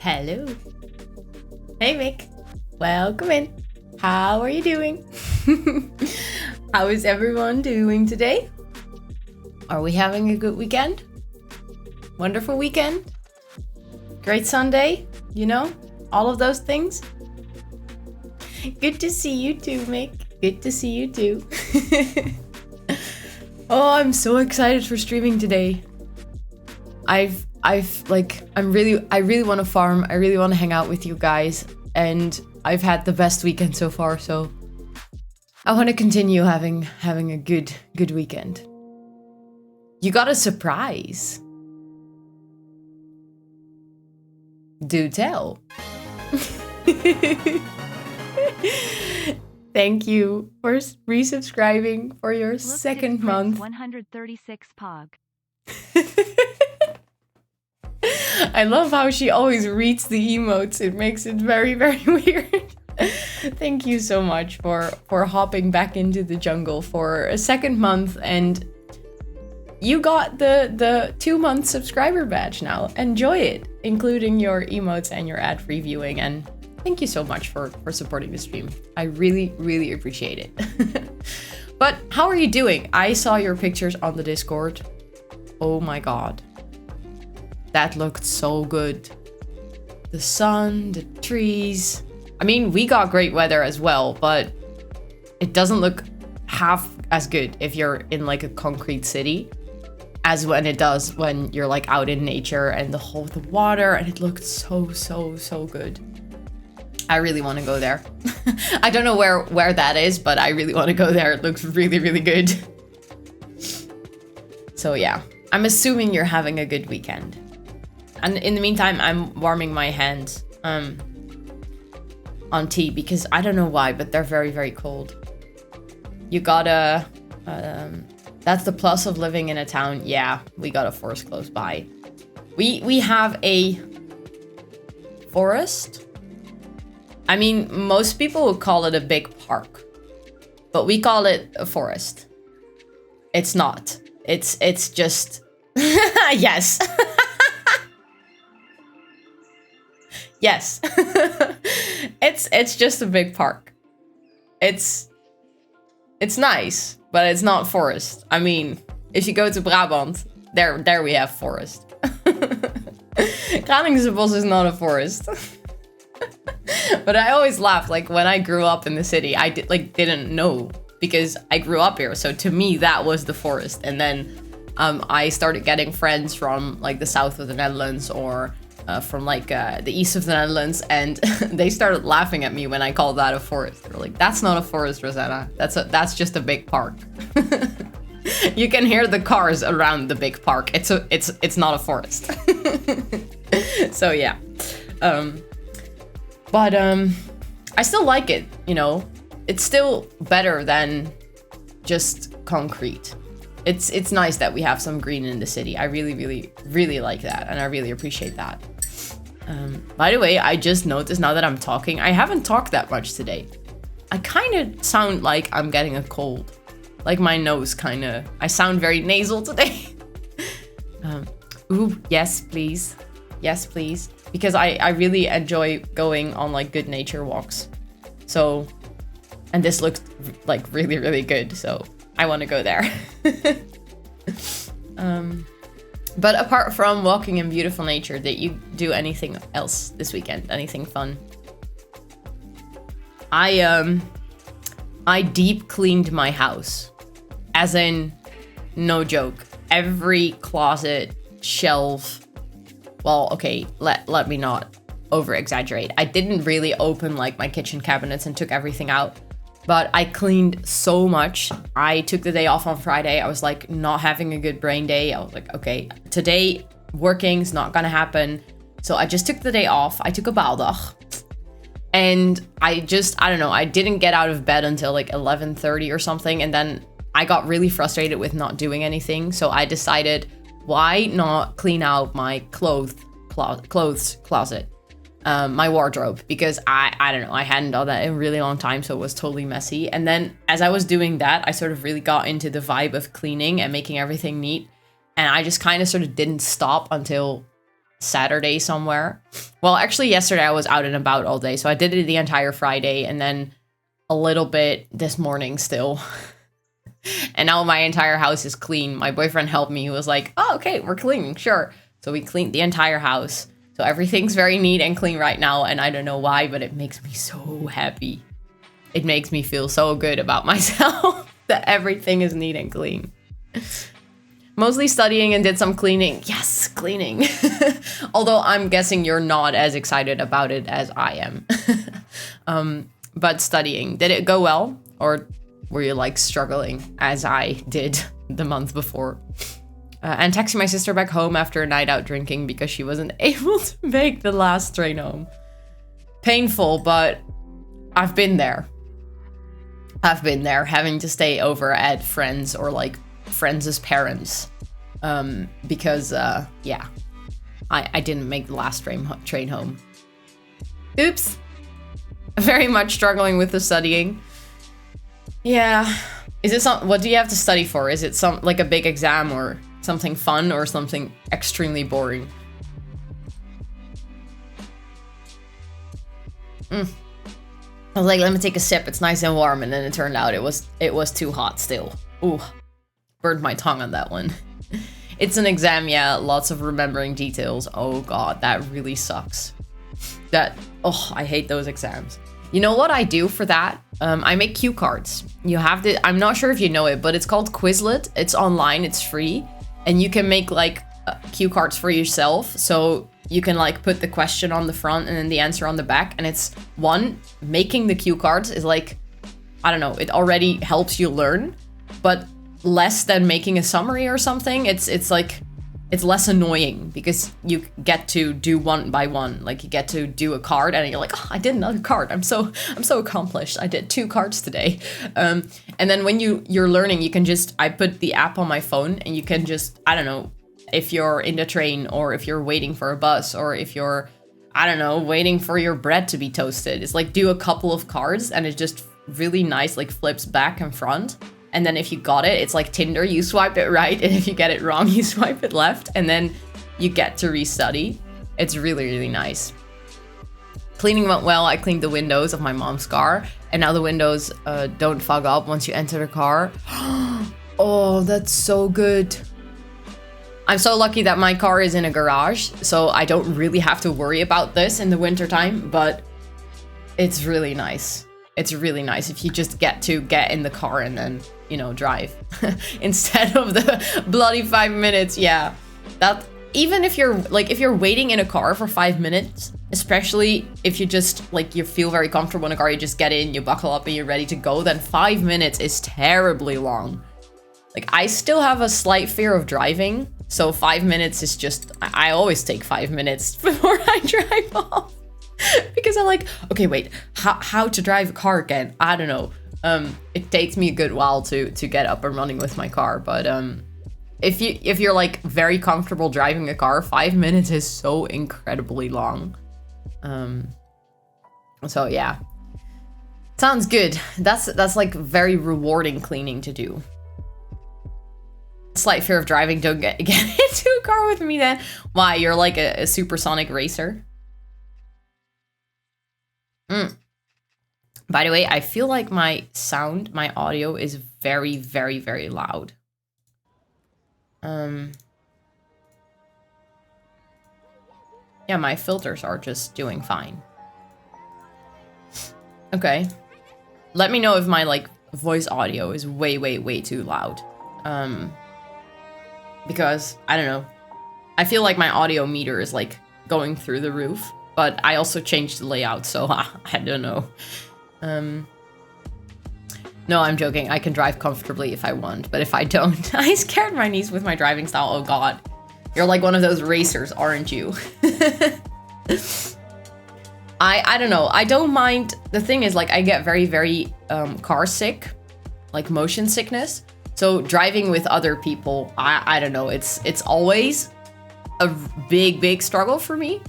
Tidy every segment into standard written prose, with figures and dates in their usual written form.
Hello. Hey Mick. Welcome in. How are you doing? How is everyone doing today? Are we having a good weekend? Wonderful weekend? Great Sunday? You know, all of those things? Good to see you too, Mick. Good to see you too. Oh, I'm so excited for streaming today. I really want to farm. I really want to hang out with you guys, and I've had the best weekend so far, so I want to continue having a good weekend. You got a surprise. Do tell. Thank you for resubscribing for your second month. 136 Pog. I love how she always reads the emotes. It makes it very, very weird. Thank you so much for hopping back into the jungle for a second month, and you got the 2-month subscriber badge now. Enjoy it, including your emotes and your ad-free viewing, and thank you so much for supporting the stream. I really, really appreciate it. But how are you doing? I saw your pictures on the Discord. Oh my god. That looked so good. The sun, the trees. I mean, we got great weather as well, but it doesn't look half as good if you're in like a concrete city as when it does when you're like out in nature and the water, and it looked so good. I really want to go there. I don't know where that is, but I really want to go there. It looks really, really good. So yeah, I'm assuming you're having a good weekend. And in the meantime, I'm warming my hands on tea because I don't know why, but they're very, very cold. You gotta... that's the plus of living in a town. Yeah, we got a forest close by. We have a forest. I mean, most people would call it a big park, but we call it a forest. It's not. It's just... Yes. Yes. It's just a big park. It's nice, but it's not forest. I mean, if you go to Brabant, there we have forest. Groningse Bos is not a forest. But I always laugh, like when I grew up in the city, I didn't know because I grew up here. So to me, that was the forest. And then I started getting friends from like the south of the Netherlands or from like the east of the Netherlands, and they started laughing at me when I called that a forest. They were like, "That's not a forest, Rosanna. That's just a big park." You can hear the cars around the big park. It's not a forest. So yeah, but I still like it. You know, it's still better than just concrete. It's nice that we have some green in the city. I really, really, really like that, and I really appreciate that. By the way, I just noticed now that I'm talking, I haven't talked that much today. I kind of sound like I'm getting a cold. Like my nose I sound very nasal today. Ooh, yes, please. Yes, please. Because I really enjoy going on like good nature walks. So, and this looks like really, really good. So I want to go there. But apart from walking in beautiful nature, did you do anything else this weekend? Anything fun? I deep cleaned my house. As in, no joke. Every closet, shelf. Well, okay, let me not over exaggerate. I didn't really open like my kitchen cabinets and took everything out. But I cleaned so much. I took the day off on Friday. I was like not having a good brain day. I was like, okay, today working's not gonna happen. So I just took the day off. I took a baaldag. And I don't know, I didn't get out of bed until like 11:30 or something. And then I got really frustrated with not doing anything. So I decided, why not clean out my clothes closet? My wardrobe, because I don't know, I hadn't done that in a really long time, so it was totally messy. And then as I was doing that, I sort of really got into the vibe of cleaning and making everything neat, and I just kind of sort of didn't stop until Saturday somewhere. Well, actually yesterday I was out and about all day, so I did it the entire Friday and then a little bit this morning still. And now my entire house is clean. My boyfriend helped me. He was like, oh, okay, we're cleaning, sure. So we cleaned the entire house. So everything's very neat and clean right now, and I don't know why, but it makes me so happy. It makes me feel so good about myself that everything is neat and clean. Mostly studying and did some cleaning. Yes, cleaning. Although I'm guessing you're not as excited about it as I am. But studying, did it go well? Or were you like struggling as I did the month before? And texting my sister back home after a night out drinking because she wasn't able to make the last train home. Painful, but I've been there. I've been there, having to stay over at friends or like friends' parents. Because, yeah, I didn't make the last train home. Oops. Very much struggling with the studying. Yeah. Is it what do you have to study for? Is it like a big exam or something fun or something extremely boring? I was like, let me take a sip. It's nice and warm, and then it turned out it was too hot still. Ooh, burned my tongue on that one. It's an exam, yeah. Lots of remembering details. Oh god, that really sucks. I hate those exams. You know what I do for that? I make cue cards. You have to. I'm not sure if you know it, but it's called Quizlet. It's online. It's free, and you can make like cue cards for yourself. So you can like put the question on the front and then the answer on the back. And it's making the cue cards is like, I don't know, it already helps you learn, but less than making a summary or something. It's like, it's less annoying because you get to do one by one. Like you get to do a card and you're like, oh, I did another card. I'm so accomplished. I did 2 cards today. And then when you're learning, you can I put the app on my phone and you can just, I don't know, if you're in the train or if you're waiting for a bus or if you're, I don't know, waiting for your bread to be toasted. It's like do a couple of cards and it just really nice, like flips back and front. And then if you got it, it's like Tinder, you swipe it right. And if you get it wrong, you swipe it left. And then you get to restudy. It's really, really nice. Cleaning went well. I cleaned the windows of my mom's car. And now the windows don't fog up once you enter the car. Oh, that's so good. I'm so lucky that my car is in a garage, so I don't really have to worry about this in the wintertime, but it's really nice. It's really nice if you just get in the car and then, you know, drive instead of the bloody 5 minutes. Yeah, that even if you're waiting in a car for 5 minutes, especially if you just like you feel very comfortable in a car, you just get in, you buckle up and you're ready to go, then 5 minutes is terribly long. Like I still have a slight fear of driving, so 5 minutes is just, I always take 5 minutes before I drive off. Because I'm like, okay, wait, how to drive a car again? I don't know. It takes me a good while to get up and running with my car, but if you're like very comfortable driving a car, 5 minutes is so incredibly long. So yeah, sounds good. That's like very rewarding cleaning to do. Slight fear of driving. Don't get into a car with me then. Why? You're like a supersonic racer. By the way, I feel like my audio is very, very, very loud. Yeah, my filters are just doing fine. Okay. Let me know if my like voice audio is way, way, way too loud. Because I don't know. I feel like my audio meter is like going through the roof. But I also changed the layout, so I don't know. No, I'm joking. I can drive comfortably if I want, but if I don't, I scared my niece with my driving style. Oh god. You're like one of those racers, aren't you? I don't know. I don't mind. The thing is, like, I get very, very car sick, like motion sickness. So driving with other people, I don't know. It's always a big, big struggle for me.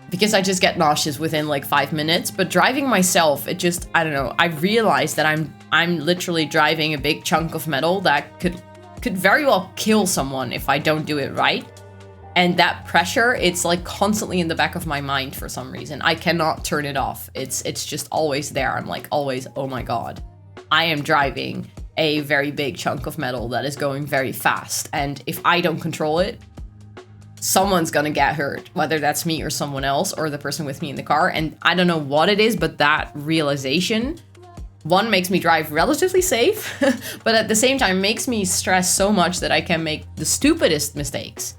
Because I just get nauseous within like 5 minutes, but driving myself, it just, I don't know. I realized that I'm literally driving a big chunk of metal that could very well kill someone if I don't do it right. And that pressure, it's like constantly in the back of my mind for some reason. I cannot turn it off. It's just always there. I'm like always, oh my God, I am driving a very big chunk of metal that is going very fast. And if I don't control it, someone's gonna get hurt, whether that's me or someone else or the person with me in the car. And I don't know what it is, but that realization, one, makes me drive relatively safe, but at the same time makes me stress so much that I can make the stupidest mistakes.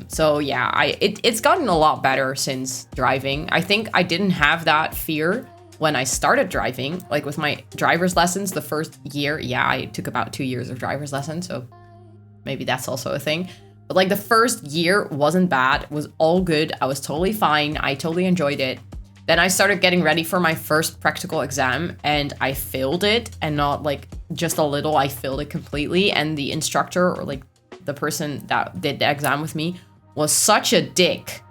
So yeah, it's gotten a lot better since driving. I think I didn't have that fear when I started driving, like with my driver's lessons the first year. Yeah, I took about 2 years of driver's lessons, so maybe that's also a thing. But like the first year wasn't bad, it was all good. I was totally fine. I totally enjoyed it. Then I started getting ready for my first practical exam and I failed it, and not like just a little, I failed it completely. And the instructor, or like the person that did the exam with me, was such a dick.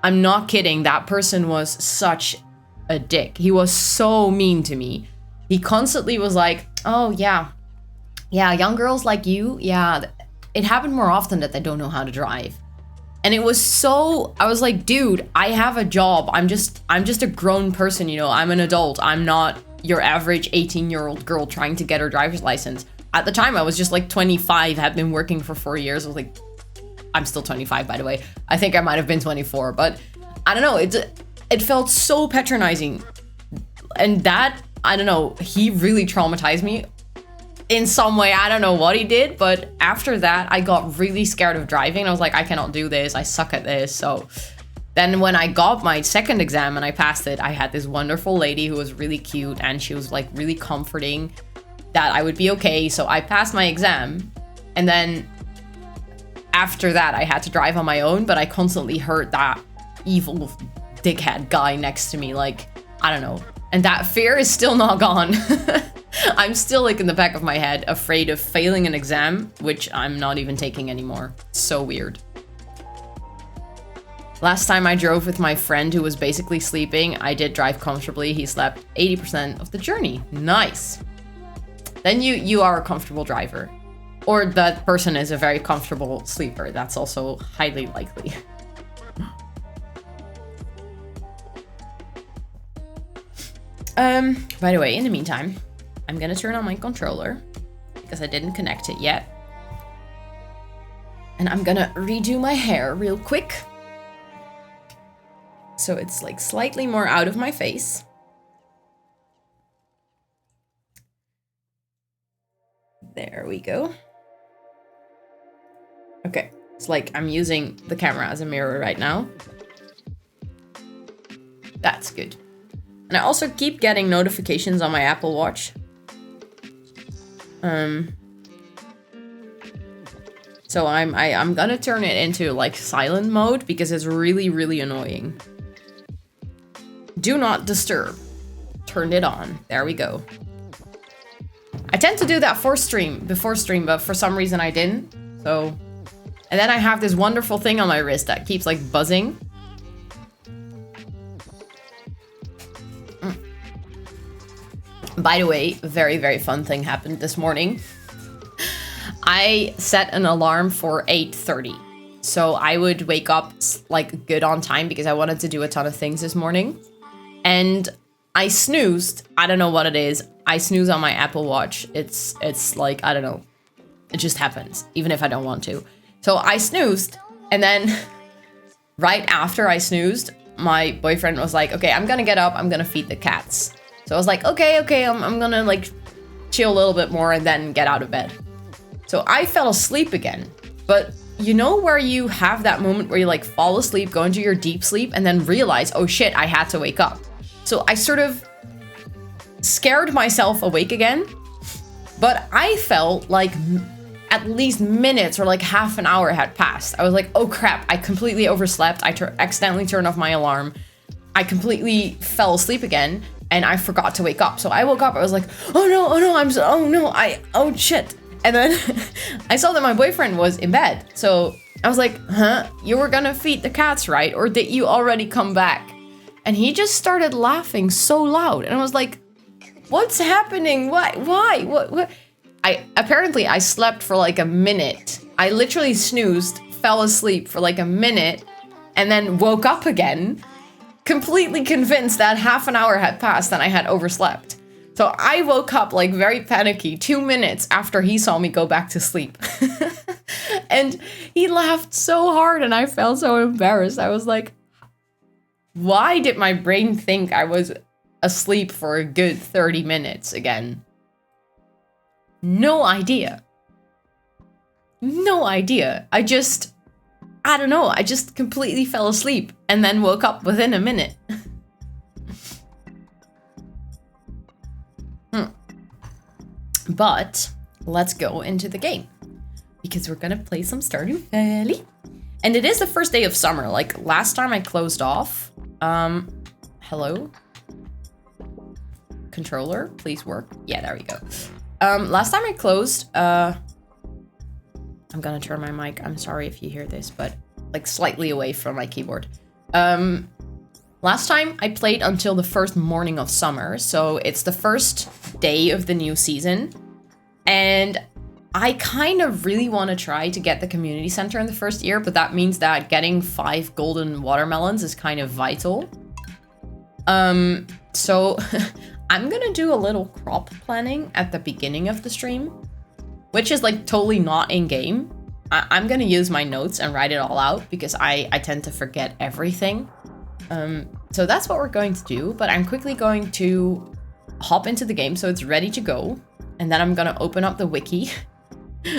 I'm not kidding. That person was such a dick. He was so mean to me. He constantly was like, oh yeah, young girls like you, yeah, it happened more often that they don't know how to drive. And it was so, I was like, dude, I have a job. I'm just a grown person, you know, I'm an adult. I'm not your average 18-year-old girl trying to get her driver's license. At the time, I was just like 25, had been working for 4 years. I was like, I'm still 25, by the way. I think I might have been 24, but I don't know. It felt so patronizing. And that, I don't know, he really traumatized me in some way. I don't know what he did, but after that, I got really scared of driving. I was like, I cannot do this. I suck at this. So then when I got my second exam and I passed it, I had this wonderful lady who was really cute, and she was like really comforting that I would be okay. So I passed my exam, and then after that, I had to drive on my own, but I constantly heard that evil dickhead guy next to me, like, I don't know. And that fear is still not gone. I'm still like in the back of my head, afraid of failing an exam, which I'm not even taking anymore. It's so weird. Last time I drove with my friend who was basically sleeping, I did drive comfortably. He slept 80% of the journey. Nice. Then you are a comfortable driver. Or that person is a very comfortable sleeper. That's also highly likely. By the way, in the meantime, I'm gonna turn on my controller because I didn't connect it yet. And I'm gonna redo my hair real quick, so it's like slightly more out of my face. There we go. Okay, it's like I'm using the camera as a mirror right now. That's good. And I also keep getting notifications on my Apple Watch. So I'm gonna turn it into like silent mode because it's really, really annoying. Do not disturb. Turned it on. There we go. I tend to do that before stream, but for some reason I didn't. So, and then I have this wonderful thing on my wrist that keeps like buzzing. By the way, a very, very fun thing happened this morning. I set an alarm for 8:30. So I would wake up like good on time because I wanted to do a ton of things this morning. And I snoozed. I don't know what it is. I snooze on my Apple Watch. It's like, I don't know. It just happens, even if I don't want to. So I snoozed, and then right after I snoozed, my boyfriend was like, okay, I'm gonna get up. I'm gonna feed the cats. So I was like, okay, I'm gonna like chill a little bit more and then get out of bed. So I fell asleep again. But you know where you have that moment where you like fall asleep, go into your deep sleep, and then realize, oh shit, I had to wake up. So I sort of scared myself awake again. But I felt like at least minutes or like half an hour had passed. I was like, oh crap, I completely overslept. I accidentally turned off my alarm. I completely fell asleep again. And I forgot to wake up. So I woke up, I was like, oh shit. And then I saw that my boyfriend was in bed. So I was like, huh? You were gonna feed the cats, right? Or did you already come back? And he just started laughing so loud. And I was like, what's happening? Why? What? I slept for like a minute. I literally snoozed, fell asleep for like a minute and then woke up again, completely convinced that half an hour had passed and I had overslept. So I woke up like very panicky 2 minutes after he saw me go back to sleep. And he laughed so hard and I felt so embarrassed. I was like, why did my brain think I was asleep for a good 30 minutes again? No idea. No idea. I don't know. I just completely fell asleep and then woke up within a minute. But let's go into the game because we're gonna play some Stardew Valley. And it is the first day of summer. Like last time I closed off. Hello? Controller, please work. Yeah, there we go. Last time I closed, I'm gonna turn my mic. I'm sorry if you hear this, but like slightly away from my keyboard. Last time I played until the first morning of summer, so it's the first day of the new season. And I kind of really want to try to get the community center in the first year, but that means that getting 5 golden watermelons is kind of vital. So I'm gonna do a little crop planning at the beginning of the stream, which is like totally not in game. I'm gonna use my notes and write it all out because I tend to forget everything. So that's what we're going to do, but I'm quickly going to hop into the game so it's ready to go. And then I'm gonna open up the wiki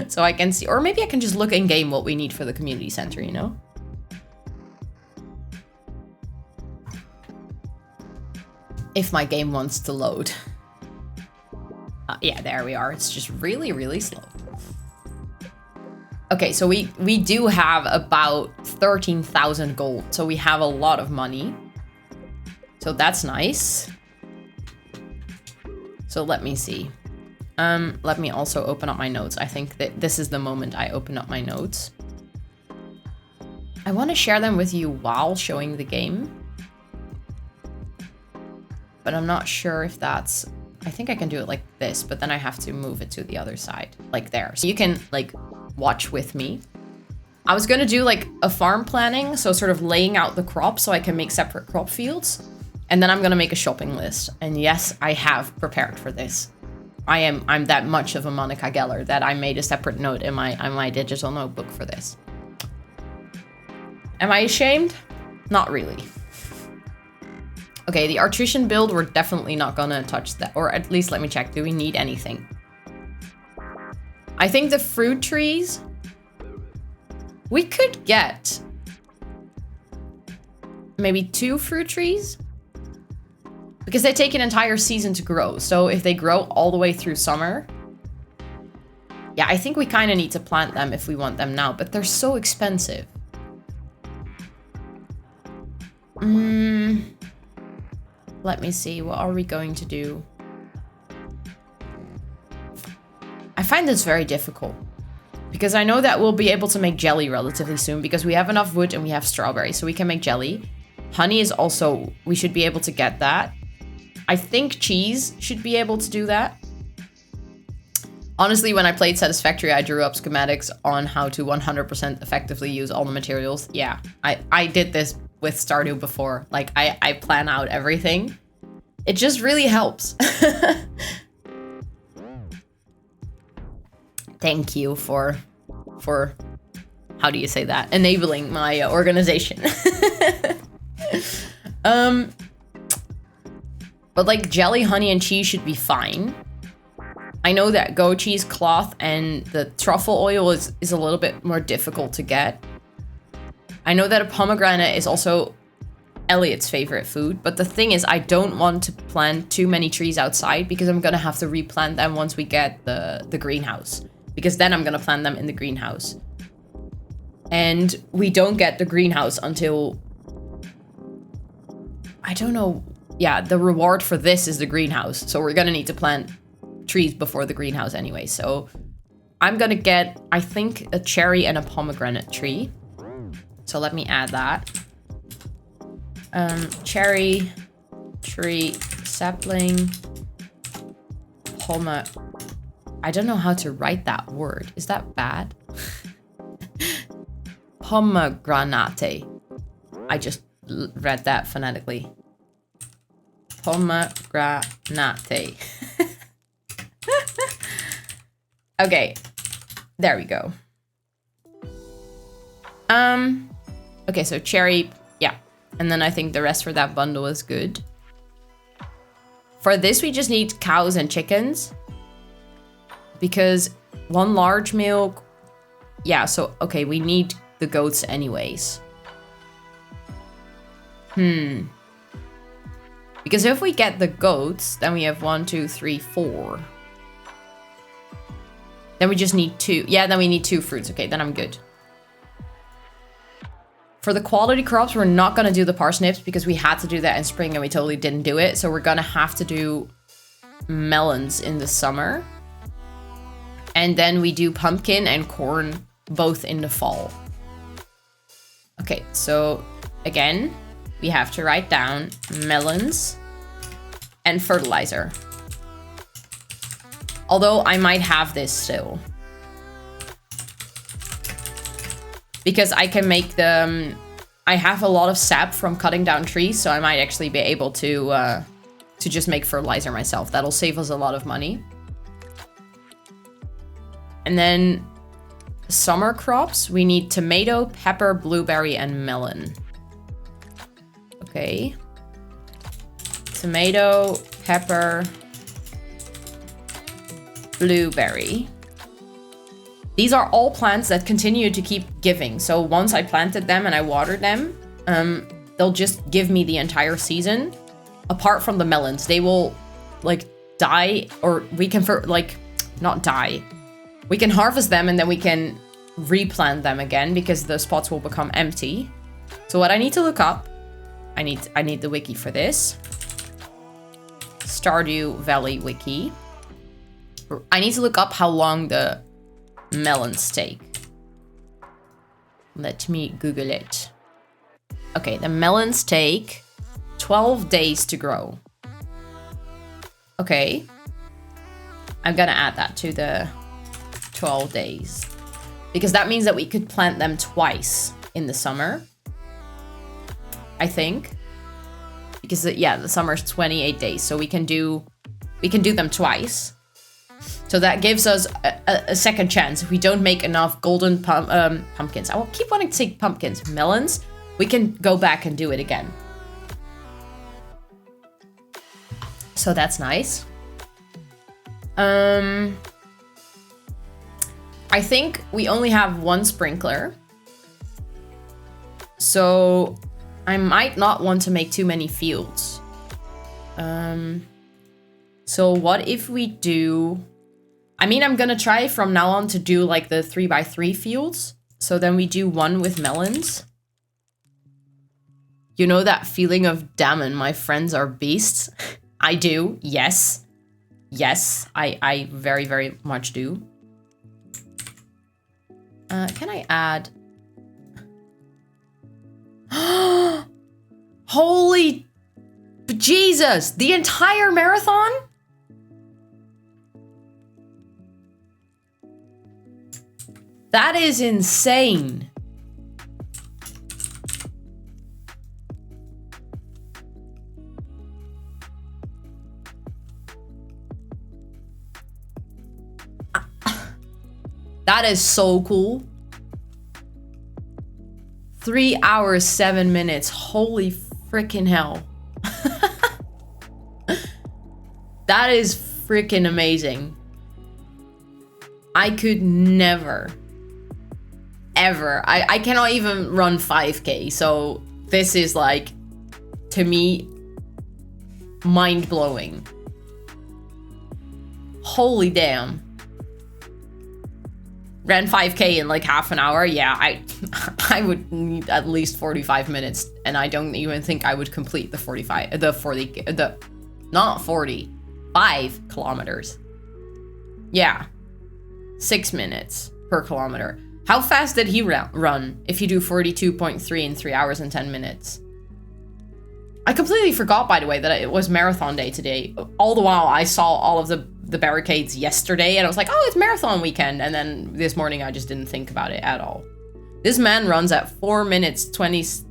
so I can see, or maybe I can just look in game what we need for the community center, you know? If my game wants to load. Yeah, there we are. It's just really, really slow. Okay, so we do have about 13,000 gold, so we have a lot of money. So that's nice. So let me see. Let me also open up my notes. I think that this is the moment I open up my notes. I want to share them with you while showing the game. But I'm not sure if that's... I think I can do it like this, but then I have to move it to the other side, like there. So you can like watch with me. I was gonna do like a farm planning, so sort of laying out the crops so I can make separate crop fields. And then I'm gonna make a shopping list. And yes, I have prepared for this. I'm that much of a Monica Geller that I made a separate note in my digital notebook for this. Am I ashamed? Not really. Okay, the artisan build, we're definitely not gonna touch that. Or at least let me check, do we need anything? I think the fruit trees, we could get maybe 2 fruit trees. Because they take an entire season to grow. So if they grow all the way through summer. Yeah, I think we kind of need to plant them if we want them now. But they're so expensive. Let me see. What are we going to do? I find this very difficult. Because I know that we'll be able to make jelly relatively soon. Because we have enough wood and we have strawberries. So we can make jelly. Honey is also... We should be able to get that. I think cheese should be able to do that. Honestly, when I played Satisfactory, I drew up schematics on how to 100% effectively use all the materials. Yeah, I did this with Stardew before. Like, I plan out everything. It just really helps. Thank you for, how do you say that? Enabling my organization. But like jelly, honey, and cheese should be fine. I know that goat cheese, cloth, and the truffle oil is a little bit more difficult to get. I know that a pomegranate is also Elliot's favorite food, but the thing is I don't want to plant too many trees outside because I'm gonna have to replant them once we get the greenhouse. Because then I'm gonna plant them in the greenhouse. And we don't get the greenhouse until... I don't know... Yeah, the reward for this is the greenhouse. So we're gonna need to plant trees before the greenhouse anyway. So I'm gonna get, I think, a cherry and a pomegranate tree. So let me add that. Cherry, tree, sapling, I don't know how to write that word. Is that bad? Pomegranate. I just read that phonetically. Pomegranate. Okay. There we go. Okay, so cherry, yeah. And then I think the rest for that bundle is good. For this, we just need cows and chickens. Because 1 large milk... Yeah, so, okay, we need the goats anyways. Because if we get the goats, then we have 1, 2, 3, 4. Then we just need 2. Yeah, then we need 2 fruits. Okay, then I'm good. For the quality crops, we're not going to do the parsnips because we had to do that in spring and we totally didn't do it. So we're going to have to do melons in the summer. And then we do pumpkin and corn both in the fall. Okay, so again, we have to write down melons and fertilizer. Although I might have this still. Because I can make them... I have a lot of sap from cutting down trees, so I might actually be able to just make fertilizer myself. That'll save us a lot of money. And then summer crops, we need tomato, pepper, blueberry, and melon. Okay. Tomato, pepper, blueberry. These are all plants that continue to keep giving. So once I planted them and I watered them, they'll just give me the entire season. Apart from the melons, they will like die, or we can not die. We can harvest them and then we can replant them again because the spots will become empty. So what I need to look up, I need the wiki for this. Stardew Valley wiki. I need to look up how long the melons take. Let me Google it. Okay, the melons take 12 days to grow. Okay. I'm gonna add that to the 12 days. Because that means that we could plant them twice in the summer. I think. Because, yeah, the summer is 28 days. So we can do them twice. So that gives us a second chance. If we don't make enough golden pumpkins. I will keep wanting to say pumpkins. Melons. We can go back and do it again. So that's nice. I think we only have 1 sprinkler. So I might not want to make too many fields. So what if we do... I mean, I'm gonna try from now on to do like the 3x3 fields. So then we do 1 with melons. You know that feeling of, damn it, my friends are beasts? I do, yes. Yes, I very, very much do. Can I add... Holy Jesus! The entire marathon? That is insane. That is so cool. 3 hours, 7 minutes. Holy freaking hell. That is freaking amazing. I could never, ever. I cannot even run 5K. So this is like, to me, mind-blowing. Holy damn. Ran 5K in like half an hour. Yeah, I would need at least 45 minutes. And I don't even think I would complete the 5 kilometers. Yeah. 6 minutes per kilometer. How fast did he run if you do 42.3 in 3 hours and 10 minutes? I completely forgot, by the way, that it was marathon day today. All the while, I saw all of the barricades yesterday, and I was like, oh, it's marathon weekend. And then this morning, I just didn't think about it at all. This man runs at 4 minutes 26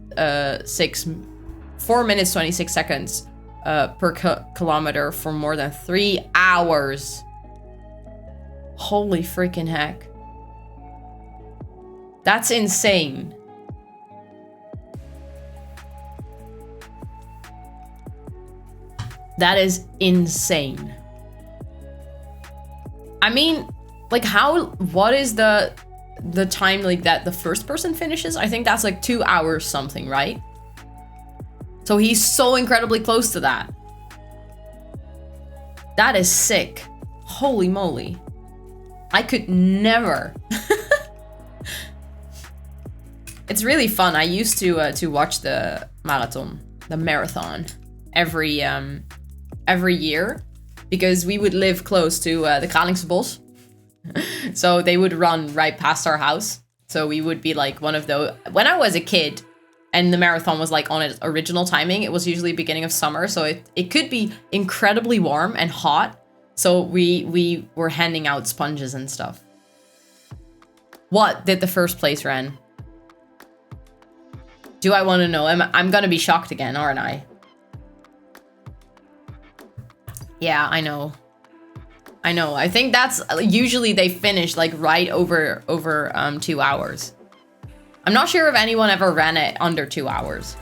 seconds per kilometer for more than 3 hours. Holy freaking heck. That's insane. That is insane. I mean, like what is the time like that the first person finishes? I think that's like 2 hours something, right? So he's so incredibly close to that. That is sick. Holy moly. I could never. It's really fun. I used to watch the marathon every year, because we would live close to the Kralingse Bos. So they would run right past our house. So we would be like one of those. When I was a kid and the marathon was like on its original timing, it was usually beginning of summer. So it could be incredibly warm and hot. So we were handing out sponges and stuff. What did the first place run? Do I want to know? I'm gonna be shocked again, aren't I? Yeah, I know. I think that's usually they finish like right over 2 hours. I'm not sure if anyone ever ran it under 2 hours.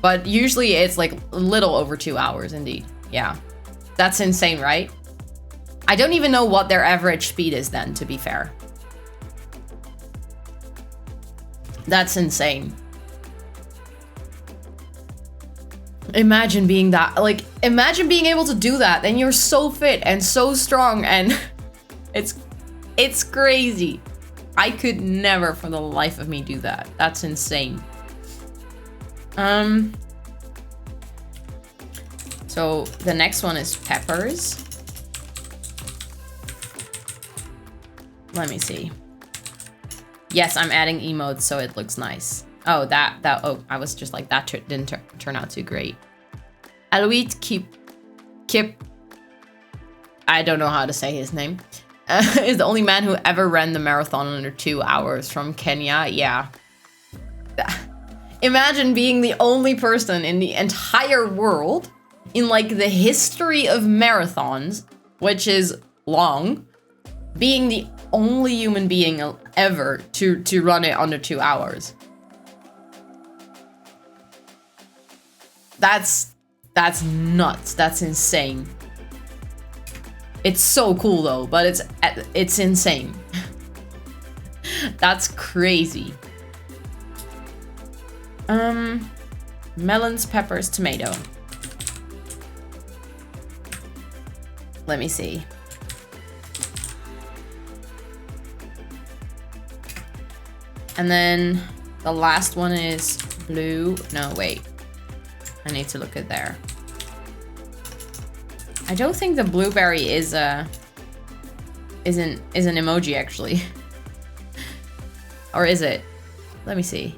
But usually it's like a little over 2 hours indeed. Yeah. That's insane, right? I don't even know what their average speed is then, to be fair. That's insane. Imagine being that, like, imagine being able to do that. Then you're so fit and so strong, and it's crazy. I could never for the life of me do that. That's insane. So the next one is peppers. Let me see. Yes, I'm adding emotes so it looks nice. Oh, oh, I was just like, that didn't turn out too great. Aloit Kip, I don't know how to say his name, is the only man who ever ran the marathon under 2 hours from Kenya. Yeah. Imagine being the only person in the entire world, in like the history of marathons, which is long, being the only human being ever to run it under 2 hours. That's nuts. That's insane. It's so cool though, but it's insane. That's crazy. Melons, peppers, tomato. Let me see. And then the last one is blue. No, wait. I need to look at there. I don't think the blueberry is an emoji actually. Or is it? Let me see.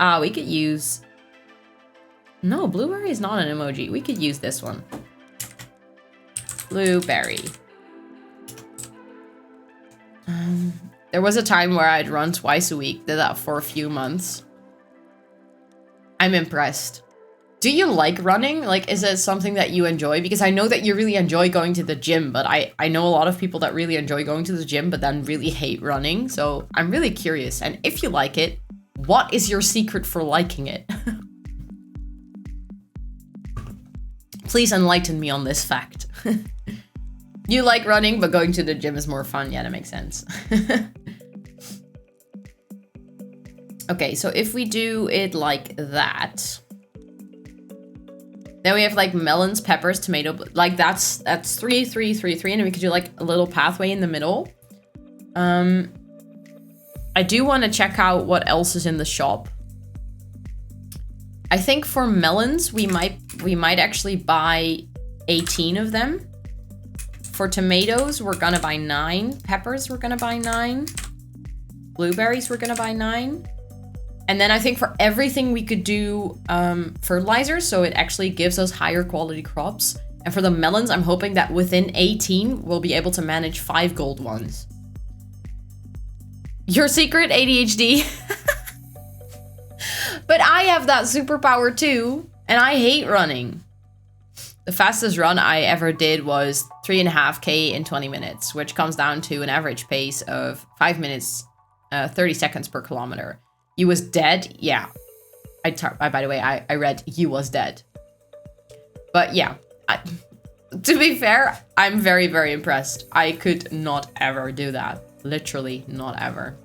Ah, we could use... No, blueberry is not an emoji. We could use this one. Blueberry. There was a time where I'd run twice a week. Did that for a few months. I'm impressed. Do you like running? Like, is it something that you enjoy? Because I know that you really enjoy going to the gym, but I know a lot of people that really enjoy going to the gym, but then really hate running. So I'm really curious. And if you like it, what is your secret for liking it? Please enlighten me on this fact. You like running, but going to the gym is more fun. Yeah, that makes sense. Okay, so if we do it like that, then we have like melons, peppers, tomato, like that's 3, 3, 3, 3, and we could do like a little pathway in the middle. I do want to check out what else is in the shop. I think for melons, we might actually buy 18 of them. For tomatoes, we're gonna buy 9. Peppers, we're gonna buy 9. Blueberries, we're gonna buy 9. And then I think for everything we could do fertilizer, so it actually gives us higher quality crops. And for the melons, I'm hoping that within 18, we'll be able to manage 5 gold ones. Your secret ADHD. But I have that superpower too, and I hate running. The fastest run I ever did was 3.5K in 20 minutes, which comes down to an average pace of 5 minutes, 30 seconds per kilometer. You was dead? Yeah. By the way, I read you was dead. But yeah, to be fair, I'm very, very impressed. I could not ever do that. Literally not ever.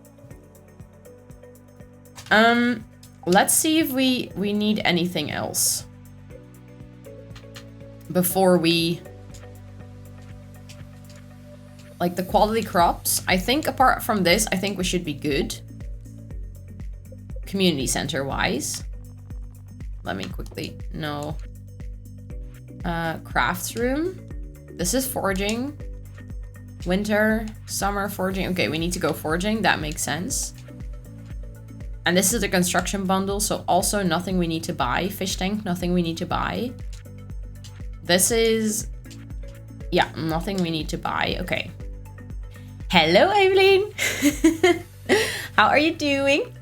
Let's see if we need anything else before we... Like the quality crops. I think apart from this, I think we should be good. Community center wise. Let me quickly... No. Crafts room. This is foraging. Winter, summer, foraging. Okay, we need to go foraging. That makes sense. And this is the construction bundle, so also nothing we need to buy. Fish tank, nothing we need to buy. This is... Yeah, nothing we need to buy. Okay. Hello, Evelyn. How are you doing?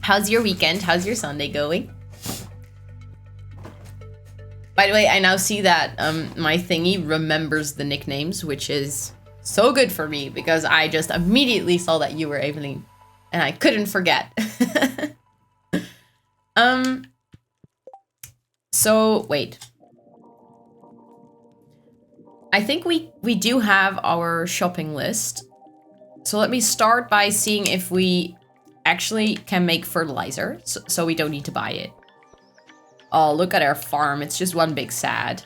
How's your weekend? How's your Sunday going? By the way, I now see that my thingy remembers the nicknames, which is so good for me because I just immediately saw that you were Evelyn and I couldn't forget. So wait. I think we do have our shopping list. So let me start by seeing if we actually can make fertilizer, so we don't need to buy it. Oh, look at our farm. It's just one big sad.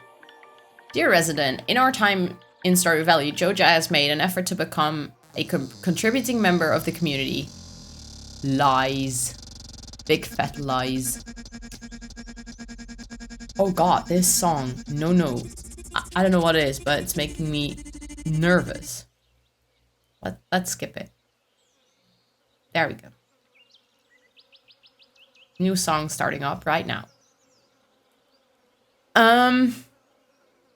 Dear resident, in our time in Stardew Valley, Joja has made an effort to become a contributing member of the community. Lies. Big fat lies. Oh god, this song. No. I don't know what it is, but it's making me nervous. Let's skip it. There we go. New song starting up right now.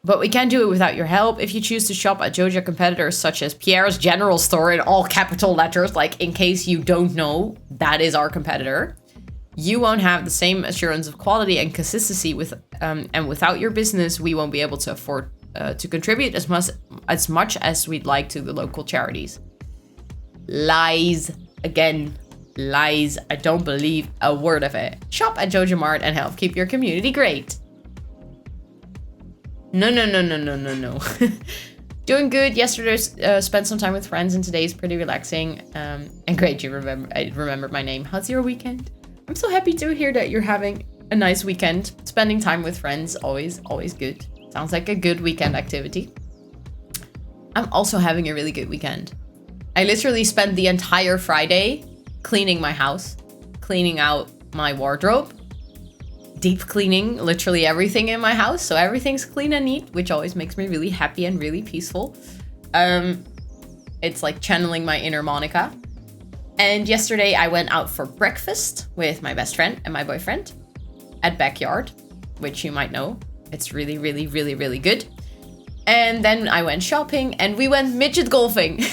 But we can't do it without your help. If you choose to shop at Joja competitors such as Pierre's General Store in all capital letters, like in case you don't know, that is our competitor. You won't have the same assurance of quality and consistency with, and without your business, we won't be able to afford to contribute as much as we'd like to the local charities. Lies. Again, lies. I don't believe a word of it. Shop at Joja Mart and help keep your community great. No. Doing good. Yesterday, spent some time with friends, and today's pretty relaxing. And great, I remembered my name. How's your weekend? I'm so happy to hear that you're having a nice weekend. Spending time with friends, always good. Sounds like a good weekend activity. I'm also having a really good weekend. I literally spent the entire Friday cleaning my house, cleaning out my wardrobe, deep cleaning literally everything in my house, so everything's clean and neat, which always makes me really happy and really peaceful. It's like channeling my inner Monica. And yesterday I went out for breakfast with my best friend and my boyfriend at Backyard, which you might know. It's really good. And then I went shopping and we went midget golfing.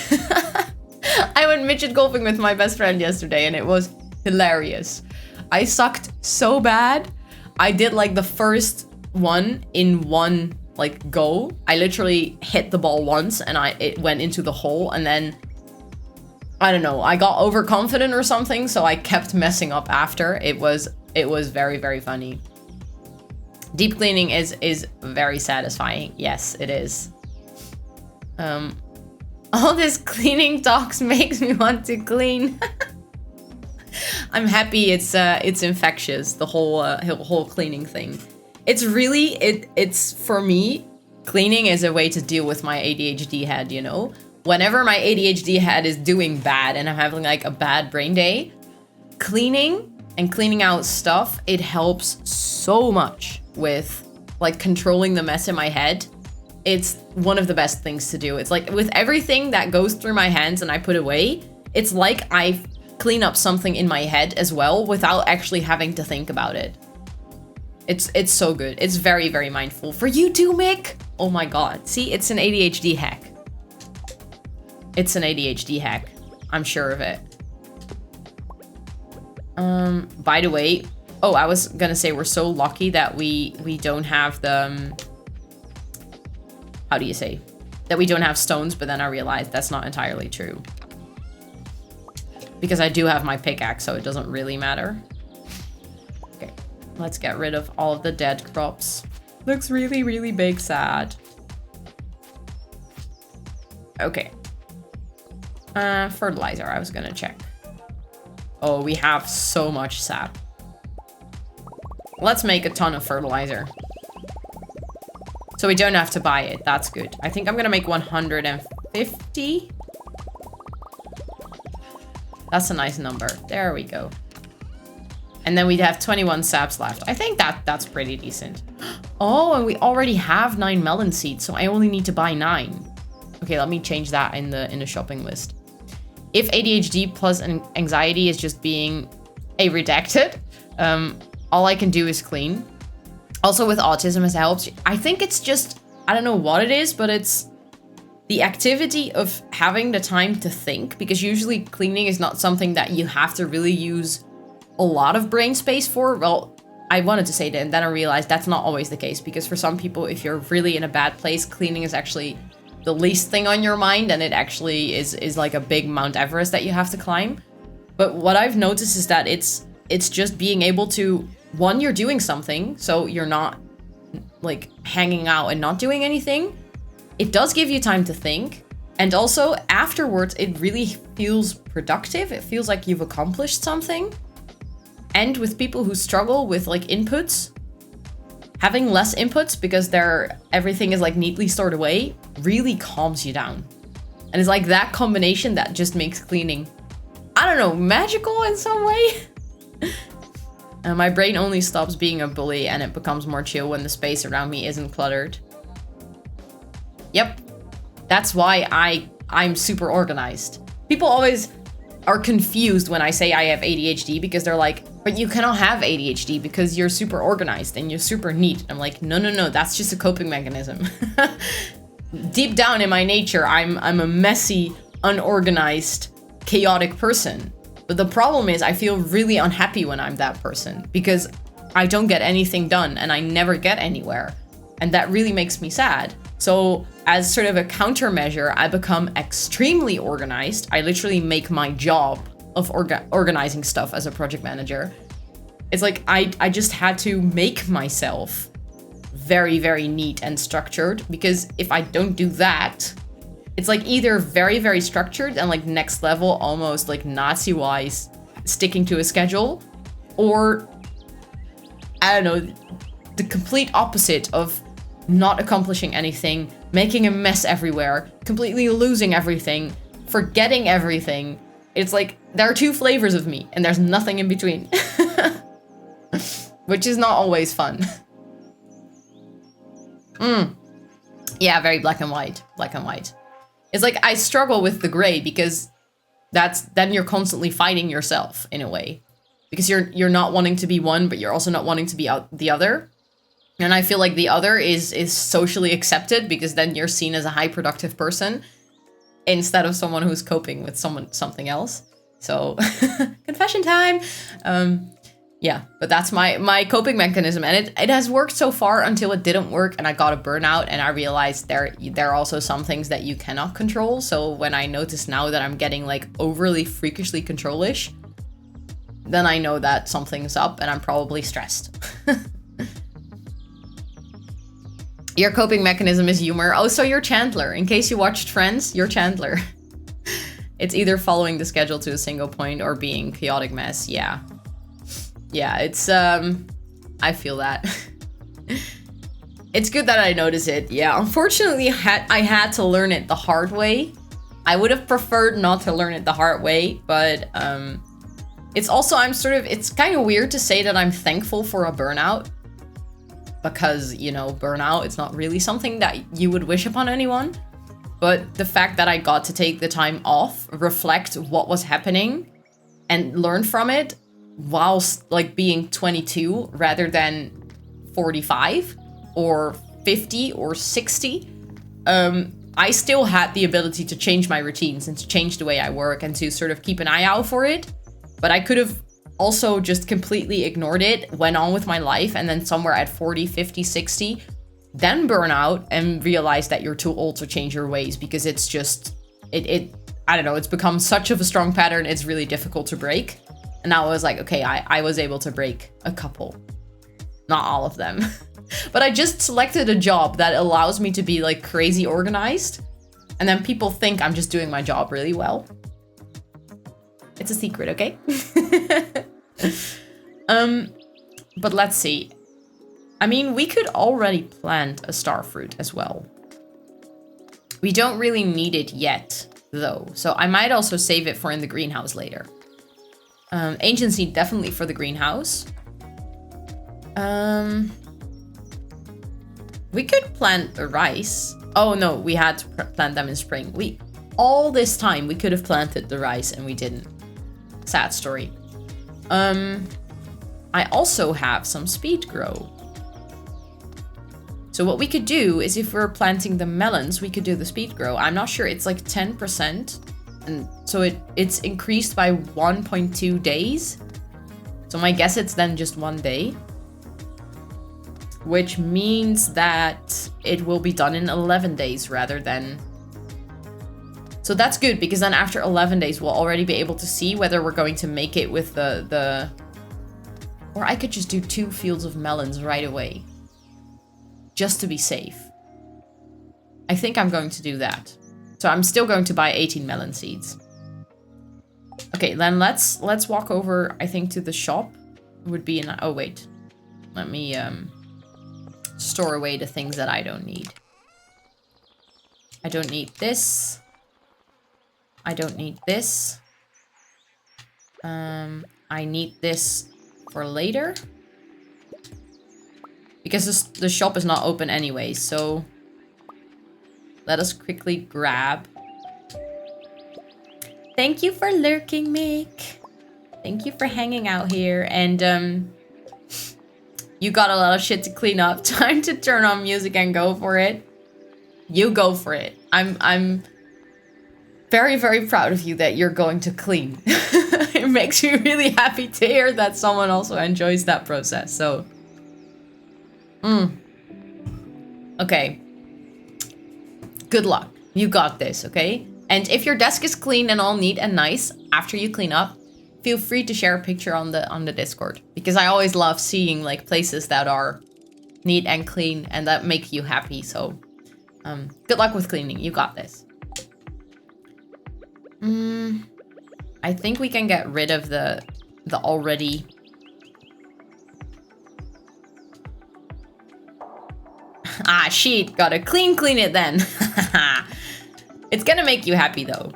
I went midget golfing with my best friend yesterday and it was hilarious. I sucked so bad. I did like the first one in one like go. I literally hit the ball once and it went into the hole, and then I don't know, I got overconfident or something, so I kept messing up after. It was very funny. Deep cleaning is very satisfying. Yes, it is. All this cleaning talks makes me want to clean. I'm happy it's infectious, the whole cleaning thing. It's really, it's for me, cleaning is a way to deal with my ADHD head, you know? Whenever my ADHD head is doing bad and I'm having like a bad brain day, cleaning and cleaning out stuff, it helps so much with like controlling the mess in my head. It's one of the best things to do. It's like with everything that goes through my hands and I put away, it's like I clean up something in my head as well without actually having to think about it. It's so good. It's very mindful. For you too, Mick. Oh my god. See, it's an ADHD hack. It's an ADHD hack. I'm sure of it. By the way, oh, I was gonna say we're so lucky that we don't have the, how do you say? That we don't have stones, but then I realized that's not entirely true. Because I do have my pickaxe, so it doesn't really matter. Okay, let's get rid of all of the dead crops. Looks really, really big, sad. Okay. Fertilizer, I was gonna check. Oh, we have so much sap. Let's make a ton of fertilizer. So we don't have to buy it. That's good. I think I'm gonna make 150. That's a nice number. There we go. And then we'd have 21 saps left. I think that's pretty decent. Oh, and we already have 9 melon seeds, so I only need to buy 9. Okay, let me change that in the shopping list. If ADHD plus anxiety is just being a redacted, all I can do is clean. Also with autism it helps. I think it's just, I don't know what it is, but it's the activity of having the time to think, because usually cleaning is not something that you have to really use a lot of brain space for. Well, I wanted to say that, and then I realized that's not always the case, because for some people, if you're really in a bad place, cleaning is actually the least thing on your mind, and it actually is like a big Mount Everest that you have to climb. But what I've noticed is that it's just being able to, one, you're doing something, so you're not like hanging out and not doing anything. It does give you time to think, and also afterwards it really feels productive. It feels like you've accomplished something. And with people who struggle with like inputs, having less inputs because everything is like neatly stored away really calms you down. And it's like that combination that just makes cleaning, I don't know, magical in some way. My brain only stops being a bully and it becomes more chill when the space around me isn't cluttered. Yep, that's why I'm super organized. People always are confused when I say I have ADHD, because they're like, but you cannot have ADHD because you're super organized and you're super neat. I'm like, no, that's just a coping mechanism. Deep down in my nature, I'm a messy, unorganized, chaotic person. But the problem is I feel really unhappy when I'm that person, because I don't get anything done and I never get anywhere. And that really makes me sad. So as sort of a countermeasure, I become extremely organized. I literally make my job of organizing stuff as a project manager. It's like I just had to make myself very, very neat and structured, because if I don't do that, it's like either very, very structured and like next level, almost like Nazi-wise, sticking to a schedule, or I don't know, the complete opposite of not accomplishing anything, making a mess everywhere, completely losing everything, forgetting everything. It's like there are two flavors of me and there's nothing in between. Which is not always fun. Yeah, very black and white. Black and white. It's like I struggle with the gray, because then you're constantly fighting yourself in a way. Because you're not wanting to be one, but you're also not wanting to be the other. And I feel like the other is socially accepted, because then you're seen as a high productive person instead of someone who's coping with something else. So confession time. Yeah, but that's my coping mechanism, and it has worked so far until it didn't work and I got a burnout, and I realized there are also some things that you cannot control. So when I notice now that I'm getting like overly freakishly control-ish, then I know that something's up and I'm probably stressed. Your coping mechanism is humor. Oh, so you're Chandler. In case you watched Friends, you're Chandler. It's either following the schedule to a single point or being chaotic mess. Yeah. Yeah, it's, I feel that. It's good that I notice it. Yeah, unfortunately, I had to learn it the hard way. I would have preferred not to learn it the hard way, but, it's also, it's kind of weird to say that I'm thankful for a burnout. Because, you know, burnout, it's not really something that you would wish upon anyone. But the fact that I got to take the time off, reflect what was happening, and learn from it whilst, like, being 22 rather than 45 or 50 or 60, I still had the ability to change my routines and to change the way I work and to sort of keep an eye out for it. But I could have also just completely ignored it, went on with my life, and then somewhere at 40, 50, 60, then burn out and realize that you're too old to change your ways because it's just, I don't know, it's become such of a strong pattern, it's really difficult to break. And now I was like, okay, I was able to break a couple. Not all of them. But I just selected a job that allows me to be like crazy organized. And then people think I'm just doing my job really well. It's a secret, okay? But let's see. I mean, we could already plant a star fruit as well. We don't really need it yet, though. So I might also save it for in the greenhouse later. Ancient seed definitely for the greenhouse. We could plant the rice. Oh no, we had to plant them in spring. All this time we could have planted the rice and we didn't. Sad story. I also have some speed grow. So what we could do is if we're planting the melons, we could do the speed grow. I'm not sure, it's like 10%. And so it's increased by 1.2 days. So my guess it's then just 1 day. Which means that it will be done in 11 days rather than... So that's good, because then after 11 days, we'll already be able to see whether we're going to make it with the... Or I could just do 2 fields of melons right away. Just to be safe. I think I'm going to do that. So I'm still going to buy 18 melon seeds. Okay, then let's walk over, I think, to the shop. Would be in... Oh, wait. Let me store away the things that I don't need. I don't need this. I don't need this. I need this for later. Because the shop is not open anyway, so... Let us quickly grab. Thank you for lurking, Mick. Thank you for hanging out here. And, you got a lot of shit to clean up. Time to turn on music and go for it. You go for it. I'm very, very proud of you that you're going to clean. It makes me really happy to hear that someone also enjoys that process, so... Okay. Good luck. You got this, okay? And if your desk is clean and all neat and nice after you clean up, feel free to share a picture on the Discord. Because I always love seeing like places that are neat and clean and that make you happy. So good luck with cleaning. You got this. I think we can get rid of the already... Ah, shit. Gotta clean it then. It's gonna make you happy though.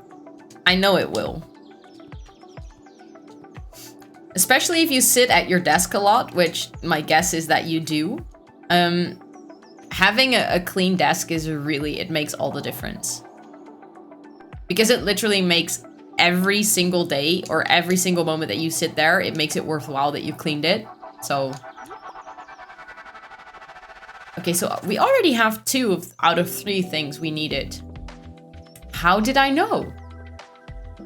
I know it will. Especially if you sit at your desk a lot, which my guess is that you do. Having a clean desk is really, it makes all the difference. Because it literally makes every single day or every single moment that you sit there, it makes it worthwhile that you cleaned it. So... Okay, so we already have 2 out of 3 things we needed. How did I know?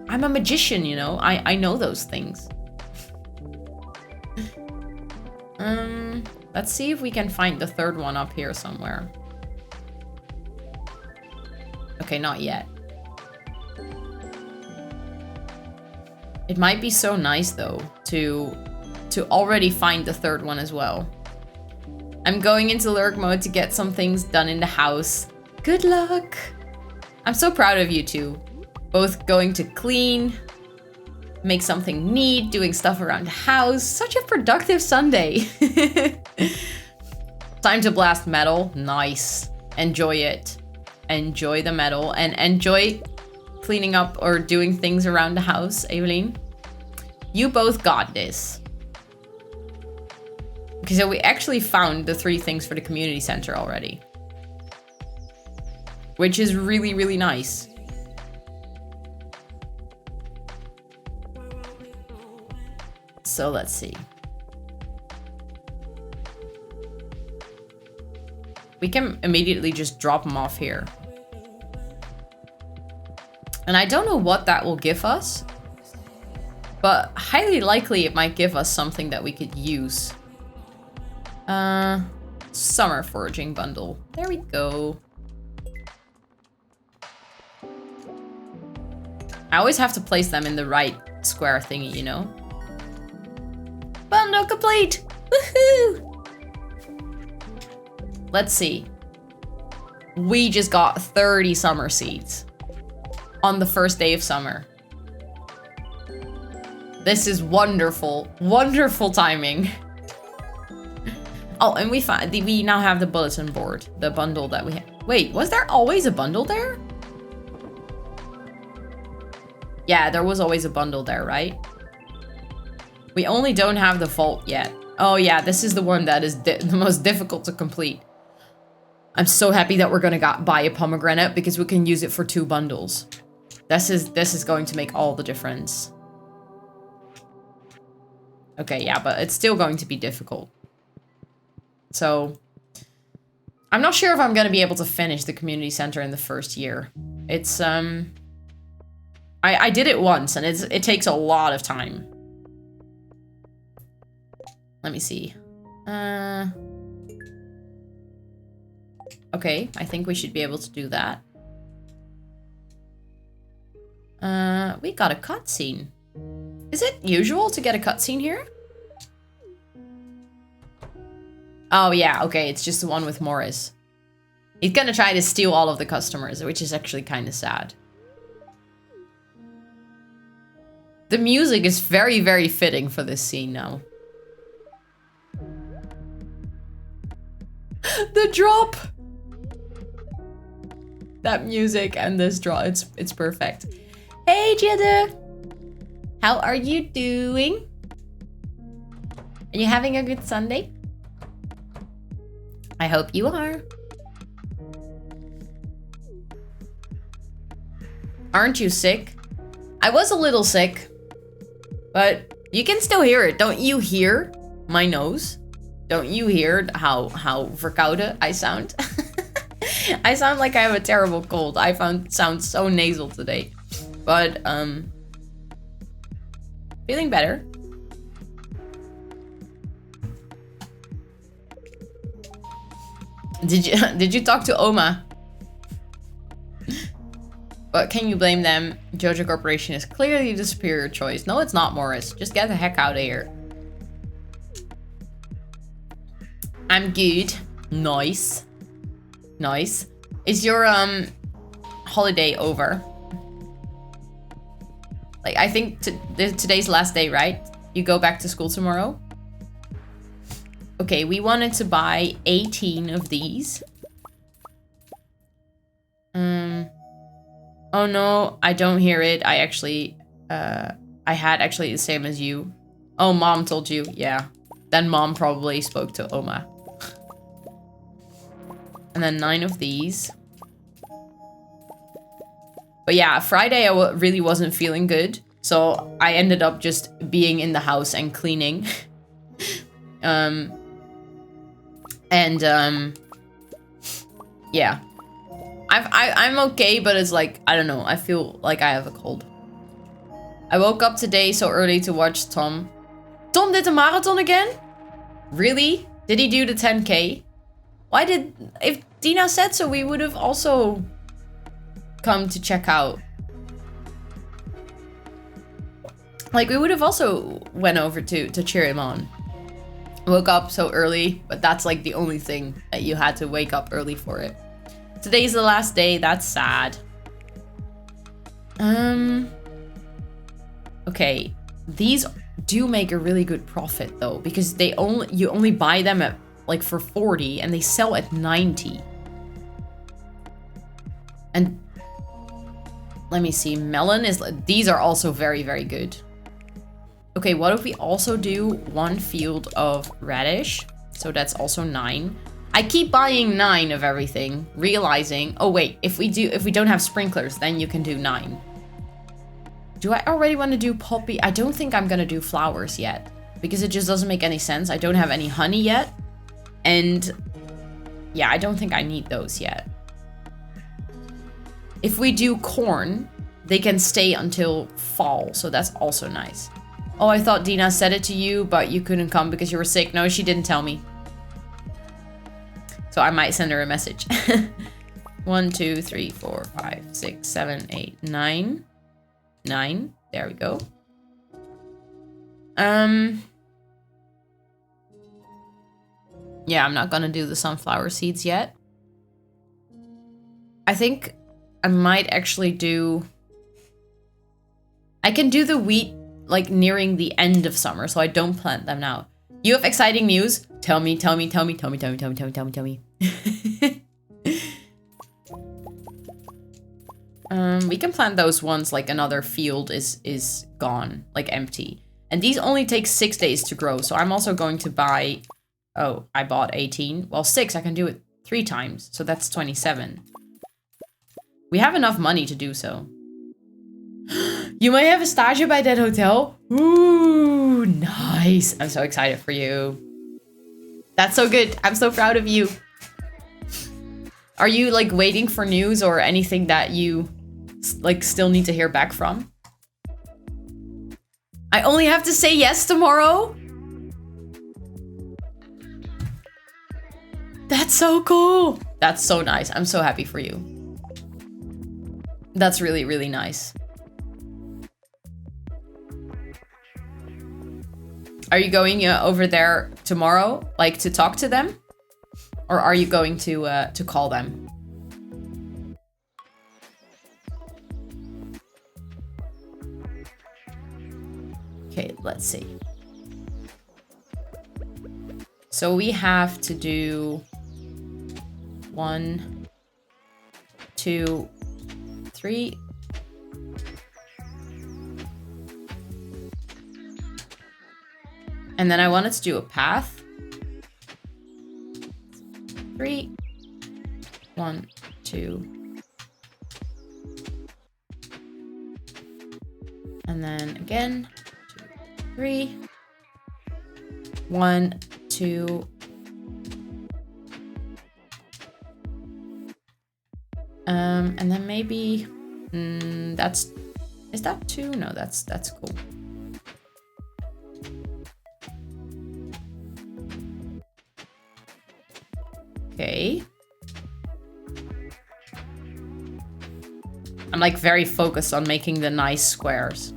I'm a magician, you know? I know those things. Let's see if we can find the 3rd one up here somewhere. Okay, not yet. It might be so nice, though, to already find the 3rd one as well. I'm going into lurk mode to get some things done in the house. Good luck! I'm so proud of you two. Both going to clean, make something neat, doing stuff around the house. Such a productive Sunday. Time to blast metal. Nice. Enjoy it. Enjoy the metal and enjoy cleaning up or doing things around the house, Evelyn. You both got this. Okay, so we actually found the 3 things for the community center already. Which is really, really nice. So let's see. We can immediately just drop them off here. And I don't know what that will give us. But highly likely it might give us something that we could use. Summer foraging bundle. There we go. I always have to place them in the right square thingy, you know? Bundle complete! Woohoo! Let's see. We just got 30 summer seeds on the first day of summer. This is wonderful. Wonderful timing. Oh, and we now have the bulletin board. The bundle that we had. Wait, was there always a bundle there? Yeah, there was always a bundle there, right? We only don't have the vault yet. Oh yeah, this is the one that is the most difficult to complete. I'm so happy that we're gonna buy a pomegranate because we can use it for 2 bundles. This is going to make all the difference. Okay, yeah, but it's still going to be difficult. So, I'm not sure if I'm gonna be able to finish the community center in the first year. It's, I did it once, and it takes a lot of time. Let me see. Okay, I think we should be able to do that. We got a cutscene. Is it usual to get a cutscene here? Oh yeah, okay, it's just the one with Morris. He's gonna try to steal all of the customers, which is actually kind of sad. The music is very, very fitting for this scene now. The drop! That music and this drop, it's perfect. Hey, Jidder! How are you doing? Are you having a good Sunday? I hope you are. Aren't you sick? I was a little sick. But you can still hear it. Don't you hear my nose? Don't you hear how verkouden I sound? I sound like I have a terrible cold. I sound so nasal today. But, feeling better. Did you talk to Oma? But can you blame them? Jojo Corporation is clearly the superior choice. No, it's not, Morris. Just get the heck out of here. I'm good. Nice. Nice. Is your holiday over? Like, I think today's last day, right? You go back to school tomorrow? Okay, we wanted to buy 18 of these. Oh no, I don't hear it. I actually, I had actually the same as you. Oh, Mom told you. Yeah. Then Mom probably spoke to Oma. And then 9 of these. But yeah, Friday I really wasn't feeling good. So I ended up just being in the house and cleaning. Yeah. I'm okay, but it's like, I don't know. I feel like I have a cold. I woke up today so early to watch Tom. Tom did a marathon again? Really? Did he do the 10K? Why did... If Dina said so, we would have also come to check out. Like, we would have also went over to cheer him on. Woke up so early, but that's like the only thing that you had to wake up early for it. Today's the last day. That's sad. Okay, these do make a really good profit though, because you only buy them at like for 40 and they sell at 90. And let me see, melon is, these are also very, very good. Okay, what if we also do 1 field of radish? So that's also 9. I keep buying 9 of everything, realizing, oh wait, if we don't have sprinklers, then you can do 9. Do I already want to do poppy? I don't think I'm gonna do flowers yet, because it just doesn't make any sense. I don't have any honey yet. And yeah, I don't think I need those yet. If we do corn, they can stay until fall, so that's also nice. Oh, I thought Dina said it to you, but you couldn't come because you were sick. No, she didn't tell me. So I might send her a message. 1, 2, 3, 4, 5, 6, 7, 8, 9. 9. There we go. Yeah, I'm not gonna do the sunflower seeds yet. I think I might actually do... I can do the wheat like nearing the end of summer, so I don't plant them now. You have exciting news? Tell me, tell me, tell me, tell me, tell me, tell me, tell me, tell me, tell me. We can plant those once like another field is gone, like empty. And these only take 6 days to grow, so I'm also going to buy... Oh, I bought 18. Well, 6, I can do it 3 times, so that's 27. We have enough money to do so. You might have a stage by that hotel. Ooh, nice. I'm so excited for you. That's so good. I'm so proud of you. Are you like waiting for news or anything that you like still need to hear back from? I only have to say yes tomorrow? That's so cool. That's so nice. I'm so happy for you. That's really, really nice. Are you going over there tomorrow, like to talk to them? Or are you going to call them? Okay, let's see. So we have to do 1, 2, 3. And then I wanted to do a path. 3. 1, 2. And then again. 2, 3. 1, 2. And then maybe that's... Is that 2? No, that's cool. Okay. I'm like very focused on making the nice squares.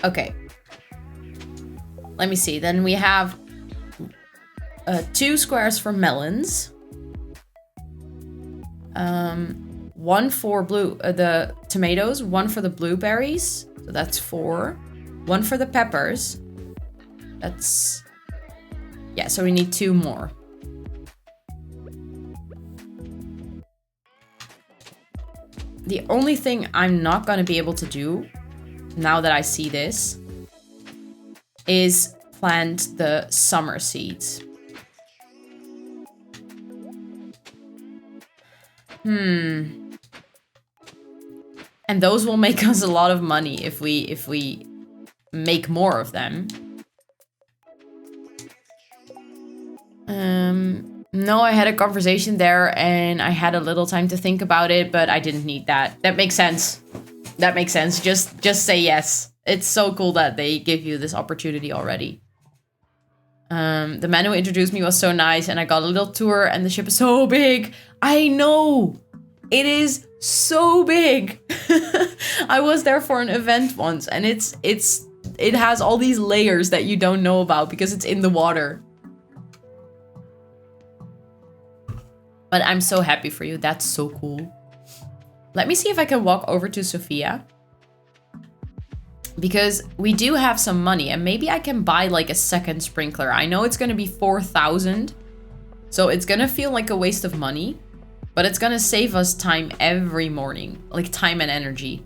Okay. Let me see. Then we have 2 squares for melons. 1 for the tomatoes, 1 for the blueberries. So that's 4. 1 for the peppers. That's... Yeah, so we need 2 more. The only thing I'm not going to be able to do, now that I see this, is plant the summer seeds. And those will make us a lot of money if we make more of them. No, I had a conversation there and I had a little time to think about it, but I didn't need that. That makes sense. That makes sense. Just say yes. It's so cool that they give you this opportunity already. The man who introduced me was so nice and I got a little tour and the ship is so big. I know. It is so big. I was there for an event once and it has all these layers that you don't know about because it's in the water. But I'm so happy for you. That's so cool. Let me see if I can walk over to Sophia. Because we do have some money and maybe I can buy like a second sprinkler. I know it's going to be 4,000. So it's going to feel like a waste of money. But it's going to save us time every morning. Like time and energy.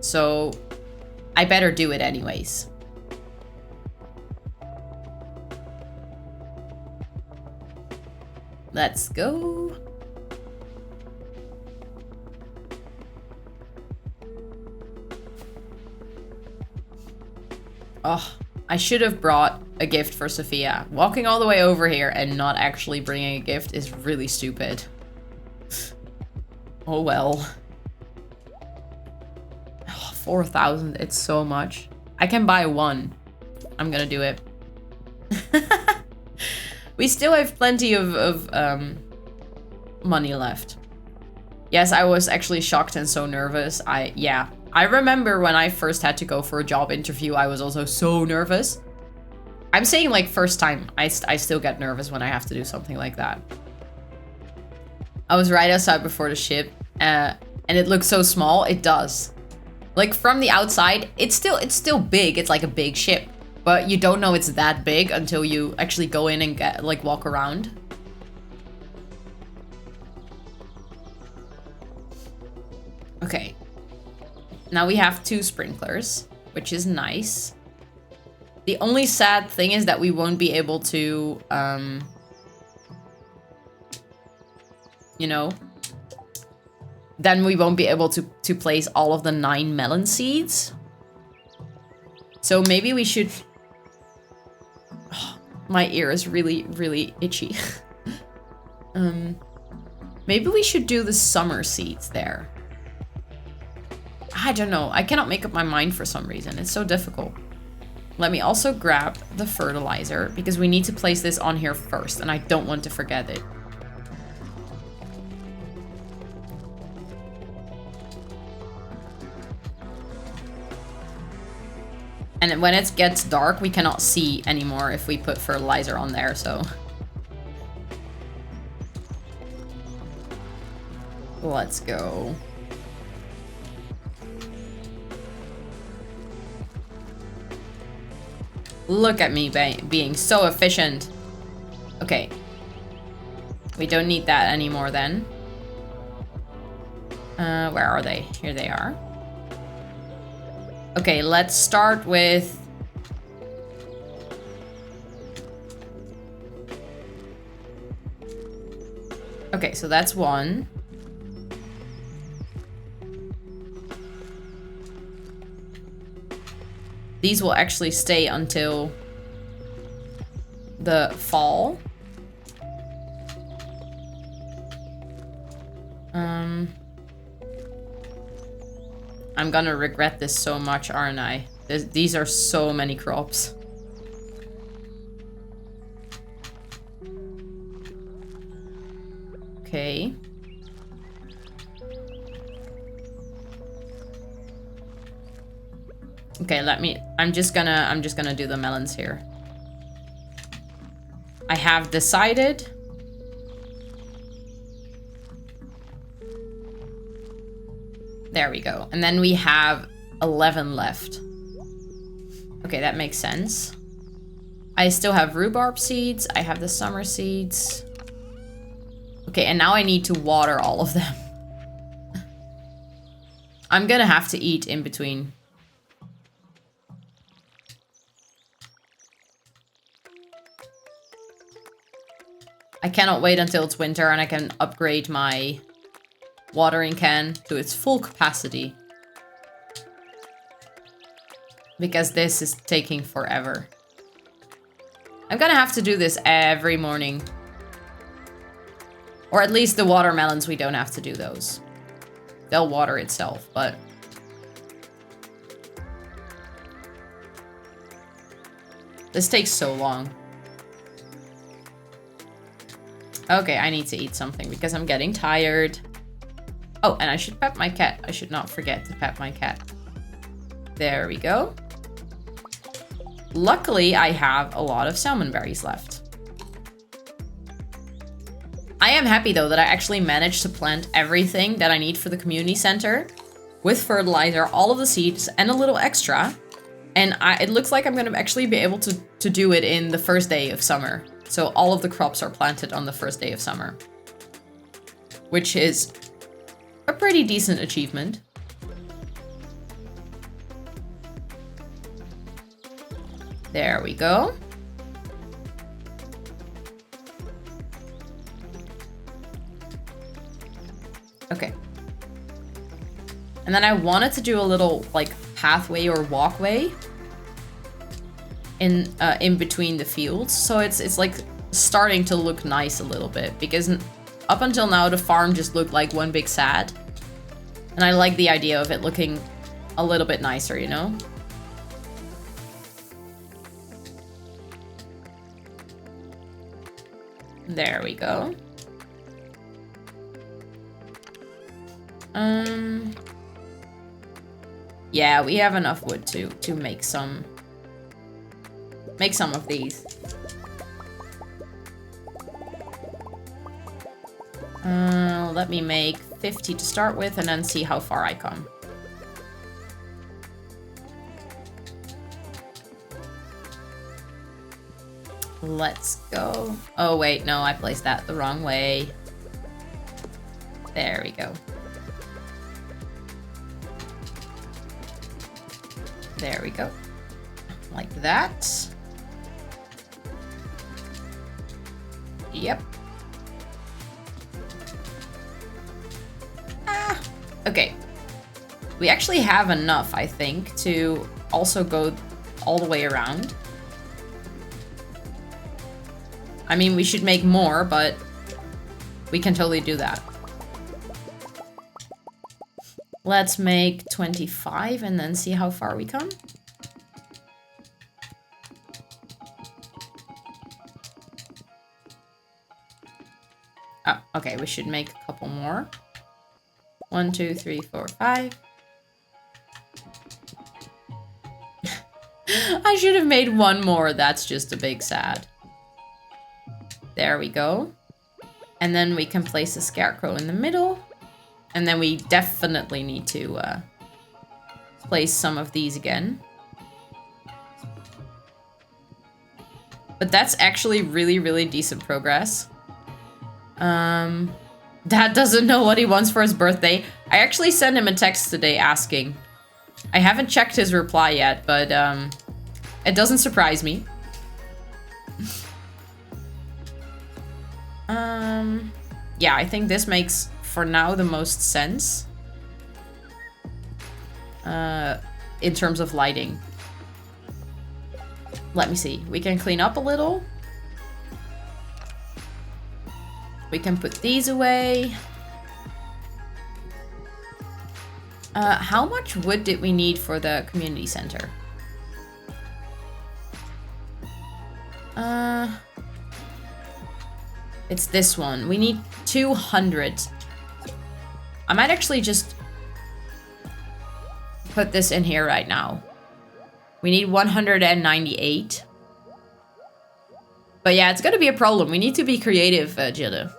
So I better do it anyways. Let's go. Oh, I should have brought a gift for Sophia. Walking all the way over here and not actually bringing a gift is really stupid. Oh well. 4,000, it's so much. I can buy one. I'm gonna do it. We still have plenty of money left. Yes, I was actually shocked and so nervous. Yeah. I remember when I first had to go for a job interview, I was also so nervous. I'm saying like first time, I still get nervous when I have to do something like that. I was right outside before the ship, and it looks so small. It does. Like from the outside, it's still big. It's like a big ship, but you don't know it's that big until you actually go in and walk around. Okay. Now we have 2 sprinklers, which is nice. The only sad thing is that we won't be able to, you know, then we won't be able to place all of the 9 melon seeds. So maybe we should... Oh, my ear is really, really itchy. Maybe we should do the summer seeds there. I don't know. I cannot make up my mind for some reason. It's so difficult. Let me also grab the fertilizer because we need to place this on here first and I don't want to forget it. And when it gets dark, we cannot see anymore if we put fertilizer on there, so... Let's go. Look at me being so efficient. Okay. We don't need that anymore then. Where are they? Here they are. Okay, let's start with... Okay, so that's 1. These will actually stay until the fall. I'm gonna regret this so much, aren't I? These are so many crops. Okay. Okay, I'm just gonna do the melons here. I have decided. There we go. And then we have 11 left. Okay, that makes sense. I still have rhubarb seeds. I have the summer seeds. Okay, and now I need to water all of them. I'm gonna have to eat in between. I cannot wait until it's winter and I can upgrade my watering can to its full capacity. Because this is taking forever. I'm gonna have to do this every morning. Or at least the watermelons, we don't have to do those. They'll water itself, but... This takes so long. Okay, I need to eat something because I'm getting tired. Oh, and I should pet my cat. I should not forget to pet my cat. There we go. Luckily, I have a lot of salmon berries left. I am happy, though, that I actually managed to plant everything that I need for the community center with fertilizer, all of the seeds, and a little extra. And it looks like I'm going to actually be able to do it in the first day of summer. So all of the crops are planted on the first day of summer. Which is a pretty decent achievement. There we go. Okay. And then I wanted to do a little, like, pathway or walkway in between the fields. So it's like starting to look nice a little bit, because up until now the farm just looked like one big sad. And I like the idea of it looking a little bit nicer, you know? There we go. Yeah, we have enough wood to make some of these. Let me make 50 to start with and then see how far I come. Let's go. Oh wait, no, I placed that the wrong way. There we go. There we go. Like that. Yep. Okay. We actually have enough, I think, to also go all the way around. I mean, we should make more, but we can totally do that. Let's make 25 and then see how far we come. Oh, okay, we should make a couple more. 1, 2, 3, 4, 5. I should have made one more. That's just a big sad. There we go. And then we can place a scarecrow in the middle. And then we definitely need to place some of these again. But that's actually really, really decent progress. Dad doesn't know what he wants for his birthday. I actually sent him a text today asking. I haven't checked his reply yet, but it doesn't surprise me. Yeah, I think this makes, for now, the most sense. In terms of lighting. Let me see. We can clean up a little. We can put these away. How much wood did we need for the community center? It's this one. We need 200. I might actually just put this in here right now. We need 198. But yeah, it's gonna be a problem. We need to be creative, Jille.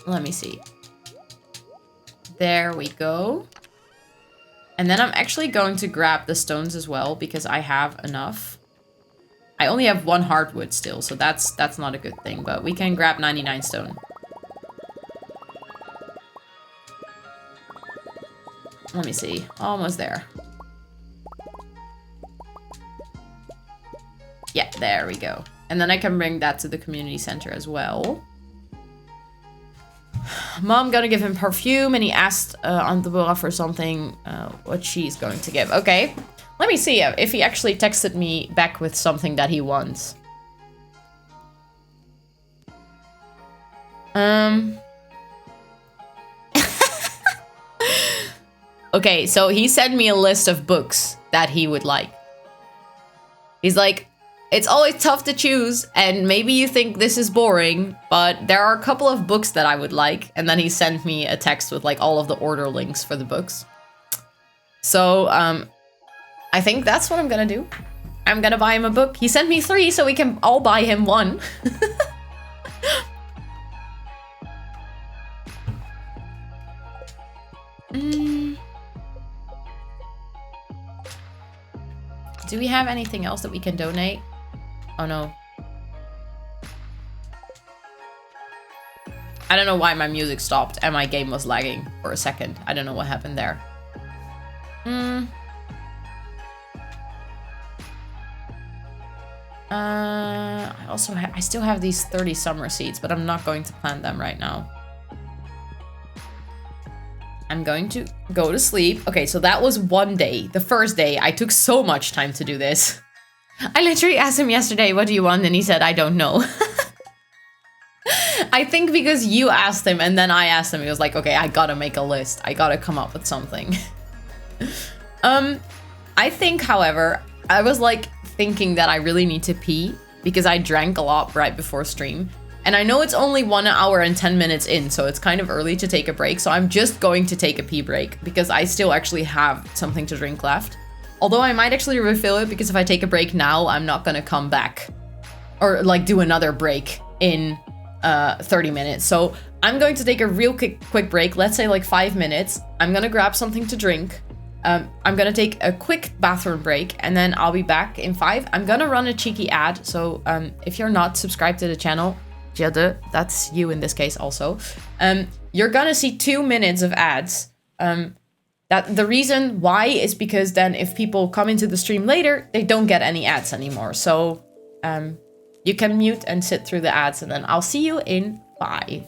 Let me see. There we go. And then I'm actually going to grab the stones as well, because I have enough. I only have 1 hardwood still, so that's not a good thing. But we can grab 99 stone. Let me see. Almost there. Yeah, there we go. And then I can bring that to the community center as well. Mom gonna give him perfume, and he asked Aunt Deborah for something, what she's going to give. Okay, let me see if he actually texted me back with something that he wants. Okay, so he sent me a list of books that he would like. He's like, it's always tough to choose, and maybe you think this is boring, but there are a couple of books that I would like. And then he sent me a text with like all of the order links for the books. So, I think that's what I'm gonna do. I'm gonna buy him a book. He sent me 3, so we can all buy him 1. Do we have anything else that we can donate? Oh no. I don't know why my music stopped and my game was lagging for a second. I don't know what happened there. I still have these 30 summer seeds, but I'm not going to plant them right now. I'm going to go to sleep. Okay, so that was one day. The first day, I took so much time to do this. I literally asked him yesterday, what do you want? And he said, I don't know. I think because you asked him and then I asked him, he was like, okay, I gotta make a list. I gotta come up with something. I think, however, I was like thinking that I really need to pee because I drank a lot right before stream. And I know it's only 1 hour and 10 minutes in, so it's kind of early to take a break. So I'm just going to take a pee break because I still actually have something to drink left. Although I might actually refill it because if I take a break now, I'm not gonna come back or like do another break in 30 minutes. So I'm going to take a real quick break, let's say like 5 minutes. I'm gonna grab something to drink. I'm gonna take a quick bathroom break and then I'll be back in 5. I'm gonna run a cheeky ad. So if you're not subscribed to the channel, Jade, that's you in this case also. You're gonna see 2 minutes of ads. That the reason why is because then if people come into the stream later, they don't get any ads anymore. So you can mute and sit through the ads and then I'll see you in 5.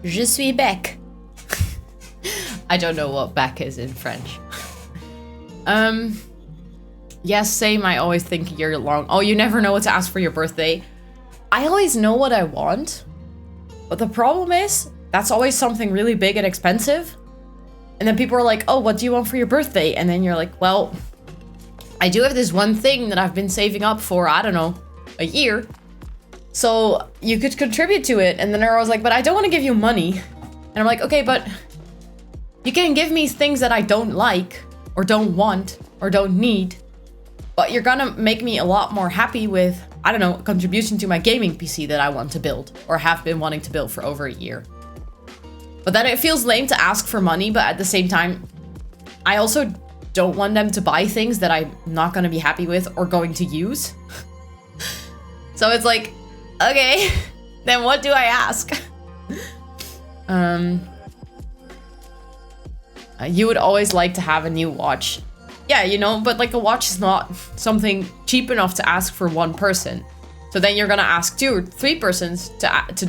Je suis back. I don't know what back is in French. Yes, same. I always think you're long. Oh, you never know what to ask for your birthday. I always know what I want. But the problem is, that's always something really big and expensive. And then people are like, oh, what do you want for your birthday? And then you're like, well, I do have this one thing that I've been saving up for, I don't know, a year. So you could contribute to it. And then I was like, but I don't want to give you money. And I'm like, okay, but You can give me things that I don't like, or don't want, or don't need, but you're gonna make me a lot more happy with, I don't know, a contribution to my gaming PC that I want to build, or have been wanting to build for over a year. But then it feels lame to ask for money, but at the same time, I also don't want them to buy things that I'm not gonna be happy with or going to use. So it's like, okay, then what do I ask? You would always like to have a new watch. Yeah, you know, but like a watch is not something cheap enough to ask for one person. So then you're gonna ask 2 or 3 persons to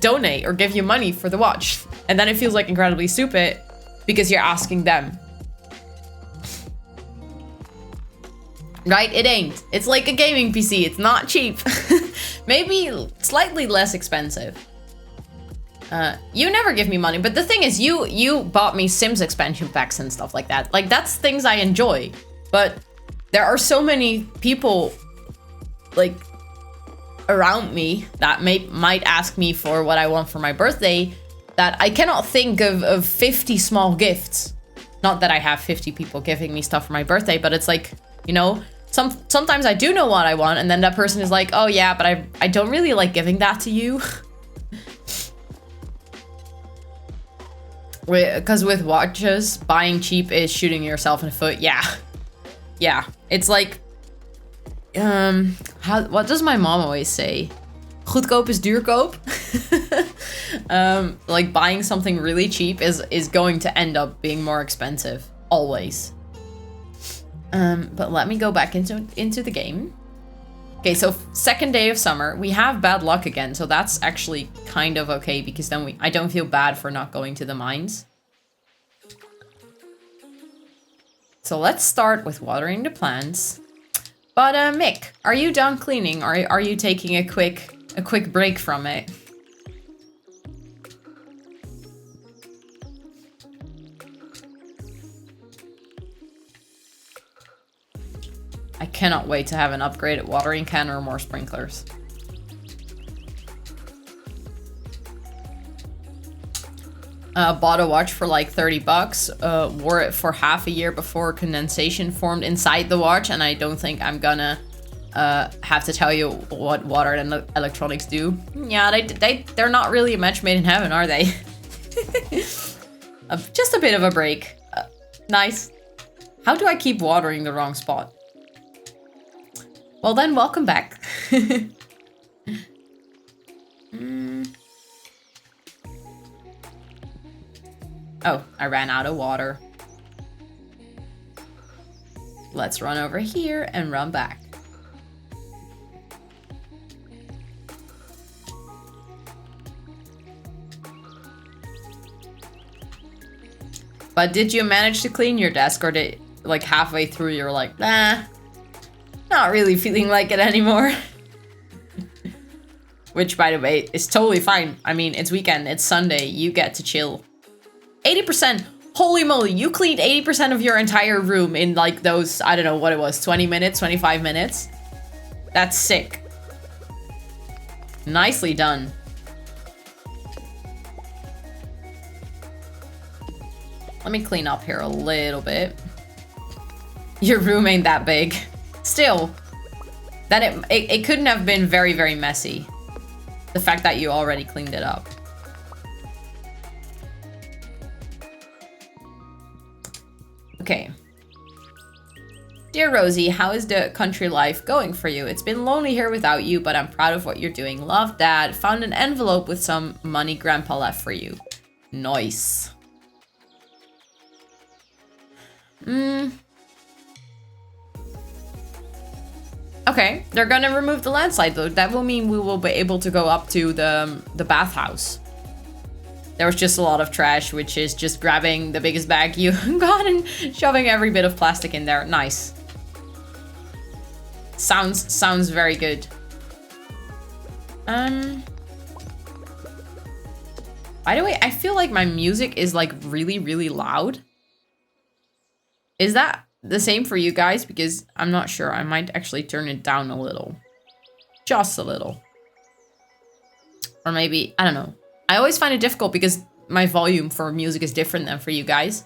donate or give you money for the watch. And then it feels like incredibly stupid because you're asking them. Right? It ain't. It's like a gaming PC. It's not cheap. Maybe slightly less expensive. You never give me money, but the thing is, you bought me Sims expansion packs and stuff like that. Like, that's things I enjoy. But there are so many people, like, around me that might ask me for what I want for my birthday that I cannot think of 50 small gifts. Not that I have 50 people giving me stuff for my birthday, but it's like, you know, sometimes I do know what I want, and then that person is like, oh yeah, but I don't really like giving that to you. Because with watches, buying cheap is shooting yourself in the foot. Yeah. Yeah. It's like, what does my mom always say? Goedkoop is duurkoop. Like buying something really cheap is going to end up being more expensive. Always. But let me go back into the game. Okay, so second day of summer. We have bad luck again, so that's actually kind of okay because then I don't feel bad for not going to the mines. So let's start with watering the plants. But Mick, are you done cleaning, or are you taking a quick break from it? I cannot wait to have an upgraded watering can or more sprinklers. Bought a watch for like 30 bucks, wore it for half a year before condensation formed inside the watch, and I don't think I'm gonna have to tell you what water and electronics do. Yeah, they're not really a match made in heaven, are they? Just a bit of a break. Nice. How do I keep watering the wrong spot? Well then, welcome back. Oh, I ran out of water. Let's run over here and run back. But did you manage to clean your desk, or did, like, halfway through you're like, nah, not really feeling like it anymore? Which, by the way, is totally fine. I mean, it's weekend, it's Sunday, you get to chill. 80%! Holy moly, you cleaned 80% of your entire room in like those, I don't know what it was, 20 minutes, 25 minutes? That's sick. Nicely done. Let me clean up here a little bit. Your room ain't that big. Still, that it couldn't have been very, very messy. The fact that you already cleaned it up. Okay. Dear Rosie, how is the country life going for you? It's been lonely here without you, but I'm proud of what you're doing. Love, Dad. Found an envelope with some money Grandpa left for you. Nice. Okay, they're gonna remove the landslide though. That will mean we will be able to go up to the bathhouse. There was just a lot of trash, which is just grabbing the biggest bag you got and shoving every bit of plastic in there. Nice. Sounds very good. By the way, I feel like my music is like really, really loud. Is that the same for you guys? Because I'm not sure. I might actually turn it down a little. Just a little. Or maybe, I don't know. I always find it difficult because my volume for music is different than for you guys.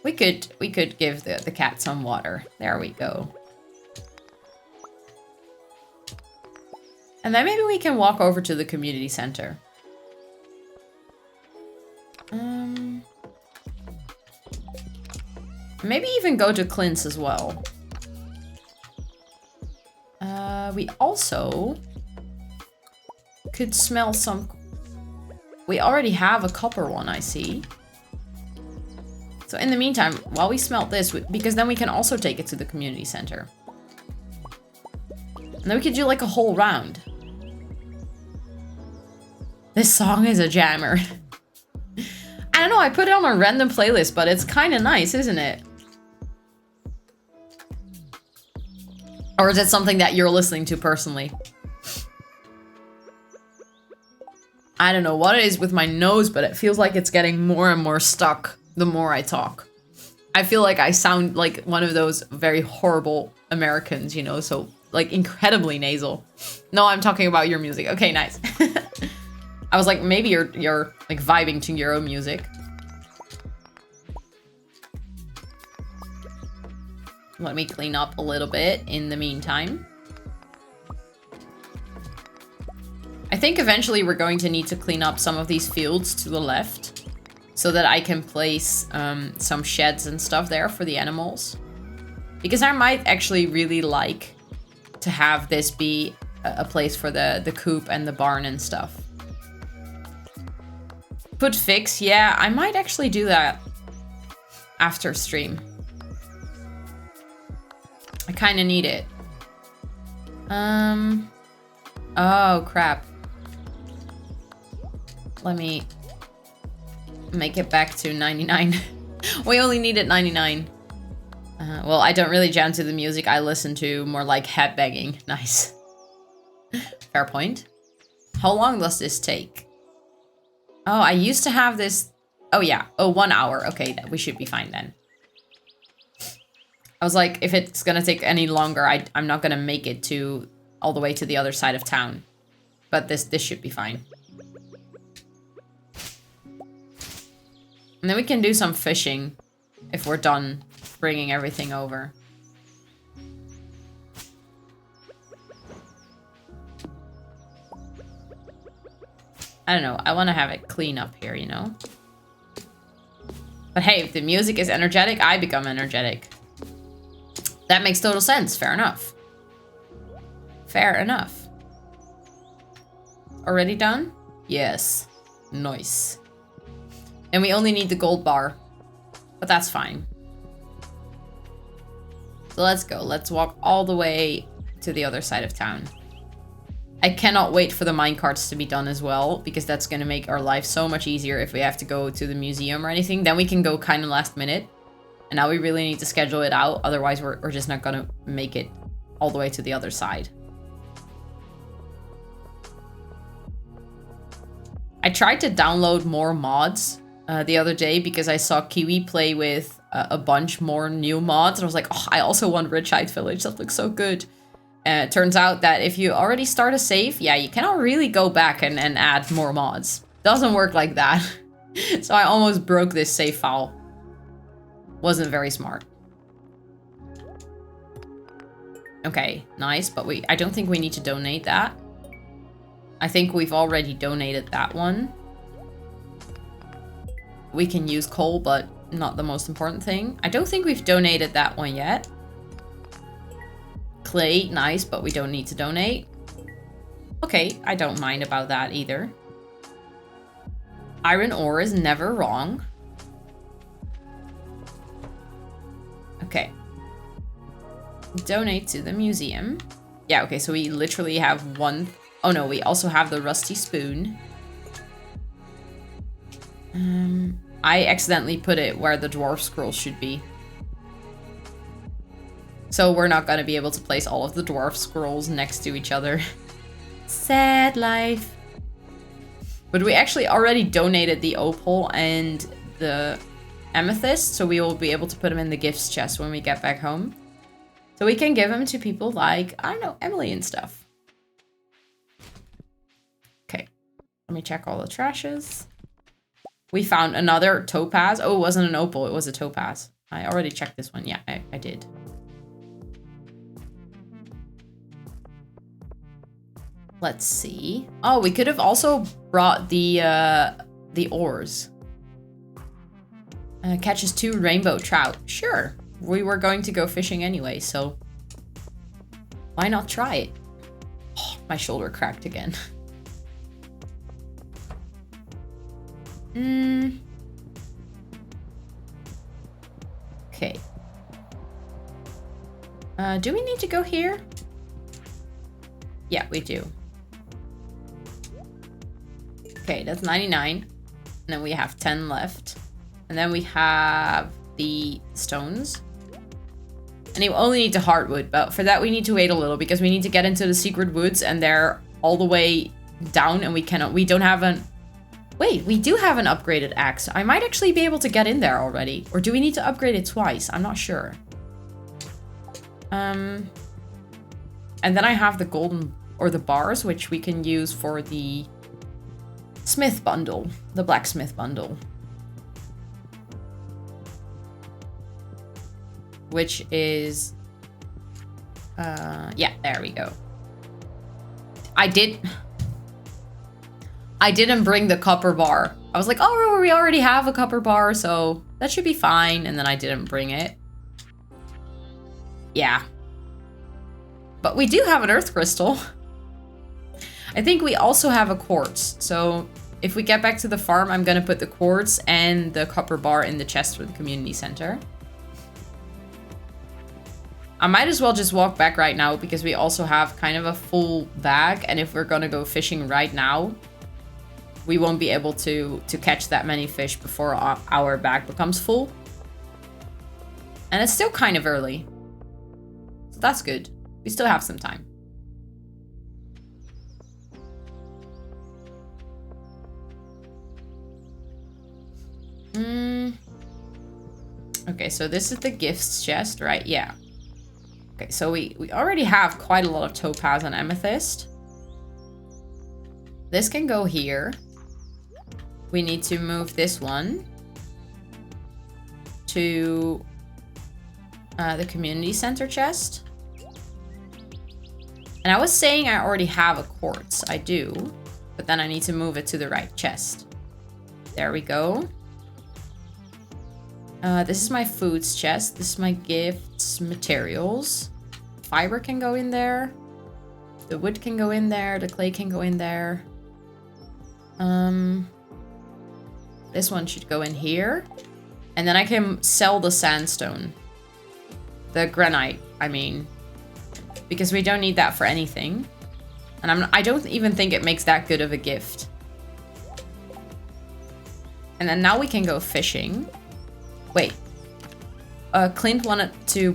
We could give the cat some water. There we go. And then maybe we can walk over to the community center. Maybe even go to Clint's as well. We also could smell some... We already have a copper one, I see. So in the meantime, while we smelt this, because then we can also take it to the community center. And then we could do like a whole round. This song is a jammer. I don't know, I put it on a random playlist, but it's kind of nice, isn't it? Or is it something that you're listening to personally? I don't know what it is with my nose, but it feels like it's getting more and more stuck the more I talk. I feel like I sound like one of those very horrible Americans, you know, so like incredibly nasal. No, I'm talking about your music. Okay, nice. I was like, maybe you're like vibing to your own music. Let me clean up a little bit in the meantime. I think eventually we're going to need to clean up some of these fields to the left so that I can place some sheds and stuff there for the animals. Because I might actually really like to have this be a place for the coop and the barn and stuff. Put fix, yeah, I might actually do that after stream. I kind of need it. Oh, crap. Let me make it back to 99. We only needed 99. Well, I don't really jam to the music. I listen to more like headbanging. Nice. Fair point. How long does this take? Oh, I used to have this... Oh, yeah. Oh, 1 hour. Okay, we should be fine then. I was like, if it's gonna take any longer, I'm not gonna make it to all the way to the other side of town. But this should be fine. And then we can do some fishing if we're done bringing everything over. I don't know. I want to have it clean up here, you know? But hey, if the music is energetic, I become energetic. That makes total sense. Fair enough. Fair enough. Already done? Yes. Nice. And we only need the gold bar. But that's fine. So let's go. Let's walk all the way to the other side of town. I cannot wait for the minecarts to be done as well, because that's going to make our life so much easier if we have to go to the museum or anything. Then we can go kind of last minute. And now we really need to schedule it out. Otherwise, we're just not going to make it all the way to the other side. I tried to download more mods the other day because I saw Kiwi play with a bunch more new mods. And I was like, oh, I also want Richite Village. That looks so good. It turns out that if you already start a save, yeah, you cannot really go back and add more mods. Doesn't work like that. So I almost broke this save file. Wasn't very smart. Okay, nice, but I don't think we need to donate that. I think we've already donated that one. We can use coal, but not the most important thing. I don't think we've donated that one yet. Clay, nice, but we don't need to donate. Okay, I don't mind about that either. Iron ore is never wrong. Okay. Donate to the museum. Yeah, okay, so we literally have one... Oh no, we also have the rusty spoon. I accidentally put it where the dwarf scroll should be. So we're not going to be able to place all of the dwarf scrolls next to each other. Sad life. But we actually already donated the opal and the amethyst, so we will be able to put them in the gifts chest when we get back home. So we can give them to people like, I don't know, Emily and stuff. Let me check all the trashes. We found another topaz. Oh, it wasn't an opal. It was a topaz. I already checked this one. Yeah, I did. Let's see. Oh, we could have also brought the ores. Catches 2 rainbow trout. Sure. We were going to go fishing anyway, so why not try it? Oh, my shoulder cracked again. Okay. Do we need to go here? Yeah, we do. Okay, that's 99. And then we have 10 left. And then we have the stones. And you only need to heartwood, but for that we need to wait a little because we need to get into the secret woods and they're all the way down and we don't have an... Wait, we do have an upgraded axe. I might actually be able to get in there already. Or do we need to upgrade it twice? I'm not sure. And then I have the golden... or the bars, which we can use for the smith bundle. The blacksmith bundle. Which is... yeah, there we go. I didn't bring the copper bar. I was like, oh, we already have a copper bar, so that should be fine. And then I didn't bring it. Yeah. But we do have an earth crystal. I think we also have a quartz. So if we get back to the farm, I'm going to put the quartz and the copper bar in the chest for the community center. I might as well just walk back right now because we also have kind of a full bag. And if we're going to go fishing right now, we won't be able to catch that many fish before our bag becomes full. And it's still kind of early. So that's good. We still have some time. Okay, so this is the gifts chest, right? Yeah. Okay, so we already have quite a lot of topaz and amethyst. This can go here. We need to move this one to the community center chest. And I was saying I already have a quartz. I do. But then I need to move it to the right chest. There we go. This is my foods chest. This is my gifts, materials. Fiber can go in there. The wood can go in there. The clay can go in there. This one should go in here. And then I can sell the sandstone. The granite, I mean. Because we don't need that for anything. And I don't even think it makes that good of a gift. And then now we can go fishing. Wait. Clint wanted us to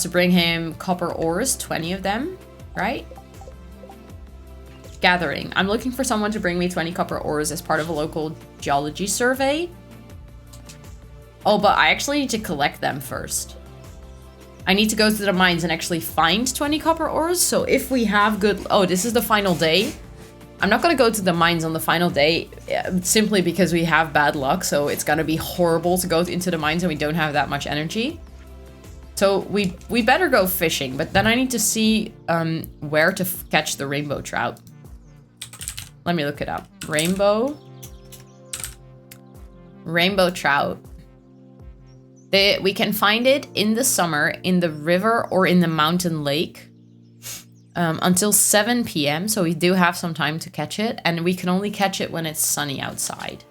bring him copper ores, 20 of them, right? Gathering. I'm looking for someone to bring me 20 copper ores as part of a local geology survey. Oh, but I actually need to collect them first. I need to go to the mines and actually find 20 copper ores. So if we have good... Oh, this is the final day. I'm not going to go to the mines on the final day simply because we have bad luck. So it's going to be horrible to go into the mines and we don't have that much energy. So we better go fishing. But then I need to see where to catch the rainbow trout. Let me look it up. Rainbow trout. We can find it in the summer in the river or in the mountain lake until 7 p.m. So we do have some time to catch it. And we can only catch it when it's sunny outside.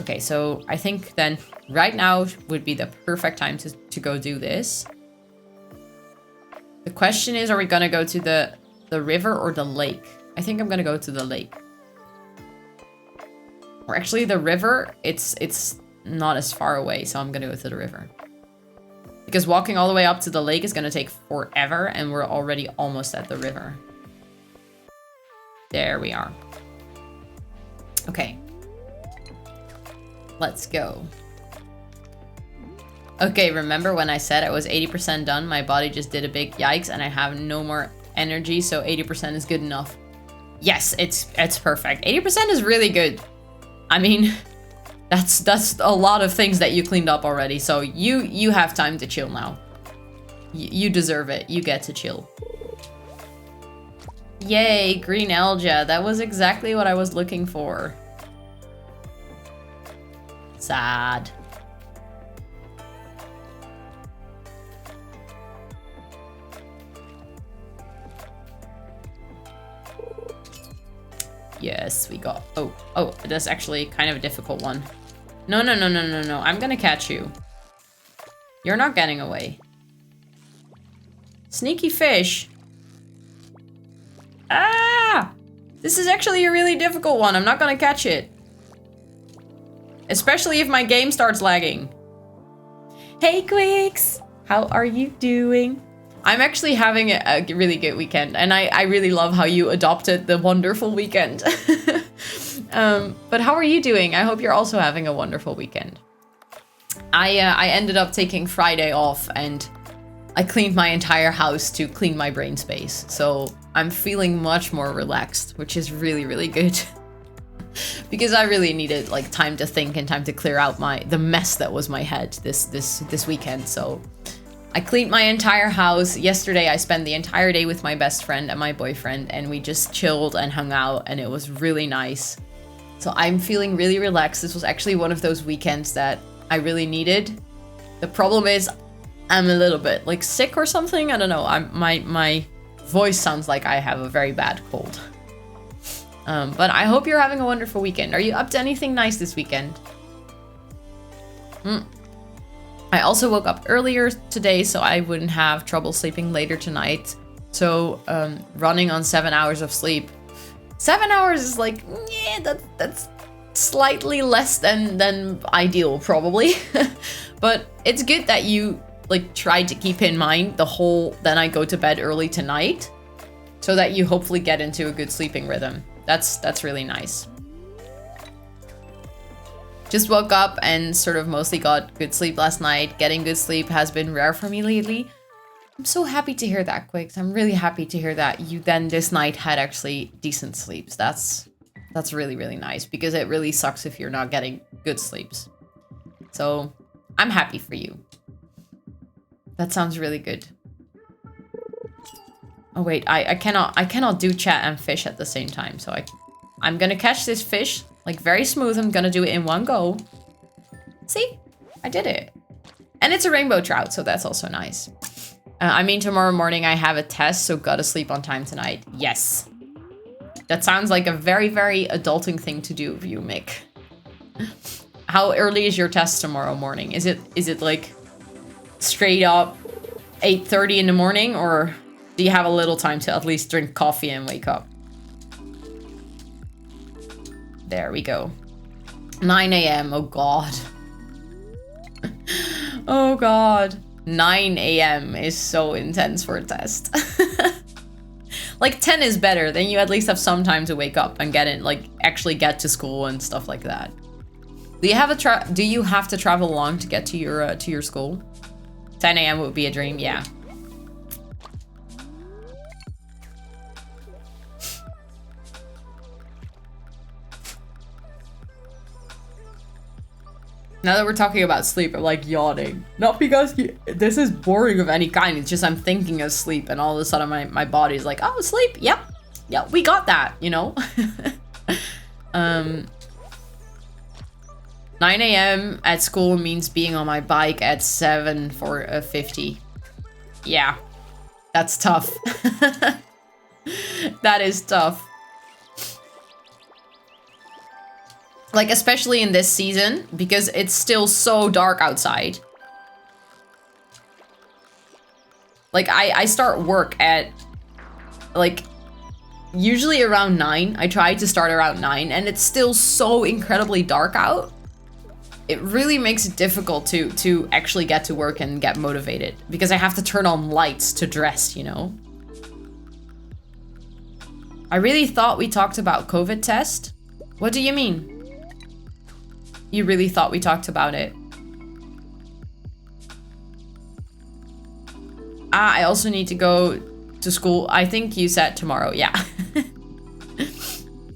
Okay, so I think then right now would be the perfect time to go do this. The question is, are we going to go to the river or the lake? I think I'm going to go to the lake. Or actually the river, it's not as far away, so I'm going to go to the river. Because walking all the way up to the lake is going to take forever, and we're already almost at the river. There we are. Okay. Let's go. Okay, remember when I said I was 80% done? My body just did a big yikes, and I have no more energy, so 80% is good enough. Yes, it's perfect. 80% is really good. I mean, that's a lot of things that you cleaned up already. So you have time to chill now. You deserve it. You get to chill. Yay, green algae. That was exactly what I was looking for. Sad. Yes, we got... Oh, that's actually kind of a difficult one. No. I'm gonna catch you. You're not getting away. Sneaky fish. Ah! This is actually a really difficult one. I'm not gonna catch it. Especially if my game starts lagging. Hey, Quicks! How are you doing? I'm actually having a really good weekend, and I really love how you adopted the wonderful weekend. But how are you doing? I hope you're also having a wonderful weekend. I ended up taking Friday off, and I cleaned my entire house to clean my brain space. So I'm feeling much more relaxed, which is really, really good. Because I really needed like time to think and time to clear out the mess that was my head this weekend. So I cleaned my entire house. Yesterday I spent the entire day with my best friend and my boyfriend, and we just chilled and hung out, and it was really nice. So I'm feeling really relaxed. This was actually one of those weekends that I really needed. The problem is I'm a little bit like sick or something. I don't know. My voice sounds like I have a very bad cold. But I hope you're having a wonderful weekend. Are you up to anything nice this weekend? I also woke up earlier today, so I wouldn't have trouble sleeping later tonight. So running on 7 hours of sleep. 7 hours is like, yeah, that's slightly less than ideal, probably. But it's good that you like tried to keep in mind the whole then I go to bed early tonight, so that you hopefully get into a good sleeping rhythm. That's really nice. Just woke up and sort of mostly got good sleep last night. Getting good sleep has been rare for me lately. I'm so happy to hear that, Quicks. I'm really happy to hear that you then this night had actually decent sleeps. That's really, really nice, because it really sucks if you're not getting good sleeps. So I'm happy for you. That sounds really good. Oh wait, I cannot do chat and fish at the same time. So I'm gonna catch this fish like very smooth. I'm gonna do it in one go. See, I did it. And it's a rainbow trout, so that's also nice. I mean, tomorrow morning I have a test, so gotta sleep on time tonight. Yes. That sounds like a very, very adulting thing to do of you, Mick. How early is your test tomorrow morning? Is it like straight up 8:30 in the morning, or do you have a little time to at least drink coffee and wake up? There we go. 9 a.m. Oh god. Oh god. 9 a.m. is so intense for a test. Like 10 is better, then you at least have some time to wake up and get in, like actually get to school and stuff like that. Do you have to travel long to get to your school? 10 a.m. would be a dream, yeah. Now that we're talking about sleep, I'm like yawning. Not because this is boring of any kind, it's just I'm thinking of sleep, and all of a sudden my body's like, oh, sleep, yep, we got that, you know? 9 a.m. at school means being on my bike at 7:50. Yeah, that's tough. That is tough. Like, especially in this season, because it's still so dark outside. Like, I start work at, like, usually around 9. I try to start around 9, and it's still so incredibly dark out. It really makes it difficult to actually get to work and get motivated, because I have to turn on lights to dress, you know? I really thought we talked about COVID test. What do you mean? You really thought we talked about it? I also need to go to school. I think you said tomorrow, yeah.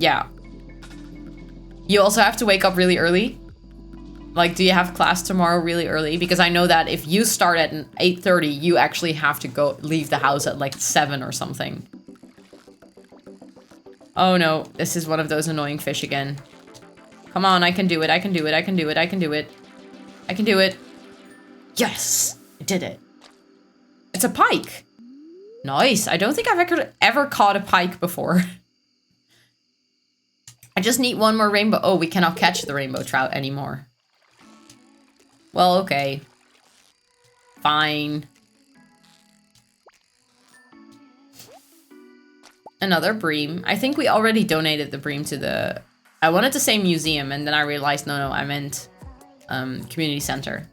Yeah. You also have to wake up really early? Like, do you have class tomorrow really early? Because I know that if you start at 8:30, you actually have to leave the house at like 7 or something. Oh no, this is one of those annoying fish again. Come on, I can do it, I can do it, I can do it, I can do it. I can do it. Yes, I did it. It's a pike. Nice. I don't think I've ever caught a pike before. I just need one more rainbow. Oh, we cannot catch the rainbow trout anymore. Well, okay. Fine. Another bream. I think we already donated the bream to the... I wanted to say museum, and then I realized, no, I meant community center.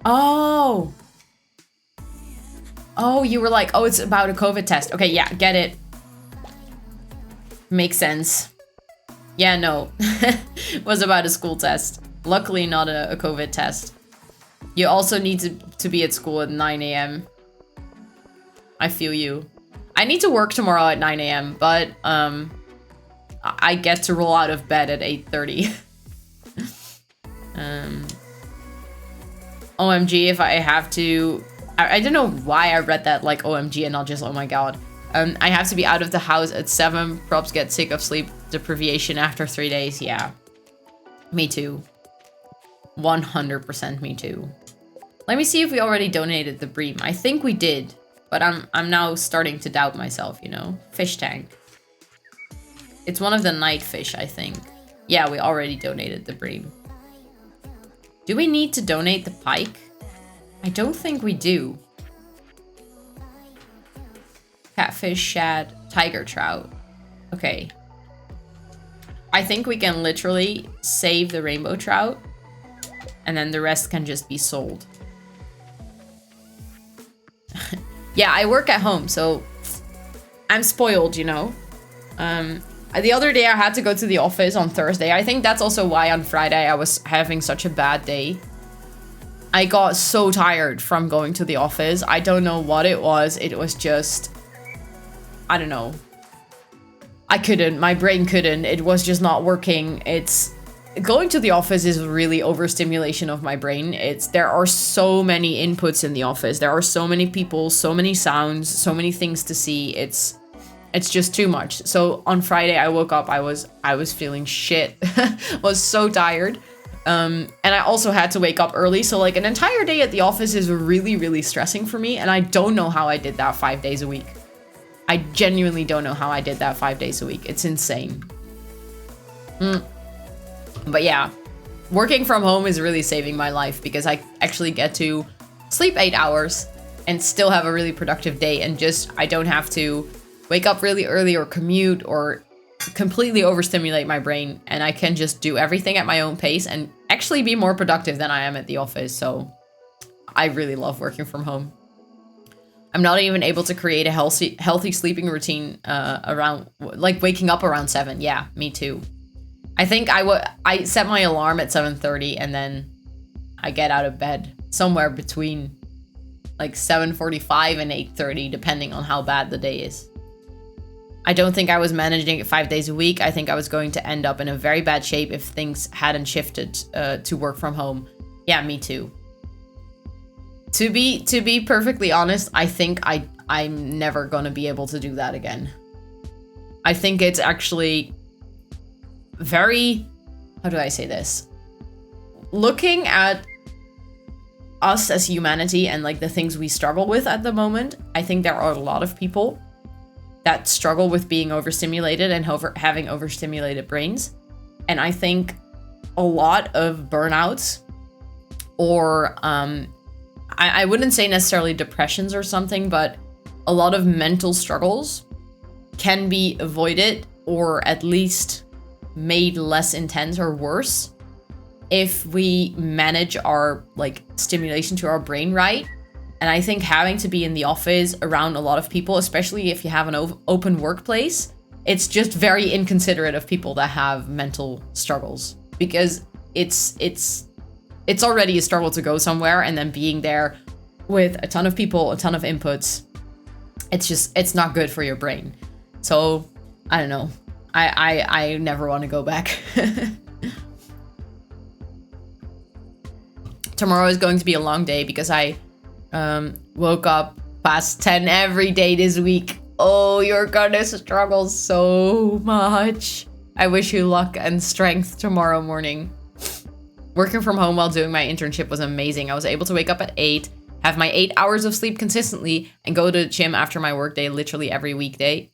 Oh! Oh, you were like, oh, it's about a COVID test. Okay, yeah, get it. Makes sense. Yeah, no. It was about a school test. Luckily, not a COVID test. You also need to be at school at 9 a.m. I feel you. I need to work tomorrow at 9 a.m., but I get to roll out of bed at 8:30. OMG, if I have to... I don't know why I read that like OMG and not just oh my god. I have to be out of the house at 7. Props get sick of sleep deprivation after 3 days. Yeah. Me too. 100% me too. Let me see if we already donated the bream. I think we did, but I'm now starting to doubt myself, you know? Fish tank. It's one of the night fish, I think. Yeah, we already donated the bream. Do we need to donate the pike? I don't think we do. Catfish, shad, tiger trout. Okay. I think we can literally save the rainbow trout, and then the rest can just be sold. Yeah, I work at home, so I'm spoiled, you know? The other day I had to go to the office on Thursday. I think that's also why on Friday I was having such a bad day. I got so tired from going to the office. I don't know what it was. It was just... I don't know. I couldn't. My brain couldn't. It was just not working. It's... Going to the office is really overstimulation of my brain. There are so many inputs in the office. There are so many people, so many sounds, so many things to see. It's just too much. So on Friday I woke up, I was feeling shit. Was so tired. And I also had to wake up early. So like an entire day at the office is really, really stressing for me. And I don't know how I did that 5 days a week. I genuinely don't know how I did that 5 days a week. It's insane. But yeah, working from home is really saving my life because I actually get to sleep 8 hours and still have a really productive day. And just, I don't have to wake up really early or commute or completely overstimulate my brain, and I can just do everything at my own pace and actually be more productive than I am at the office. So I really love working from home. I'm not even able to create a healthy sleeping routine around like waking up around 7. Yeah, me too. I think I set my alarm at 7:30 and then I get out of bed somewhere between like 7:45 and 8:30 depending on how bad the day is. I don't think I was managing it 5 days a week. I think I was going to end up in a very bad shape if things hadn't shifted to work from home. Yeah, me too. To be perfectly honest, I think I'm never gonna be able to do that again. I think it's actually very, how do I say this? Looking at us as humanity and like the things we struggle with at the moment, I think there are a lot of people that struggle with being overstimulated and having overstimulated brains. And I think a lot of burnouts or I wouldn't say necessarily depressions or something, but a lot of mental struggles can be avoided or at least made less intense or worse if we manage our like stimulation to our brain right. And I think having to be in the office around a lot of people, especially if you have an open workplace, it's just very inconsiderate of people that have mental struggles, because it's already a struggle to go somewhere, and then being there with a ton of people, a ton of inputs, it's not good for your brain. So I don't know. I never want to go back. Tomorrow is going to be a long day because I woke up past 10 every day this week. Oh, you're gonna struggle so much. I wish you luck and strength tomorrow morning. Working from home while doing my internship was amazing. I was able to wake up at 8, have my 8 hours of sleep consistently, and go to the gym after my workday literally every weekday.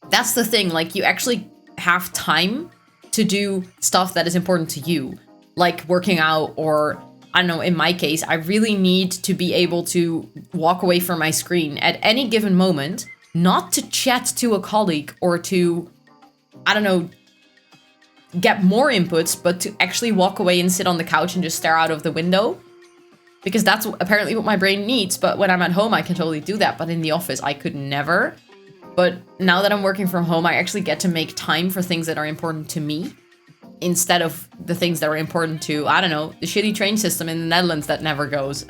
That's the thing, like, you actually have time to do stuff that is important to you, like working out, or I don't know, in my case, I really need to be able to walk away from my screen at any given moment, not to chat to a colleague or to, I don't know, get more inputs, but to actually walk away and sit on the couch and just stare out of the window. Because that's apparently what my brain needs. But when I'm at home, I can totally do that. But in the office, I could never. But now that I'm working from home, I actually get to make time for things that are important to me, instead of the things that are important to, I don't know, the shitty train system in the Netherlands that never goes.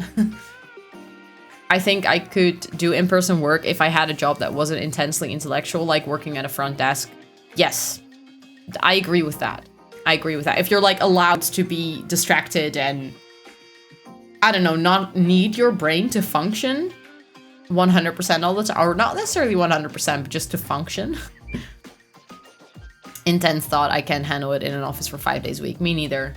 I think I could do in-person work if I had a job that wasn't intensely intellectual, like working at a front desk. Yes, I agree with that. I agree with that. If you're like allowed to be distracted and, I don't know, not need your brain to function 100% all the time, or not necessarily 100%, but just to function. Intense thought, I can't handle it in an office for 5 days a week. Me neither.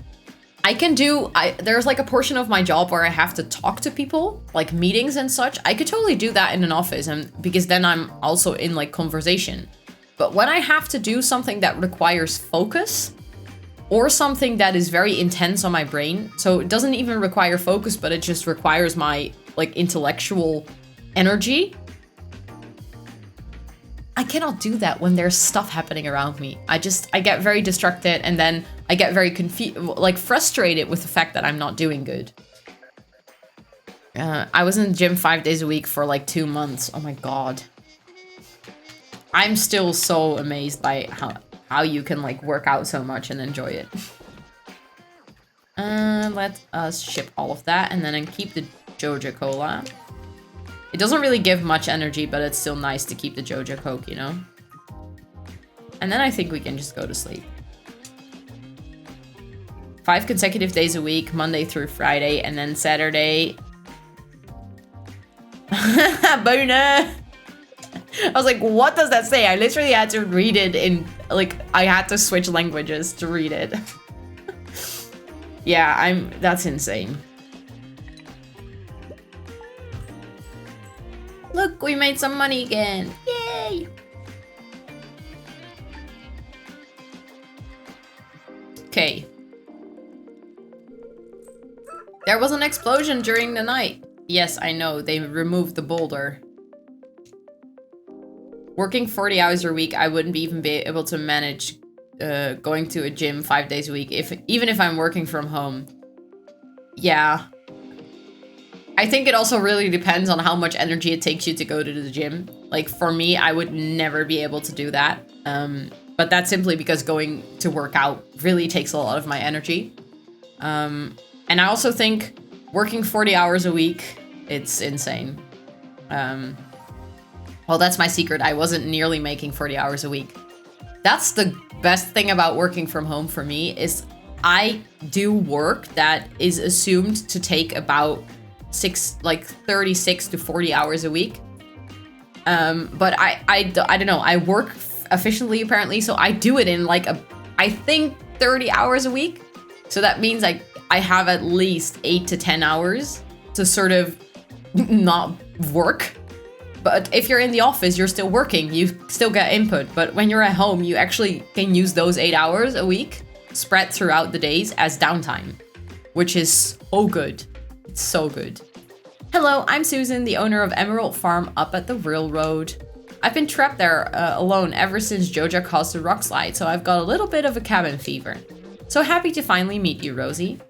I can do, there's like a portion of my job where I have to talk to people, like meetings and such. I could totally do that in an office, and because then I'm also in like conversation. But when I have to do something that requires focus, or something that is very intense on my brain, so it doesn't even require focus, but it just requires my like intellectual energy, I cannot do that when there's stuff happening around me. I get very distracted, and then I get very confused, like frustrated with the fact that I'm not doing good. I was in the gym 5 days a week for like 2 months. Oh my God. I'm still so amazed by how you can like work out so much and enjoy it. Let us ship all of that and then keep the Joja Cola. It doesn't really give much energy, but it's still nice to keep the Joja Coke, you know? And then I think we can just go to sleep. 5 consecutive days a week, Monday through Friday, and then Saturday. Boner! I was like, what does that say? I literally had to read it in, like, I had to switch languages to read it. Yeah, that's insane. Look, we made some money again. Yay! Okay. There was an explosion during the night. Yes, I know. They removed the boulder. Working 40 hours a week, I wouldn't even be able to manage going to a gym 5 days a week, even if I'm working from home. Yeah. I think it also really depends on how much energy it takes you to go to the gym. Like, for me, I would never be able to do that. But that's simply because going to work out really takes a lot of my energy. And I also think working 40 hours a week, it's insane. Well, that's my secret. I wasn't nearly making 40 hours a week. That's the best thing about working from home for me, is I do work that is assumed to take about 36 to 40 hours a week. But I don't know. I work efficiently, apparently, so I do it in like I think 30 hours a week. So that means I have at least 8 to 10 hours to sort of not work. But if you're in the office, you're still working, you still get input. But when you're at home, you actually can use those 8 hours a week spread throughout the days as downtime, which is so good. It's so good. Hello, I'm Susan, the owner of Emerald Farm up at the railroad. I've been trapped there alone ever since Joja caused the rock slide, so I've got a little bit of a cabin fever. So happy to finally meet you, Rosie.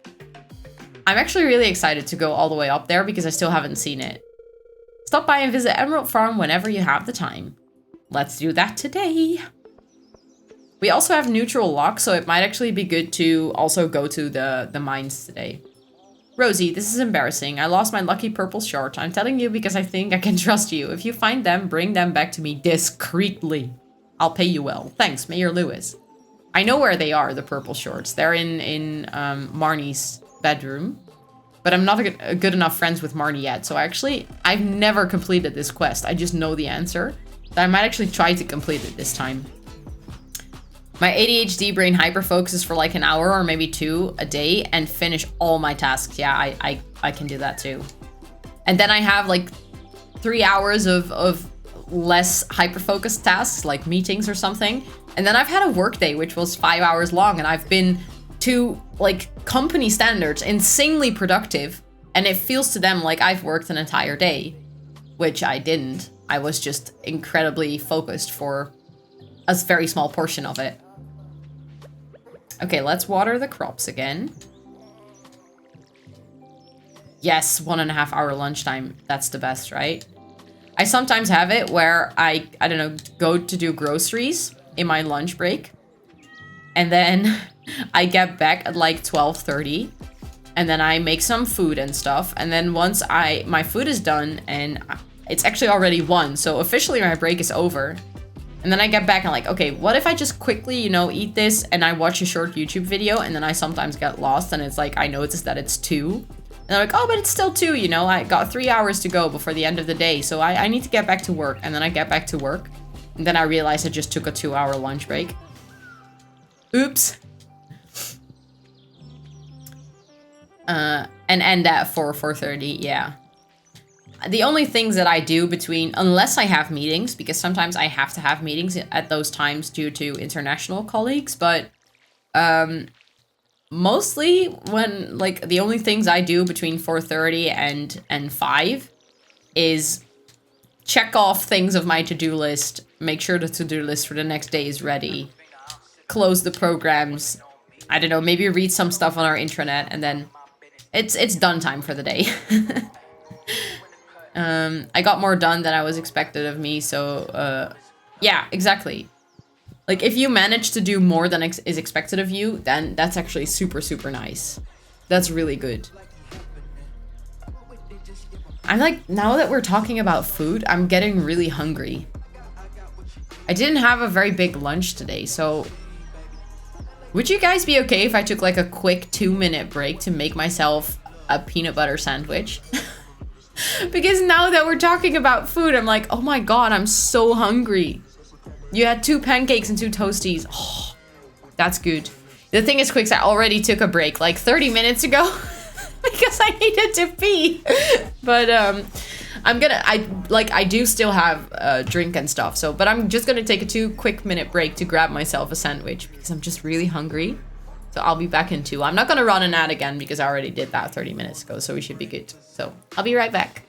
I'm actually really excited to go all the way up there because I still haven't seen it. Stop by and visit Emerald Farm whenever you have the time. Let's do that today. We also have neutral luck, so it might actually be good to also go to the mines today. Rosie, this is embarrassing. I lost my lucky purple short. I'm telling you because I think I can trust you. If you find them, bring them back to me discreetly. I'll pay you well. Thanks, Mayor Lewis. I know where they are, the purple shorts. They're in Marnie's bedroom. But I'm not a good enough friends with Marnie yet. So I've never completed this quest. I just know the answer. So I might actually try to complete it this time. My ADHD brain hyperfocuses for like an hour or maybe 2 a day and finish all my tasks. Yeah, I can do that too. And then I have like 3 hours of less hyperfocused tasks like meetings or something. And then I've had a work day, which was 5 hours long. And I've been to like company standards, insanely productive. And it feels to them like I've worked an entire day, which I didn't. I was just incredibly focused for a very small portion of it. Okay, let's water the crops again. Yes, 1.5 hour lunchtime. That's the best, right? I sometimes have it where I don't know, go to do groceries in my lunch break. And then I get back at like 12:30. And then I make some food and stuff. And then once my food is done and it's actually already 1. So officially my break is over. And then I get back and like, okay, what if I just quickly, you know, eat this and I watch a short YouTube video and then I sometimes get lost and it's like, I notice that it's 2. And I'm like, oh, but it's still 2, you know, I got 3 hours to go before the end of the day. So I need to get back to work. And then I get back to work. And then I realize I just took a 2-hour lunch break. Oops. And end at 4:30, yeah. The only things that I do between, unless I have meetings, because sometimes I have to have meetings at those times due to international colleagues, but mostly when, like, the only things I do between 4:30 and 5 is check off things of my to-do list, make sure the to-do list for the next day is ready, close the programs, I don't know, maybe read some stuff on our intranet, and then it's done time for the day. I got more done than I was expected of me, so, yeah, exactly. Like, if you manage to do more than is expected of you, then that's actually super, super nice. That's really good. I'm like, now that we're talking about food, I'm getting really hungry. I didn't have a very big lunch today, so... Would you guys be okay if I took like a quick 2-minute break to make myself a peanut butter sandwich? Because now that we're talking about food, I'm like, oh my god, I'm so hungry. You had 2 pancakes and 2 toasties. Oh, that's good. The thing is, Quicks, I already took a break like 30 minutes ago because I needed to pee. But I do still have a drink and stuff. So, but I'm just gonna take a 2 quick minute break to grab myself a sandwich because I'm just really hungry. So I'll be back in 2. I'm not gonna run an ad again because I already did that 30 minutes ago. So we should be good. So I'll be right back.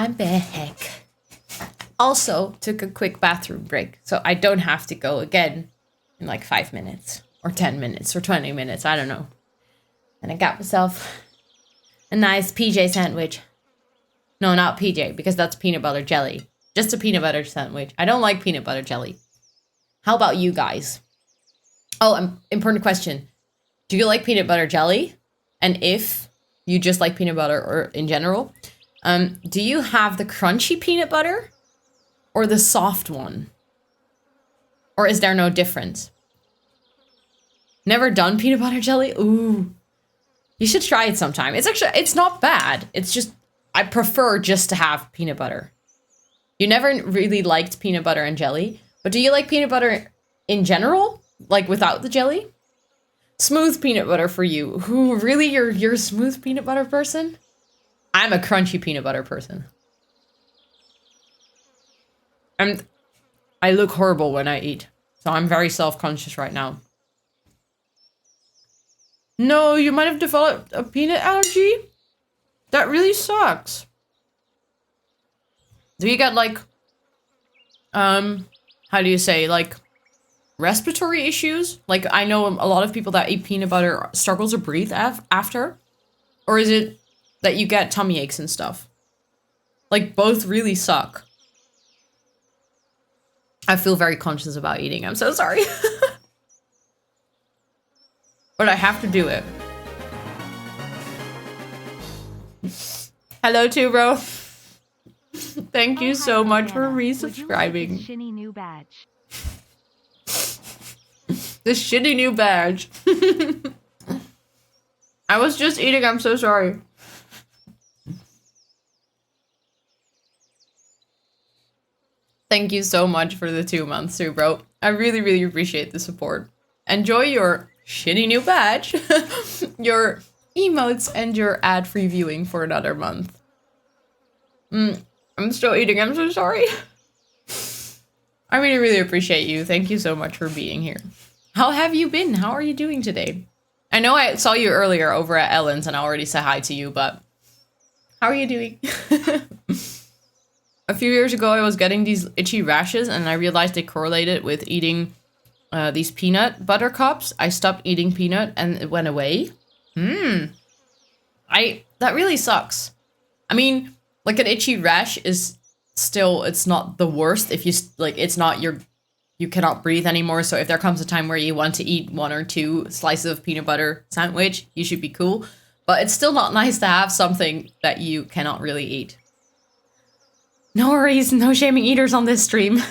I'm back. Also, took a quick bathroom break, so I don't have to go again in like 5 minutes, or 10 minutes, or 20 minutes, I don't know. And I got myself a nice PJ sandwich. No, not PJ, because that's peanut butter jelly. Just a peanut butter sandwich. I don't like peanut butter jelly. How about you guys? Oh, important question. Do you like peanut butter jelly? And if you just like peanut butter or in general, do you have the crunchy peanut butter or the soft one? Or is there no difference? Never done peanut butter jelly? Ooh. You should try it sometime. It's not bad. It's just, I prefer just to have peanut butter. You never really liked peanut butter and jelly, but do you like peanut butter in general? Like without the jelly? Smooth peanut butter for you. Who, really? You're a smooth peanut butter person? I'm a crunchy peanut butter person. And I look horrible when I eat. So I'm very self-conscious right now. No, you might have developed a peanut allergy? That really sucks. Do you get like, how do you say, like, respiratory issues? Like, I know a lot of people that eat peanut butter struggle to breathe after. Or is it that you get tummy aches and stuff? Like, both really suck. I feel very conscious about eating. I'm so sorry. But I have to do it. Hello, Tubro. Thank you so much for resubscribing. Shitty new badge. This shitty new badge. I was just eating. I'm so sorry. Thank you so much for the 2 months, Tubro. I really, really appreciate the support. Enjoy your shitty new badge, your emotes, and your ad-free viewing for another month. I'm still eating. I'm so sorry. I really, really appreciate you. Thank you so much for being here. How have you been? How are you doing today? I know I saw you earlier over at Ellen's and I already said hi to you, but how are you doing? A few years ago, I was getting these itchy rashes and I realized they correlated with eating these peanut butter cups. I stopped eating peanut and it went away. That really sucks. I mean, like an itchy rash is still, it's not the worst if you, like, it's not you cannot breathe anymore. So if there comes a time where you want to eat 1 or 2 slices of peanut butter sandwich, you should be cool. But it's still not nice to have something that you cannot really eat. No worries, no shaming eaters on this stream.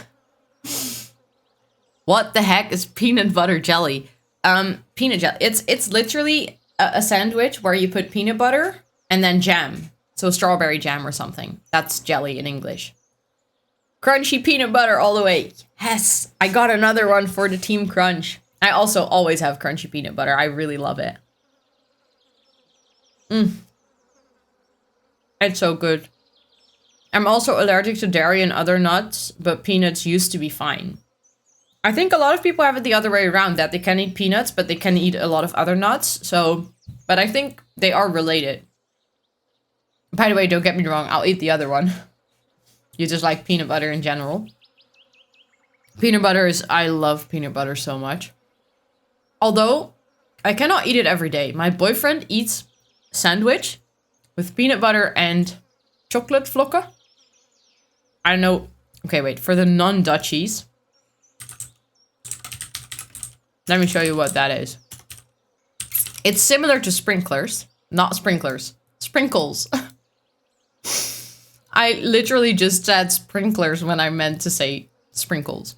What the heck is peanut butter jelly? Peanut jelly. It's literally a sandwich where you put peanut butter and then jam. So strawberry jam or something. That's jelly in English. Crunchy peanut butter all the way. Yes, I got another one for the Team Crunch. I also always have crunchy peanut butter. I really love it. It's so good. I'm also allergic to dairy and other nuts, but peanuts used to be fine. I think a lot of people have it the other way around, that they can eat peanuts, but they can eat a lot of other nuts. So, but I think they are related. By the way, don't get me wrong, I'll eat the other one. You just like peanut butter in general. Peanut butter is, I love peanut butter so much. Although, I cannot eat it every day. My boyfriend eats sandwich with peanut butter and chocolate vlokken. I don't know. Okay, wait, for the non-Dutchies. Let me show you what that is. It's similar to sprinklers. Not sprinklers. Sprinkles. I literally just said sprinklers when I meant to say sprinkles.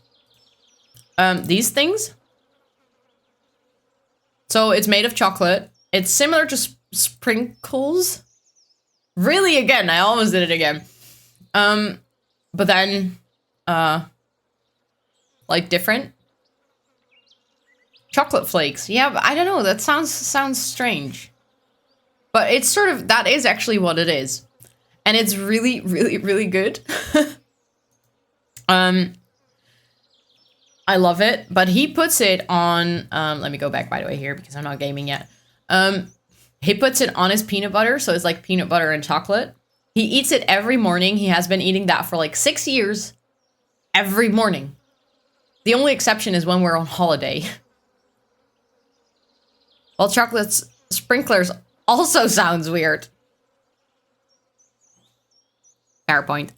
These things. So it's made of chocolate. It's similar to sprinkles. Really, again, I almost did it again. But then, like different. Chocolate flakes. Yeah, but I don't know. That sounds strange. But it's sort of, that is actually what it is. And it's really, really, really good. I love it. But he puts it on, let me go back, by the way, here, because I'm not gaming yet. He puts it on his peanut butter. So it's like peanut butter and chocolate. He eats it every morning. He has been eating that for like 6 years. Every morning. The only exception is when we're on holiday. Well, chocolate sprinklers also sounds weird. Fair point.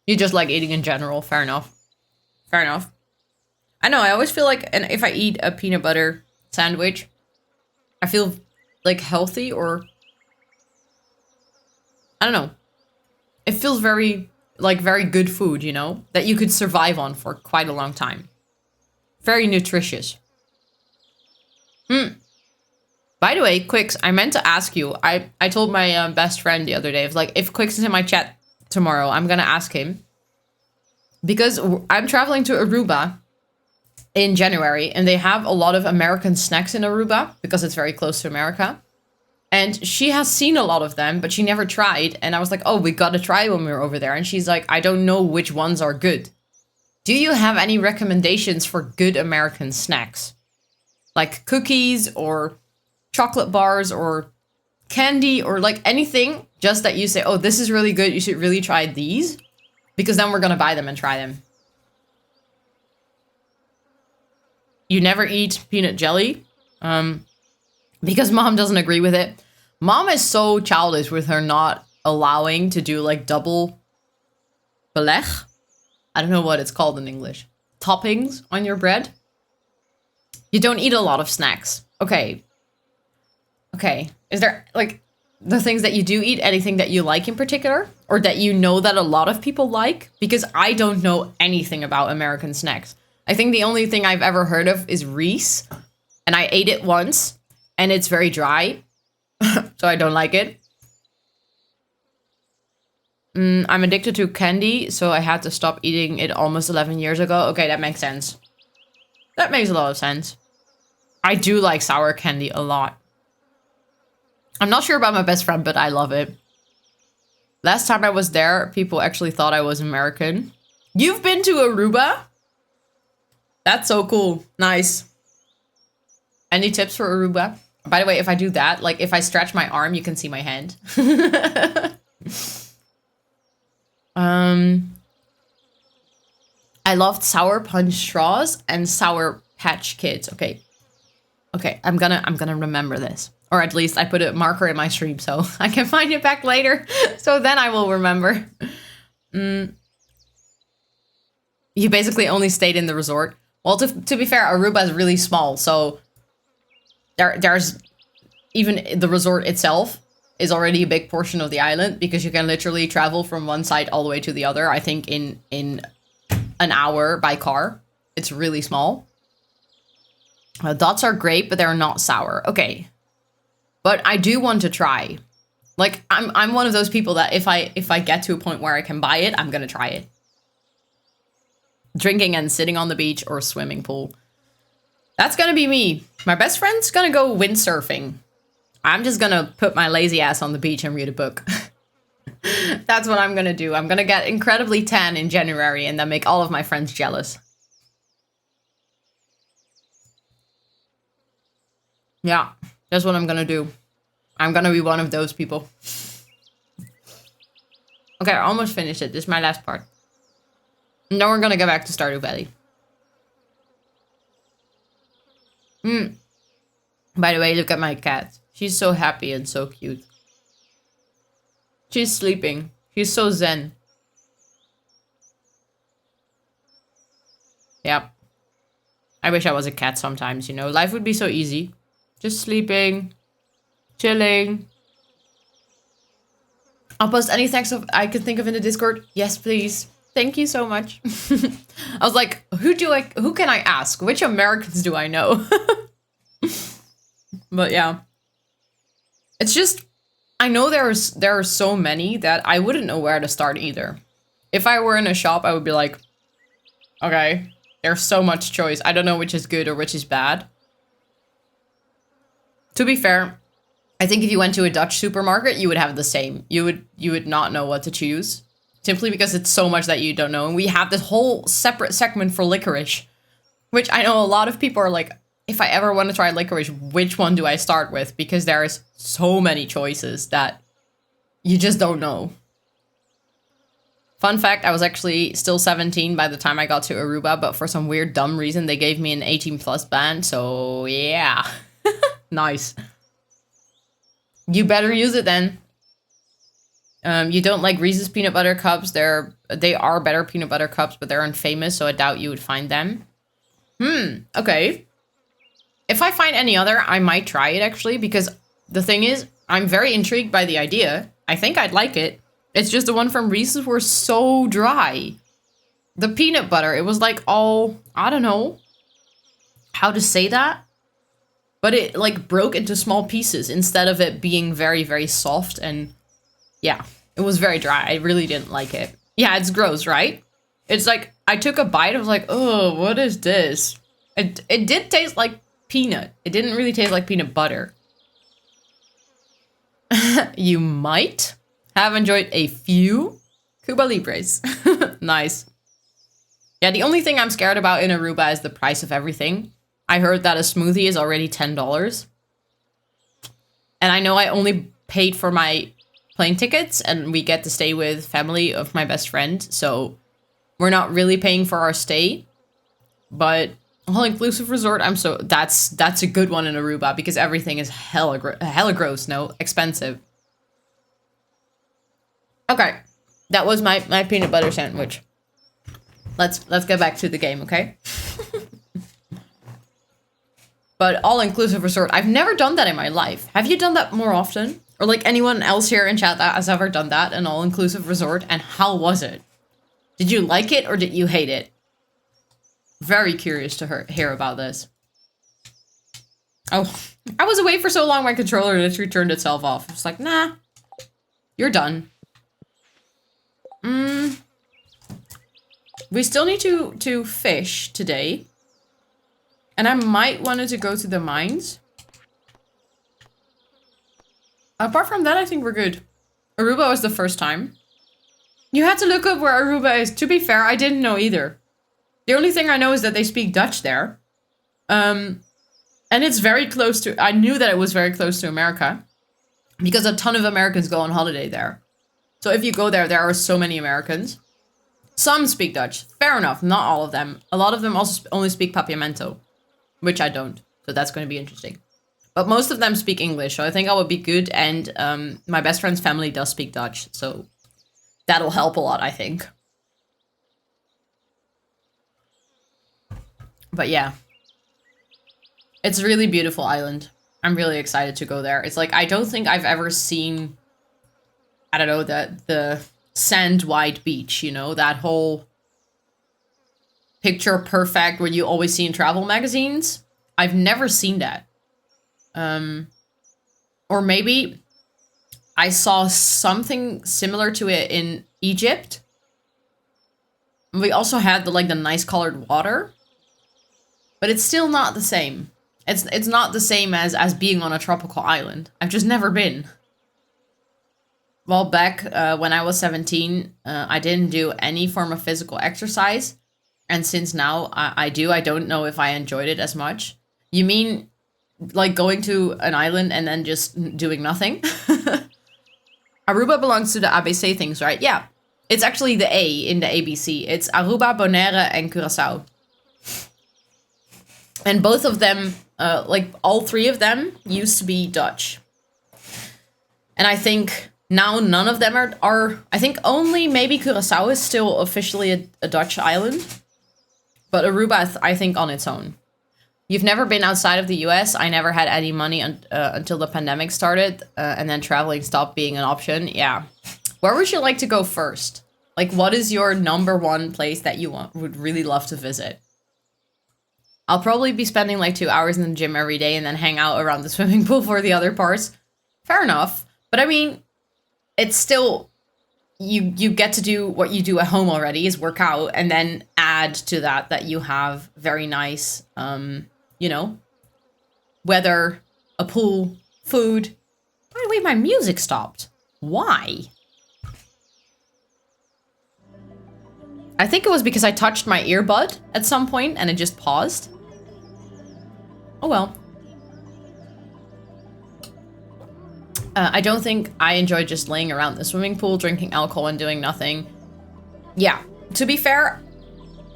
You just like eating in general. Fair enough. Fair enough. I know, I always feel like, and if I eat a peanut butter sandwich, I feel like healthy, or I don't know. It feels very, like very good food, you know, that you could survive on for quite a long time. Very nutritious. By the way, Quix, I meant to ask you, I told my best friend the other day, like, if Quix is in my chat tomorrow, I'm gonna ask him. Because I'm traveling to Aruba in January, and they have a lot of American snacks in Aruba because it's very close to America. And she has seen a lot of them, but she never tried. And I was like, oh, we gotta try when we're over there. And she's like, I don't know which ones are good. Do you have any recommendations for good American snacks? Like cookies or chocolate bars or candy or like anything, just that you say, oh, this is really good, you should really try these, because then we're gonna buy them and try them. You never eat peanut jelly, because mom doesn't agree with it. Mom is so childish with her not allowing to do like double beleg. I don't know what it's called in English. Toppings on your bread. You don't eat a lot of snacks. Okay. Okay. Is there like the things that you do eat, anything that you like in particular? Or that you know that a lot of people like? Because I don't know anything about American snacks. I think the only thing I've ever heard of is Reese. And I ate it once. And it's very dry. So I don't like it. I'm addicted to candy. So I had to stop eating it almost 11 years ago. Okay, that makes sense. That makes a lot of sense. I do like sour candy a lot. I'm not sure about my best friend, but I love it. Last time I was there, people actually thought I was American. You've been to Aruba? That's so cool. Nice. Any tips for Aruba? By the way, if I do that, like if I stretch my arm, you can see my hand. I loved Sour Punch straws and Sour Patch Kids. Okay. Okay, I'm gonna remember this. Or at least I put a marker in my stream so I can find it back later. So then I will remember. You basically only stayed in the resort. Well, to be fair, Aruba is really small, so there's even the resort itself is already a big portion of the island, because you can literally travel from one side all the way to the other, I think in an hour by car. It's really small. Dots are great, but they're not sour. Okay. But I do want to try. Like, I'm one of those people that if I get to a point where I can buy it, I'm gonna try it. Drinking and sitting on the beach or swimming pool. That's gonna be me. My best friend's gonna go windsurfing. I'm just gonna put my lazy ass on the beach and read a book. That's what I'm gonna do. I'm gonna get incredibly tan in January and then make all of my friends jealous. Yeah, that's what I'm gonna do. I'm gonna be one of those people. Okay, I almost finished it. This is my last part. And then we're gonna go back to Stardew Valley. By the way, look at my cat. She's so happy and so cute. She's sleeping. She's so zen. Yep. I wish I was a cat sometimes, you know. Life would be so easy. Just sleeping. Chilling. I'll post any thanks I could think of in the Discord. Yes, please. Thank you so much. I was like, who can I ask? Which Americans do I know? But yeah. It's just, I know there are so many that I wouldn't know where to start either. If I were in a shop, I would be like, okay, there's so much choice. I don't know which is good or which is bad. To be fair, I think if you went to a Dutch supermarket, you would have the same. You would not know what to choose. Simply because it's so much that you don't know. And we have this whole separate segment for licorice. Which I know a lot of people are like, if I ever want to try licorice, which one do I start with? Because there's so many choices that You just don't know. Fun fact, I was actually still 17 by the time I got to Aruba, but for some weird dumb reason, they gave me an 18 plus ban, so yeah. Nice. You better use it then. You don't like Reese's peanut butter cups. They are better peanut butter cups, but they're unfamous, so I doubt you would find them. Okay. If I find any other, I might try it actually, because the thing is, I'm very intrigued by the idea. I think I'd like it. It's just the one from Reese's were so dry. The peanut butter, it was like all, I don't know how to say that, but it like broke into small pieces instead of it being very, very soft. And yeah, it was very dry. I really didn't like it. Yeah, it's gross, right? It's like, I took a bite, I was like, oh, what is this? It did taste like peanut. It didn't really taste like peanut butter. You might have enjoyed a few Cuba Libres. Nice. Yeah, the only thing I'm scared about in Aruba is the price of everything. I heard that a smoothie is already $10. And I know I only paid for my plane tickets and we get to stay with family of my best friend. So we're not really paying for our stay. But all-inclusive resort, that's a good one in Aruba because everything is hella gross, expensive. Okay, that was my peanut butter sandwich. Let's get back to the game, okay? But all-inclusive resort, I've never done that in my life. Have you done that more often? Or like anyone else here in chat that has ever done that, an all-inclusive resort? And how was it? Did you like it or did you hate it? Very curious to hear about this. Oh, I was away for so long my controller literally turned itself off. It's like, nah, you're done. We still need to fish today. And I might wanted to go to the mines. Apart from that, I think we're good. Aruba was the first time. You had to look up where Aruba is. To be fair, I didn't know either. The only thing I know is that they speak Dutch there. And it's very close to... I knew that it was very close to America. Because a ton of Americans go on holiday there. So if you go there, there are so many Americans. Some speak Dutch. Fair enough, not all of them. A lot of them also only speak Papiamento. Which I don't. So that's going to be interesting. But most of them speak English. So I think I would be good. And my best friend's family does speak Dutch. So that'll help a lot, I think. But yeah. It's a really beautiful island. I'm really excited to go there. It's like, I don't think I've ever seen... I don't know, the sand-white beach, you know? That whole picture perfect what you always see in travel magazines. I've never seen that. Or maybe I saw something similar to it in Egypt. We also had the nice colored water. But it's still not the same. It's not the same as being on a tropical island. I've just never been. Well, back when I was 17, I didn't do any form of physical exercise. And since now I do, I don't know if I enjoyed it as much. You mean like going to an island and then just doing nothing? Aruba belongs to the ABC things, right? Yeah. It's actually the A in the ABC. It's Aruba, Bonaire, and Curaçao. And both of them, all three of them used to be Dutch. And I think now none of them are I think only maybe Curaçao is still officially a Dutch island. But Aruba, I think, on its own. You've never been outside of the US. I never had any money until the pandemic started. And then traveling stopped being an option. Yeah. Where would you like to go first? Like, what is your #1 place that you would really love to visit? I'll probably be spending like 2 hours in the gym every day and then hang out around the swimming pool for the other parts. Fair enough. But I mean, it's still, you get to do what you do at home already, is work out, and then add to that you have very nice, you know, weather, a pool, food. By the way, my music stopped. Why? I think it was because I touched my earbud at some point and it just paused. Oh well. I don't think I enjoy just laying around the swimming pool, drinking alcohol and doing nothing. Yeah, to be fair,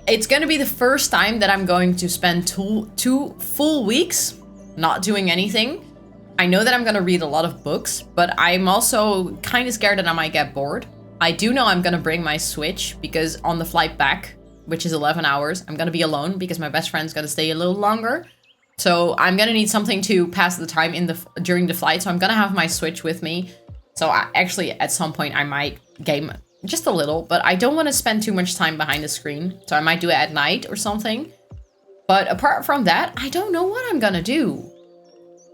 it's going to be the first time that I'm going to spend two full weeks not doing anything. I know that I'm going to read a lot of books, but I'm also kind of scared that I might get bored. I do know I'm going to bring my Switch because on the flight back, which is 11 hours, I'm going to be alone because my best friend's going to stay a little longer. So I'm going to need something to pass the time during the flight. So I'm going to have my Switch with me. So actually, at some point, I might game just a little, but I don't want to spend too much time behind the screen. So I might do it at night or something. But apart from that, I don't know what I'm going to do.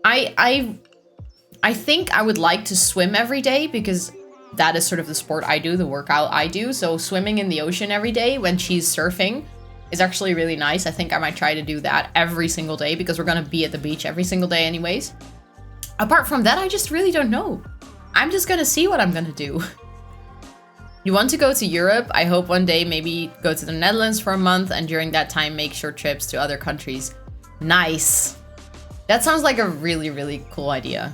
I think I would like to swim every day because that is sort of the sport I do, the workout I do. So swimming in the ocean every day when she's surfing is actually really nice. I think I might try to do that every single day because we're going to be at the beach every single day anyways. Apart from that, I just really don't know. I'm just going to see what I'm going to do. You want to go to Europe? I hope one day maybe go to the Netherlands for a month and during that time make short trips to other countries. Nice. That sounds like a really, really cool idea.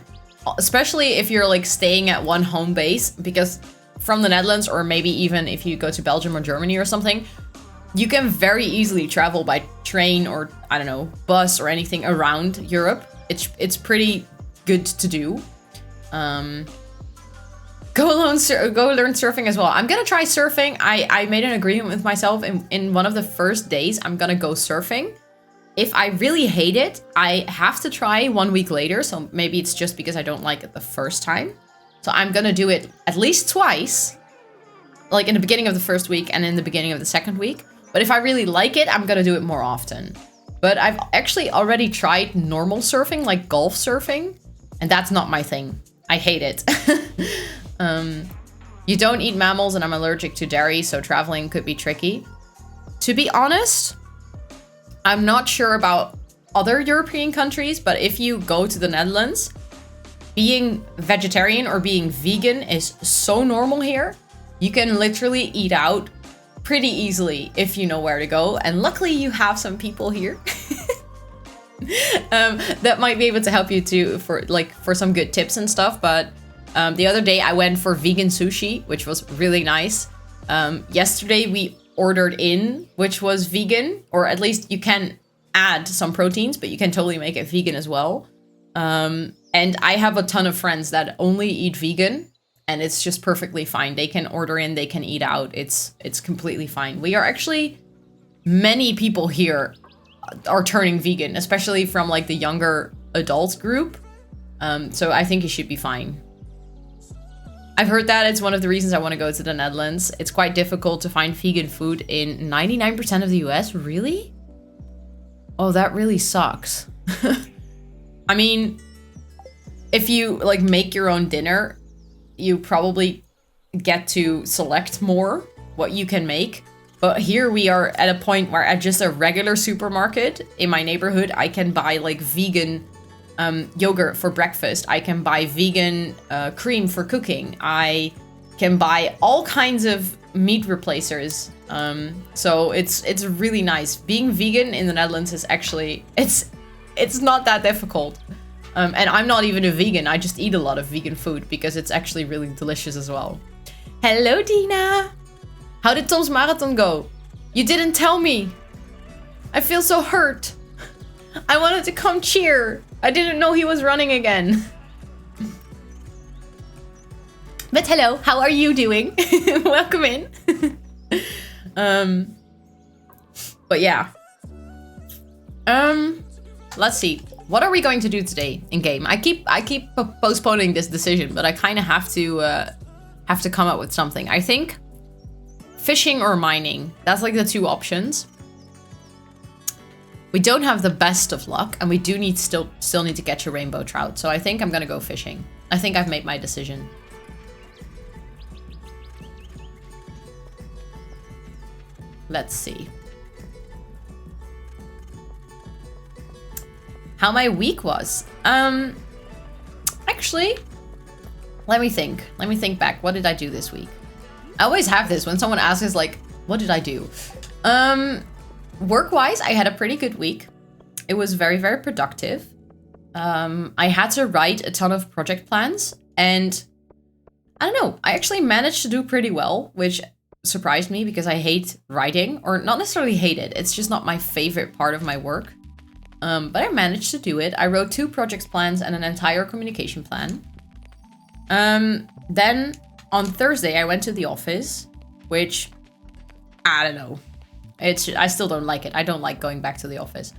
Especially if you're like staying at one home base, because from the Netherlands or maybe even if you go to Belgium or Germany or something, you can very easily travel by train or, I don't know, bus or anything around Europe. It's pretty good to do. Go learn surfing as well. I'm gonna try surfing. I made an agreement with myself in one of the first days I'm gonna go surfing. If I really hate it, I have to try 1 week later. So maybe it's just because I don't like it the first time. So I'm gonna do it at least twice. Like in the beginning of the first week and in the beginning of the second week. But if I really like it, I'm gonna do it more often. But I've actually already tried normal surfing, like golf surfing. And that's not my thing. I hate it. You don't eat mammals and I'm allergic to dairy, so traveling could be tricky. To be honest, I'm not sure about other European countries, but if you go to the Netherlands, being vegetarian or being vegan is so normal here. You can literally eat out pretty easily if you know where to go. And luckily you have some people here that might be able to help you too for some good tips and stuff. But the other day I went for vegan sushi, which was really nice. Yesterday we ordered in, which was vegan, or at least you can add some proteins, but you can totally make it vegan as well. And I have a ton of friends that only eat vegan, and it's just perfectly fine. They can order in, they can eat out. It's completely fine. We are actually, many people here are turning vegan, especially from like the younger adult group. So I think you should be fine. I've heard that it's one of the reasons I want to go to the Netherlands. It's quite difficult to find vegan food in 99% of the US. Really? Oh, that really sucks. I mean, if you like make your own dinner, you probably get to select more what you can make. But here we are at a point where at just a regular supermarket in my neighborhood, I can buy like vegan yogurt for breakfast. I can buy vegan cream for cooking. I can buy all kinds of meat replacers. So it's really nice. Being vegan in the Netherlands is actually, it's not that difficult. And I'm not even a vegan. I just eat a lot of vegan food because it's actually really delicious as well. Hello, Dina. How did Tom's marathon go? You didn't tell me. I feel so hurt. I wanted to come cheer. I didn't know he was running again. But hello, how are you doing? Welcome in. But yeah. Let's see. What are we going to do today in game? I keep postponing this decision, but I kind of have to come up with something. I think fishing or mining. That's like the two options. We don't have the best of luck, and we do need still need to catch a rainbow trout. So I think I'm gonna go fishing. I think I've made my decision. Let's see. How my week was. Actually, let me think. Let me think back. What did I do this week? I always have this when someone asks like, what did I do? Work-wise, I had a pretty good week. It was very, very productive. I had to write a ton of project plans, And I don't know, I actually managed to do pretty well, which surprised me because I hate writing, or not necessarily hate it. It's just not my favorite part of my work. But I managed to do it. I wrote 2 project plans and an entire communication plan. Then on Thursday, I went to the office, which I don't know. I still don't like it. I don't like going back to the office.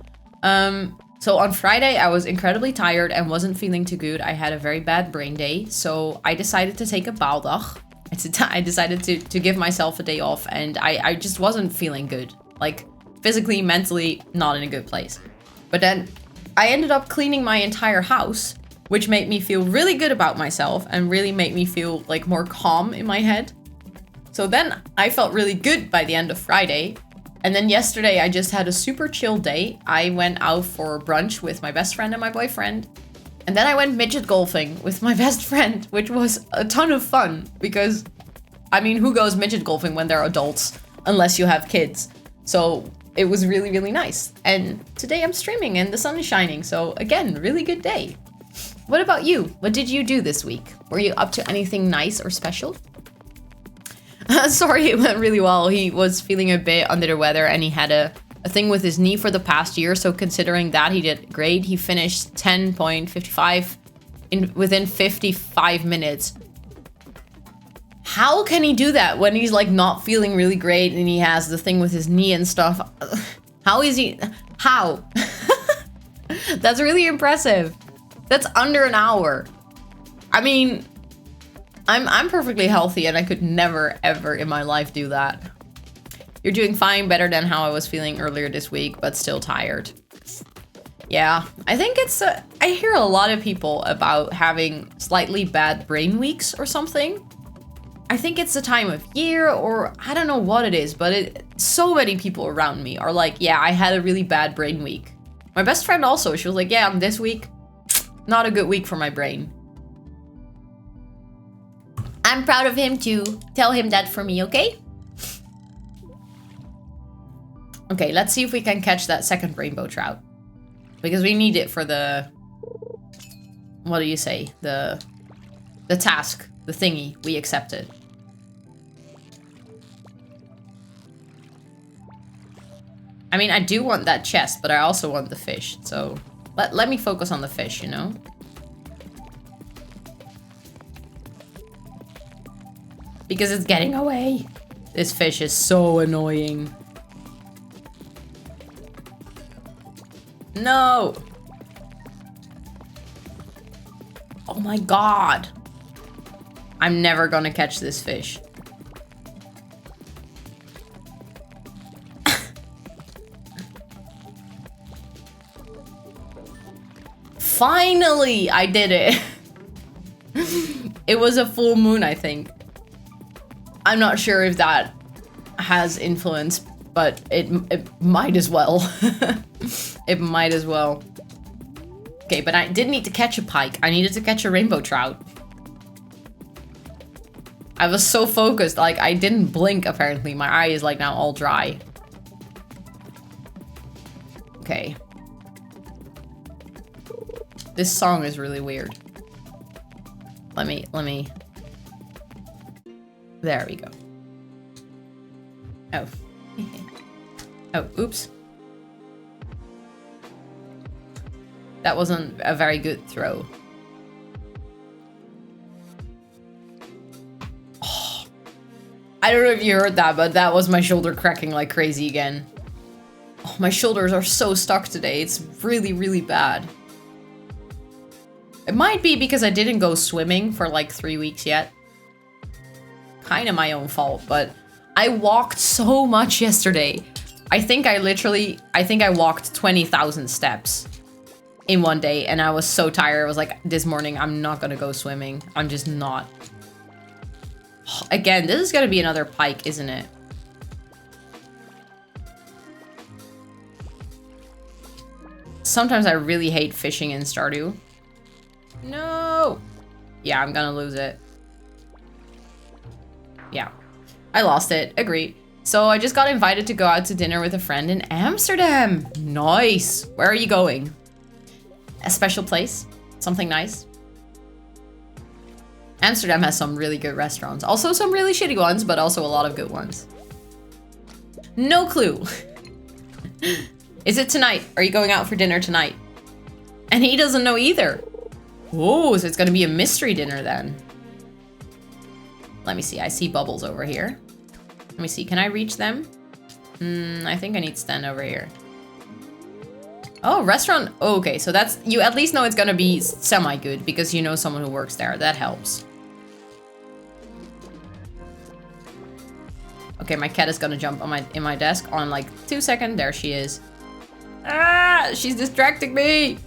So on Friday, I was incredibly tired and wasn't feeling too good. I had a very bad brain day. So I decided to take a baaldag. I decided to give myself a day off, and I just wasn't feeling good. Like physically, mentally, not in a good place. But then I ended up cleaning my entire house, which made me feel really good about myself and really made me feel like more calm in my head. So then I felt really good by the end of Friday. And then yesterday I just had a super chill day. I went out for brunch with my best friend and my boyfriend. And then I went midget golfing with my best friend, which was a ton of fun because, I mean, who goes midget golfing when they're adults unless you have kids? So it was really, really nice. And today I'm streaming and the sun is shining. So again, really good day. What about you? What did you do this week? Were you up to anything nice or special? Sorry, it went really well. He was feeling a bit under the weather and he had a thing with his knee for the past year. So considering that, he did great. He finished 10.55 within 55 minutes. How can he do that when he's like not feeling really great and he has the thing with his knee and stuff? How is he? How? That's really impressive. That's under an hour. I mean, I'm perfectly healthy and I could never, ever in my life do that. You're doing fine, better than how I was feeling earlier this week, but still tired. Yeah, I think I hear a lot of people about having slightly bad brain weeks or something. I think it's the time of year, or I don't know what it is, but so many people around me are like, yeah, I had a really bad brain week. My best friend also, she was like, yeah, this week, not a good week for my brain. I'm proud of him too. Tell him that for me, okay? Okay, let's see if we can catch that second rainbow trout. Because we need it for the... What do you say? The task. The thingy we accepted. I mean, I do want that chest, but I also want the fish. So let me focus on the fish, you know? Because it's getting away. This fish is so annoying. No! Oh my god. I'm never gonna catch this fish. Finally, I did it. It was a full moon, I think. I'm not sure if that has influence, but it might as well. It might as well. Okay, but I didn't need to catch a pike. I needed to catch a rainbow trout. I was so focused, like I didn't blink apparently. My eye is like now all dry. Okay. This song is really weird. Let me. There we go. Oh. Oh, oops. That wasn't a very good throw. Oh. I don't know if you heard that, but that was my shoulder cracking like crazy again. Oh, my shoulders are so stuck today. It's really, really bad. It might be because I didn't go swimming for like 3 weeks yet. Kind of my own fault, but I walked so much yesterday. I think I walked 20,000 steps in one day, and I was so tired. I was like, this morning, I'm not gonna go swimming. I'm just not. Again, this is gonna be another pike, isn't it? Sometimes I really hate fishing in Stardew. No! Yeah, I'm gonna lose it. Yeah. I lost it. Agreed. So I just got invited to go out to dinner with a friend in Amsterdam. Nice. Where are you going? A special place? Something nice? Amsterdam has some really good restaurants. Also some really shitty ones, but also a lot of good ones. No clue. Is it tonight? Are you going out for dinner tonight? And he doesn't know either. Oh, so it's gonna be a mystery dinner then. Let me see. I see bubbles over here. Let me see. Can I reach them? I think I need to stand over here. Oh, restaurant. Oh, okay, so that's... You at least know it's gonna be semi-good because you know someone who works there. That helps. Okay, my cat is gonna jump on in my desk on like 2 seconds. There she is. Ah, she's distracting me.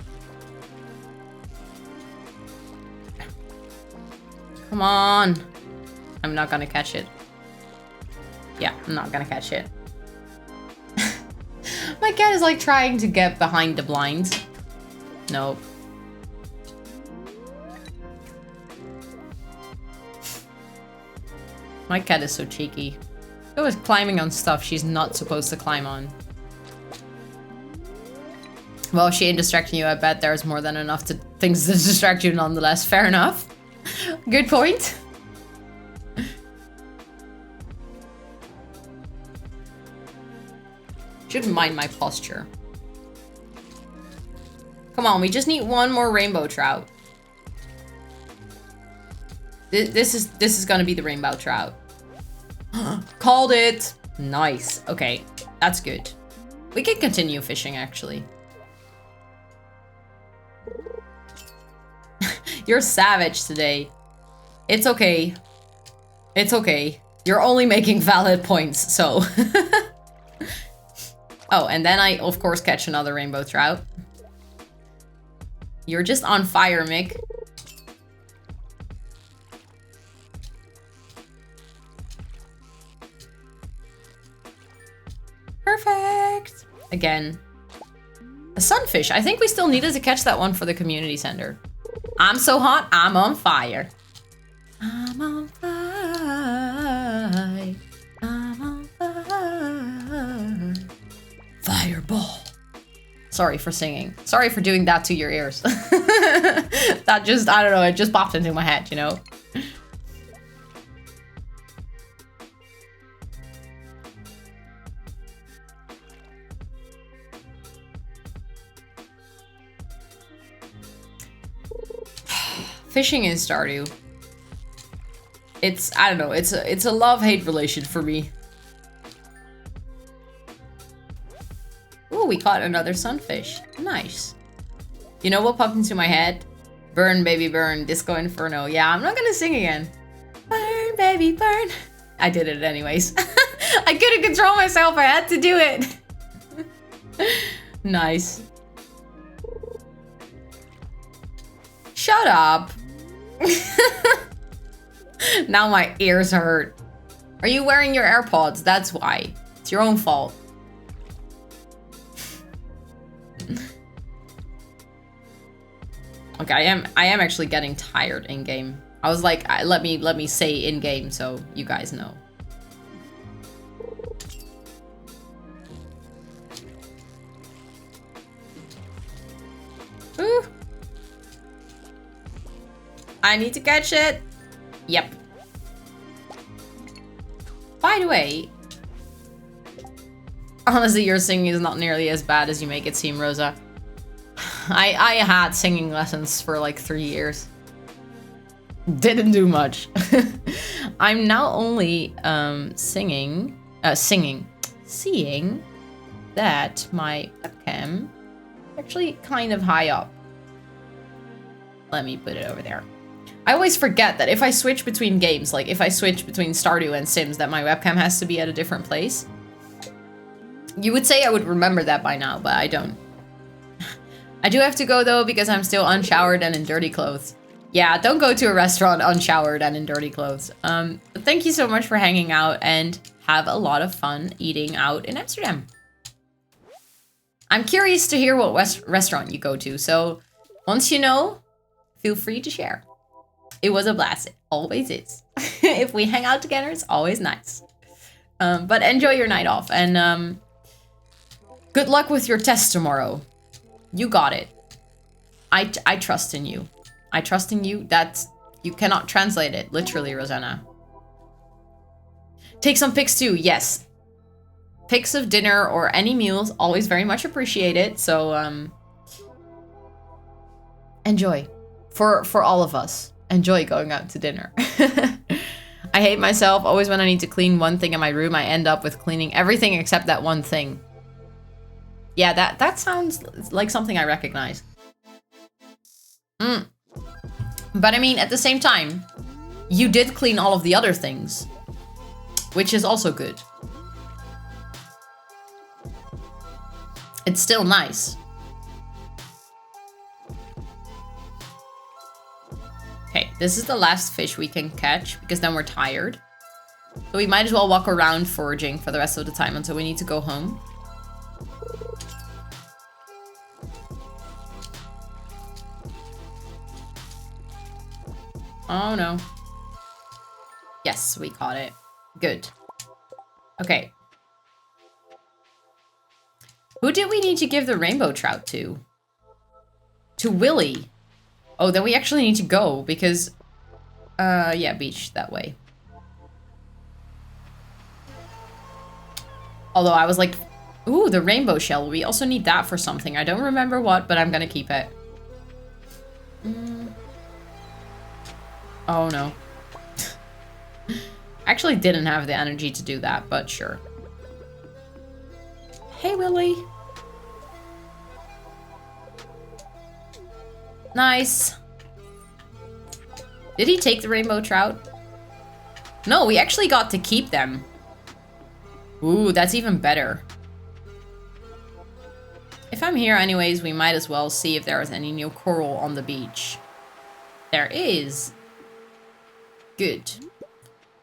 Come on. I'm not gonna catch it. Yeah, I'm not gonna catch it. My cat is like trying to get behind the blinds. Nope. My cat is so cheeky. Always climbing on stuff she's not supposed to climb on. Well, if she ain't distracting you, I bet there's more than enough things to distract you nonetheless. Fair enough. Good point. Shouldn't mind my posture. Come on, we just need one more rainbow trout. This is gonna be the rainbow trout. Called it. Nice. Okay, that's good. We can continue fishing, actually. You're savage today. It's okay. It's okay. You're only making valid points, so... Oh, and then I, of course, catch another rainbow trout. You're just on fire, Mick. Perfect. Again. A sunfish. I think we still needed to catch that one for the community center. I'm so hot, I'm on fire. I'm on fire. I'm on fire. Fireball. Sorry for singing. Sorry for doing that to your ears. That just, I don't know, it just popped into my head, you know? Fishing in Stardew. It's, I don't know, it's a love-hate relation for me. Ooh, we caught another sunfish. Nice. You know what popped into my head? Burn, baby, burn. Disco Inferno. Yeah, I'm not gonna sing again. Burn, baby, burn. I did it anyways. I couldn't control myself. I had to do it. Nice. Shut up. Now my ears hurt. Are you wearing your AirPods? That's why. It's your own fault. Okay, I am actually getting tired in game. I was like, let me say in game so you guys know. Ooh. I need to catch it. Yep. By the way, honestly, your singing is not nearly as bad as you make it seem, Rosa. I had singing lessons for like 3 years. Didn't do much. I'm now only seeing that my webcam actually kind of high up. Let me put it over there. I always forget that if I switch between games, like if I switch between Stardew and Sims, that my webcam has to be at a different place. You would say I would remember that by now, but I don't. I do have to go though because I'm still unshowered and in dirty clothes. Yeah, don't go to a restaurant unshowered and in dirty clothes. But thank you so much for hanging out and have a lot of fun eating out in Amsterdam. I'm curious to hear what restaurant you go to, so once you know, feel free to share. It was a blast. It always is. If we hang out together, it's always nice. But enjoy your night off and good luck with your test tomorrow. You got it. I trust in you. I trust in you that You cannot translate it, literally, Rosanna. Take some pics too, yes. Pics of dinner or any meals, always very much appreciated. So, enjoy. For all of us. Enjoy going out to dinner. I hate myself. Always when I need to clean one thing in my room, I end up with cleaning everything except that one thing. Yeah, that sounds like something I recognize. But I mean, at the same time, you did clean all of the other things, which is also good. It's still nice. Okay, this is the last fish we can catch because then we're tired. So we might as well walk around foraging for the rest of the time until we need to go home. Oh no. Yes, we caught it. Good. Okay. Who did we need to give the rainbow trout to? To Willy. Oh, then we actually need to go because... yeah, beach that way. Although I was like, ooh, the rainbow shell. We also need that for something. I don't remember what, but I'm gonna keep it. Oh no. Actually didn't have the energy to do that, but sure. Hey, Willy. Nice. Did he take the rainbow trout? No, we actually got to keep them. Ooh, that's even better. If I'm here anyways, we might as well see if there is any new coral on the beach. There is. Good.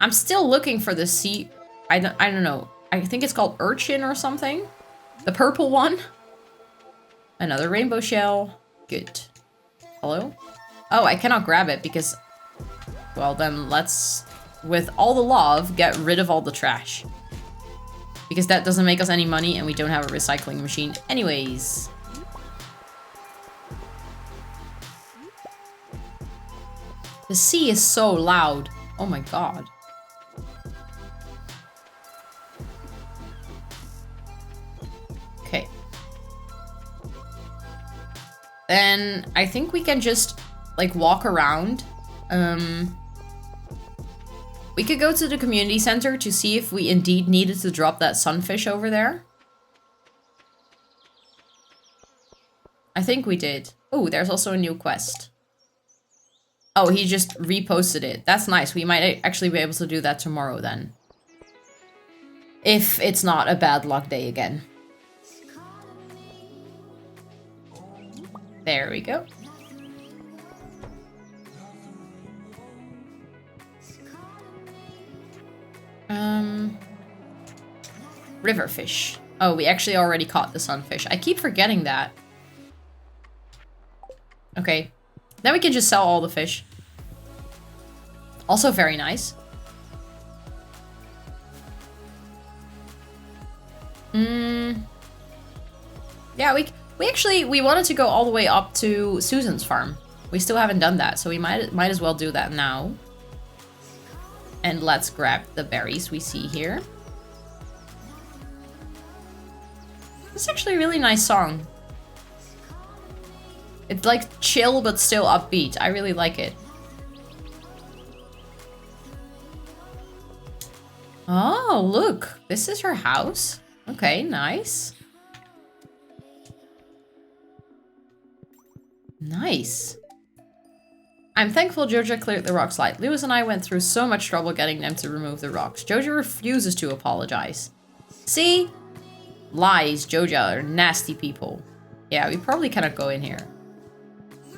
I'm still looking for the sea... I don't know. I think it's called urchin or something. The purple one. Another rainbow shell. Good. Hello? Oh, I cannot grab it because... Well, then let's, with all the love, get rid of all the trash. Because that doesn't make us any money and we don't have a recycling machine anyways. The sea is so loud. Oh my god. Okay. Then I think we can just like walk around. We could go to the community center to see if we indeed needed to drop that sunfish over there. I think we did. Oh, there's also a new quest. Oh, he just reposted it. That's nice. We might actually be able to do that tomorrow then. If it's not a bad luck day again. There we go. River fish. Oh, we actually already caught the sunfish. I keep forgetting that. Okay. Then we can just sell all the fish. Also very nice. Yeah, we wanted to go all the way up to Susan's farm. We still haven't done that, so we might as well do that now. And let's grab the berries we see here. It's actually a really nice song. It's like chill but still upbeat. I really like it. Oh, look. This is her house. Okay, nice. Nice. I'm thankful Joja cleared the rock slide. Lewis and I went through so much trouble getting them to remove the rocks. Joja refuses to apologize. See? Lies. Joja are nasty people. Yeah, we probably cannot go in here.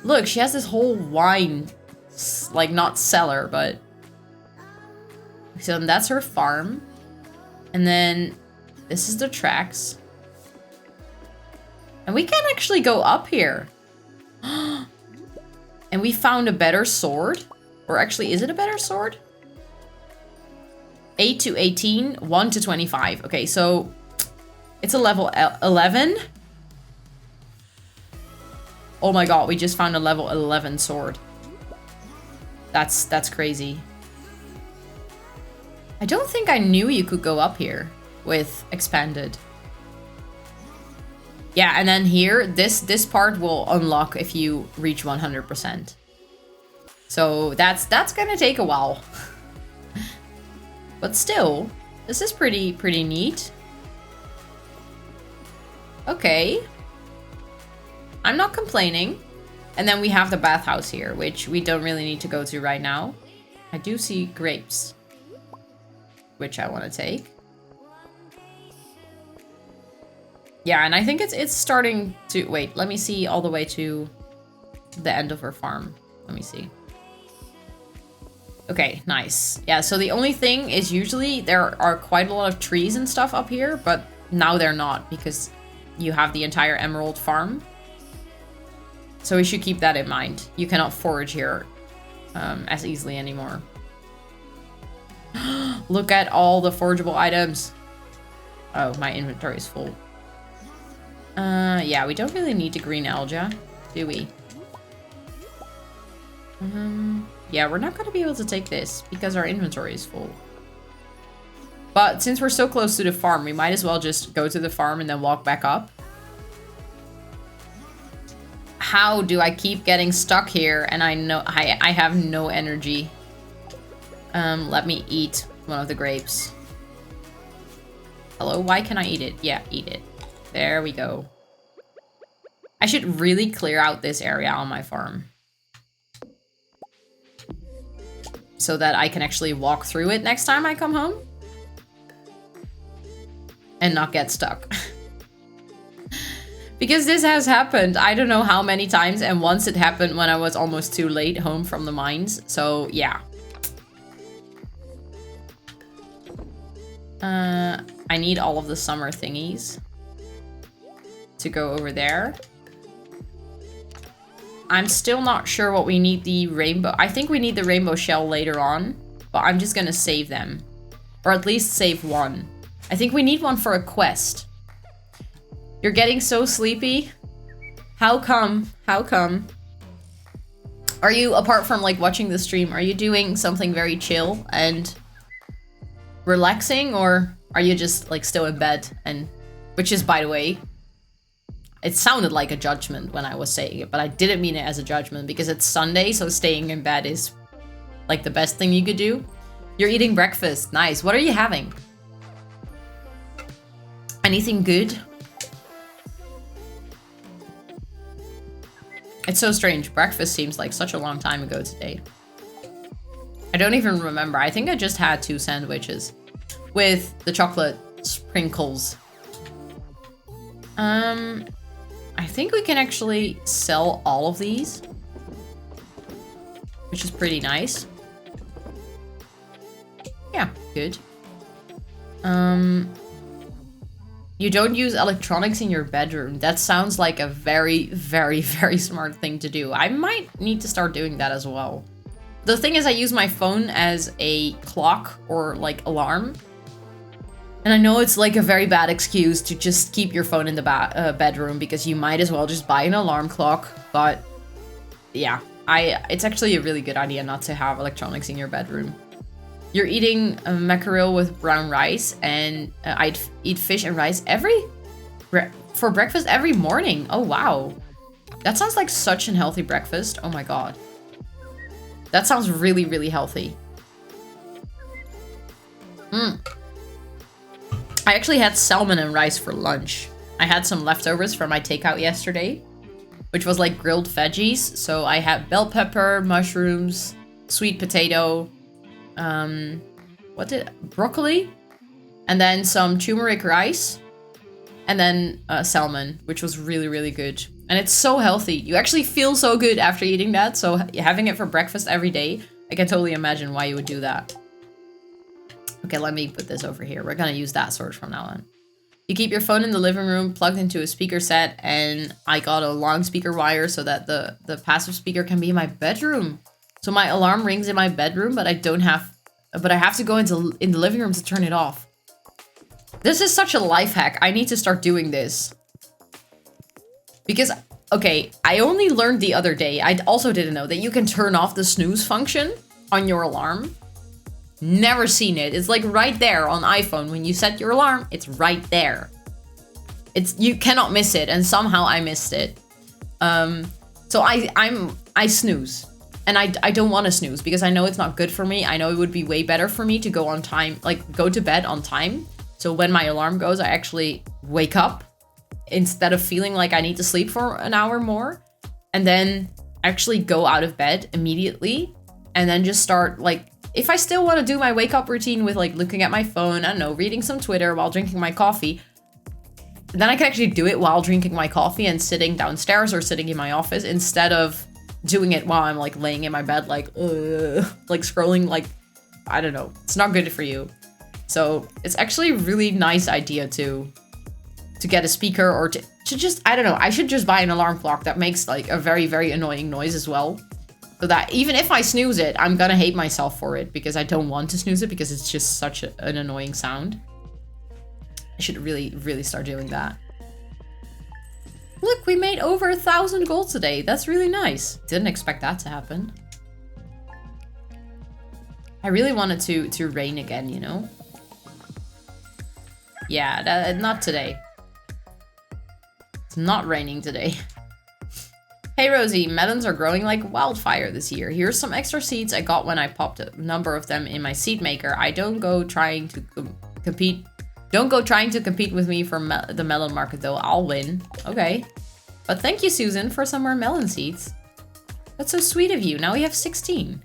Look, she has this whole wine, like not cellar, but... So that's her farm. And then this is the tracks. And we can actually go up here. And we found a better sword. Or actually, is it a better sword? 8 to 18, 1 to 25. Okay, so it's a level 11. Oh my god, we just found a level 11 sword. That's crazy. I don't think I knew you could go up here with Expanded. Yeah, and then here, this part will unlock if you reach 100%. So that's gonna take a while. But still, this is pretty neat. Okay. I'm not complaining. And then we have the bathhouse here, which we don't really need to go to right now. I do see grapes, which I want to take. Yeah, and I think it's starting to... Wait, let me see all the way to the end of her farm. Let me see. Okay, nice. Yeah, so the only thing is usually there are quite a lot of trees and stuff up here, but now they're not because you have the entire emerald farm. So we should keep that in mind. You cannot forage here as easily anymore. Look at all the forageable items. Oh, my inventory is full. Yeah, we don't really need the green algae, do we? Yeah, we're not going to be able to take this because our inventory is full. But since we're so close to the farm, we might as well just go to the farm and then walk back up. How do I keep getting stuck here and I know I have no energy? Let me eat one of the grapes. Hello, why can I eat it? Yeah, eat it. There we go. I should really clear out this area on my farm. So that I can actually walk through it next time I come home. And not get stuck. Because this has happened, I don't know how many times, and once it happened when I was almost too late home from the mines, so yeah. I need all of the summer thingies to go over there. I'm still not sure what we need the rainbow... I think we need the rainbow shell later on, but I'm just gonna save them. Or at least save one. I think we need one for a quest. You're getting so sleepy. How come? How come? Are you, apart from like watching the stream, are you doing something very chill and relaxing, or are you just like still in bed? And which is, by the way, it sounded like a judgment when I was saying it, but I didn't mean it as a judgment because it's Sunday, so staying in bed is like the best thing you could do. You're eating breakfast. Nice. What are you having? Anything good? It's so strange. Breakfast seems like such a long time ago today. I don't even remember. I think I just had 2 sandwiches with the chocolate sprinkles. I think we can actually sell all of these, which is pretty nice. Yeah, good. You don't use electronics in your bedroom. That sounds like a very, very, very smart thing to do. I might need to start doing that as well. The thing is, I use my phone as a clock or like alarm. And I know it's like a very bad excuse to just keep your phone in the bedroom because you might as well just buy an alarm clock. But yeah, it's actually a really good idea not to have electronics in your bedroom. You're eating mackerel with brown rice, and I'd eat fish and rice for breakfast every morning. Oh, wow. That sounds like such an healthy breakfast. Oh my god. That sounds really, really healthy. I actually had salmon and rice for lunch. I had some leftovers from my takeout yesterday, which was like grilled veggies. So I had bell pepper, mushrooms, sweet potato, broccoli, and then some turmeric rice, and then salmon, which was really, really good. And it's so healthy. You actually feel so good after eating that. So having it for breakfast every day, I can totally imagine why you would do that. Okay, let me put this over here. We're gonna use that sword from now on. You keep your phone in the living room plugged into a speaker set, and I got a long speaker wire so that the passive speaker can be in my bedroom. So my alarm rings in my bedroom, but I have to go in the living room to turn it off. This is such a life hack. I need to start doing this. Because, okay, I only learned the other day, I also didn't know that you can turn off the snooze function. on your alarm. Never seen it. It's like right there on iPhone. When you set your alarm, it's right there. You cannot miss it, and somehow I missed it. So I snooze. And I don't want to snooze because I know it's not good for me. I know it would be way better for me to go on time, like go to bed on time. So when my alarm goes, I actually wake up instead of feeling like I need to sleep for an hour more, and then actually go out of bed immediately and then just start, like, if I still want to do my wake up routine with like looking at my phone, I don't know, reading some Twitter while drinking my coffee, then I can actually do it while drinking my coffee and sitting downstairs or sitting in my office instead of doing it while I'm like laying in my bed, like scrolling, like, I don't know. It's not good for you. So it's actually a really nice idea to get a speaker or to just, I don't know. I should just buy an alarm clock that makes like a very, very annoying noise as well. So that even if I snooze it, I'm gonna hate myself for it because I don't want to snooze it because it's just such an annoying sound. I should really, really start doing that. Look, we made over 1,000 gold today. That's really nice. Didn't expect that to happen. I really wanted to rain again, you know? Yeah, not today. It's not raining today. Hey Rosie, melons are growing like wildfire this year. Here's some extra seeds I got when I popped a number of them in my seed maker. I don't go trying to compete. Don't go trying to compete with me for the melon market though. I'll win. Okay. But thank you, Susan, for some more melon seeds. That's so sweet of you. Now we have 16.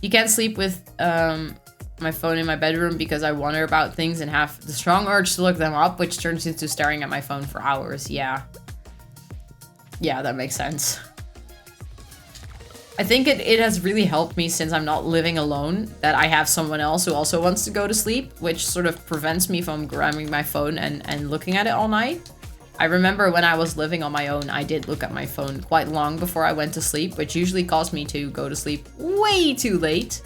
You can't sleep with my phone in my bedroom because I wonder about things and have the strong urge to look them up, which turns into staring at my phone for hours. Yeah. Yeah, that makes sense. I think it has really helped me since I'm not living alone that I have someone else who also wants to go to sleep, which sort of prevents me from grabbing my phone and looking at it all night. I remember when I was living on my own, I did look at my phone quite long before I went to sleep, which usually caused me to go to sleep way too late.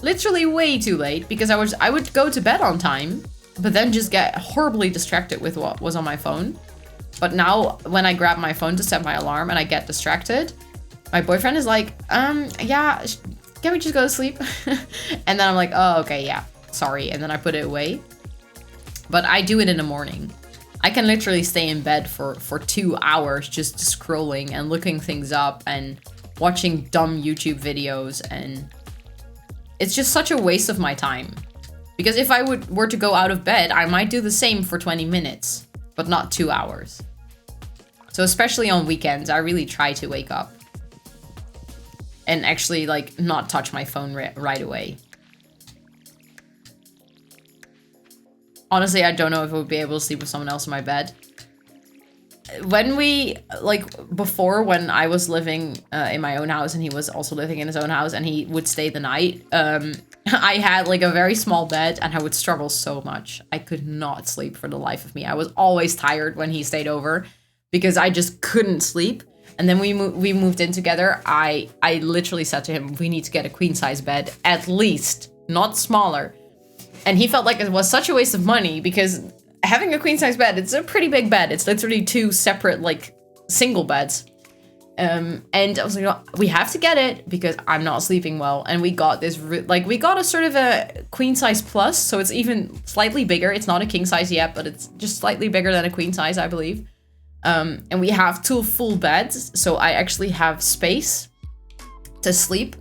Literally way too late, because I would go to bed on time, but then just get horribly distracted with what was on my phone. But now, when I grab my phone to set my alarm and I get distracted, my boyfriend is like, yeah, can we just go to sleep? And then I'm like, oh, okay, yeah, sorry. And then I put it away. But I do it in the morning. I can literally stay in bed for 2 hours just scrolling and looking things up and watching dumb YouTube videos. And it's just such a waste of my time. Because if I were to go out of bed, I might do the same for 20 minutes, but not 2 hours. So especially on weekends, I really try to wake up and actually like not touch my phone right away. Honestly, I don't know if I would be able to sleep with someone else in my bed. When we, like, before when I was living in my own house and he was also living in his own house and he would stay the night, I had like a very small bed and I would struggle so much. I could not sleep for the life of me. I was always tired when he stayed over because I just couldn't sleep. And then we moved in together. I literally said to him, we need to get a queen size bed, at least, not smaller. And he felt like it was such a waste of money because having a queen size bed, it's a pretty big bed. It's literally 2 separate like single beds. And I was like, oh, we have to get it because I'm not sleeping well. And we got this, we got a sort of a queen size plus. So it's even slightly bigger. It's not a king size yet, but it's just slightly bigger than a queen size, I believe. And we have 2 full beds. So I actually have space to sleep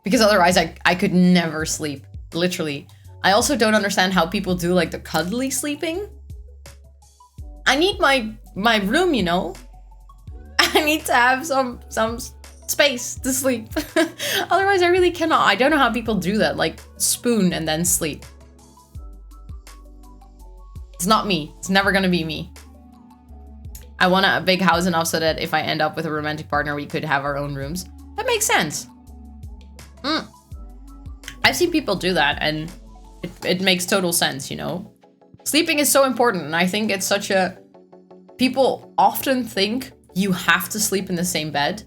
because otherwise I could never sleep, literally. I also don't understand how people do like the cuddly sleeping. I need my room, you know? I need to have some space to sleep. Otherwise, I really cannot. I don't know how people do that, like spoon and then sleep. It's not me. It's never gonna be me. I want a big house enough so that if I end up with a romantic partner, we could have our own rooms. That makes sense. I've seen people do that and it makes total sense, you know? Sleeping is so important and I think it's such a... People often think you have to sleep in the same bed.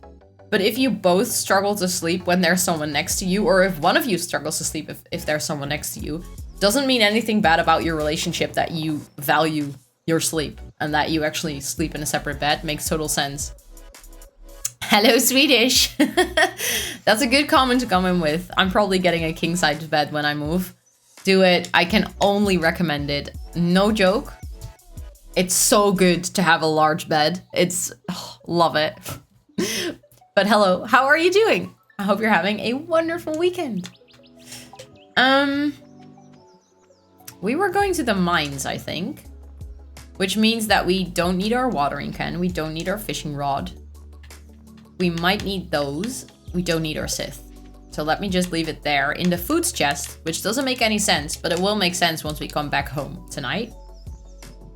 But if you both struggle to sleep when there's someone next to you, or if one of you struggles to sleep if there's someone next to you, doesn't mean anything bad about your relationship that you value your sleep and that you actually sleep in a separate bed. Makes total sense. Hello, Swedish. That's a good comment to come in with. I'm probably getting a king-size bed when I move. Do it. I can only recommend it. No joke. It's so good to have a large bed. Love it. But hello, how are you doing? I hope you're having a wonderful weekend. We were going to the mines, I think. Which means that we don't need our watering can. We don't need our fishing rod. We might need those. We don't need our scythe. So let me just leave it there in the foods chest, which doesn't make any sense, but it will make sense once we come back home tonight.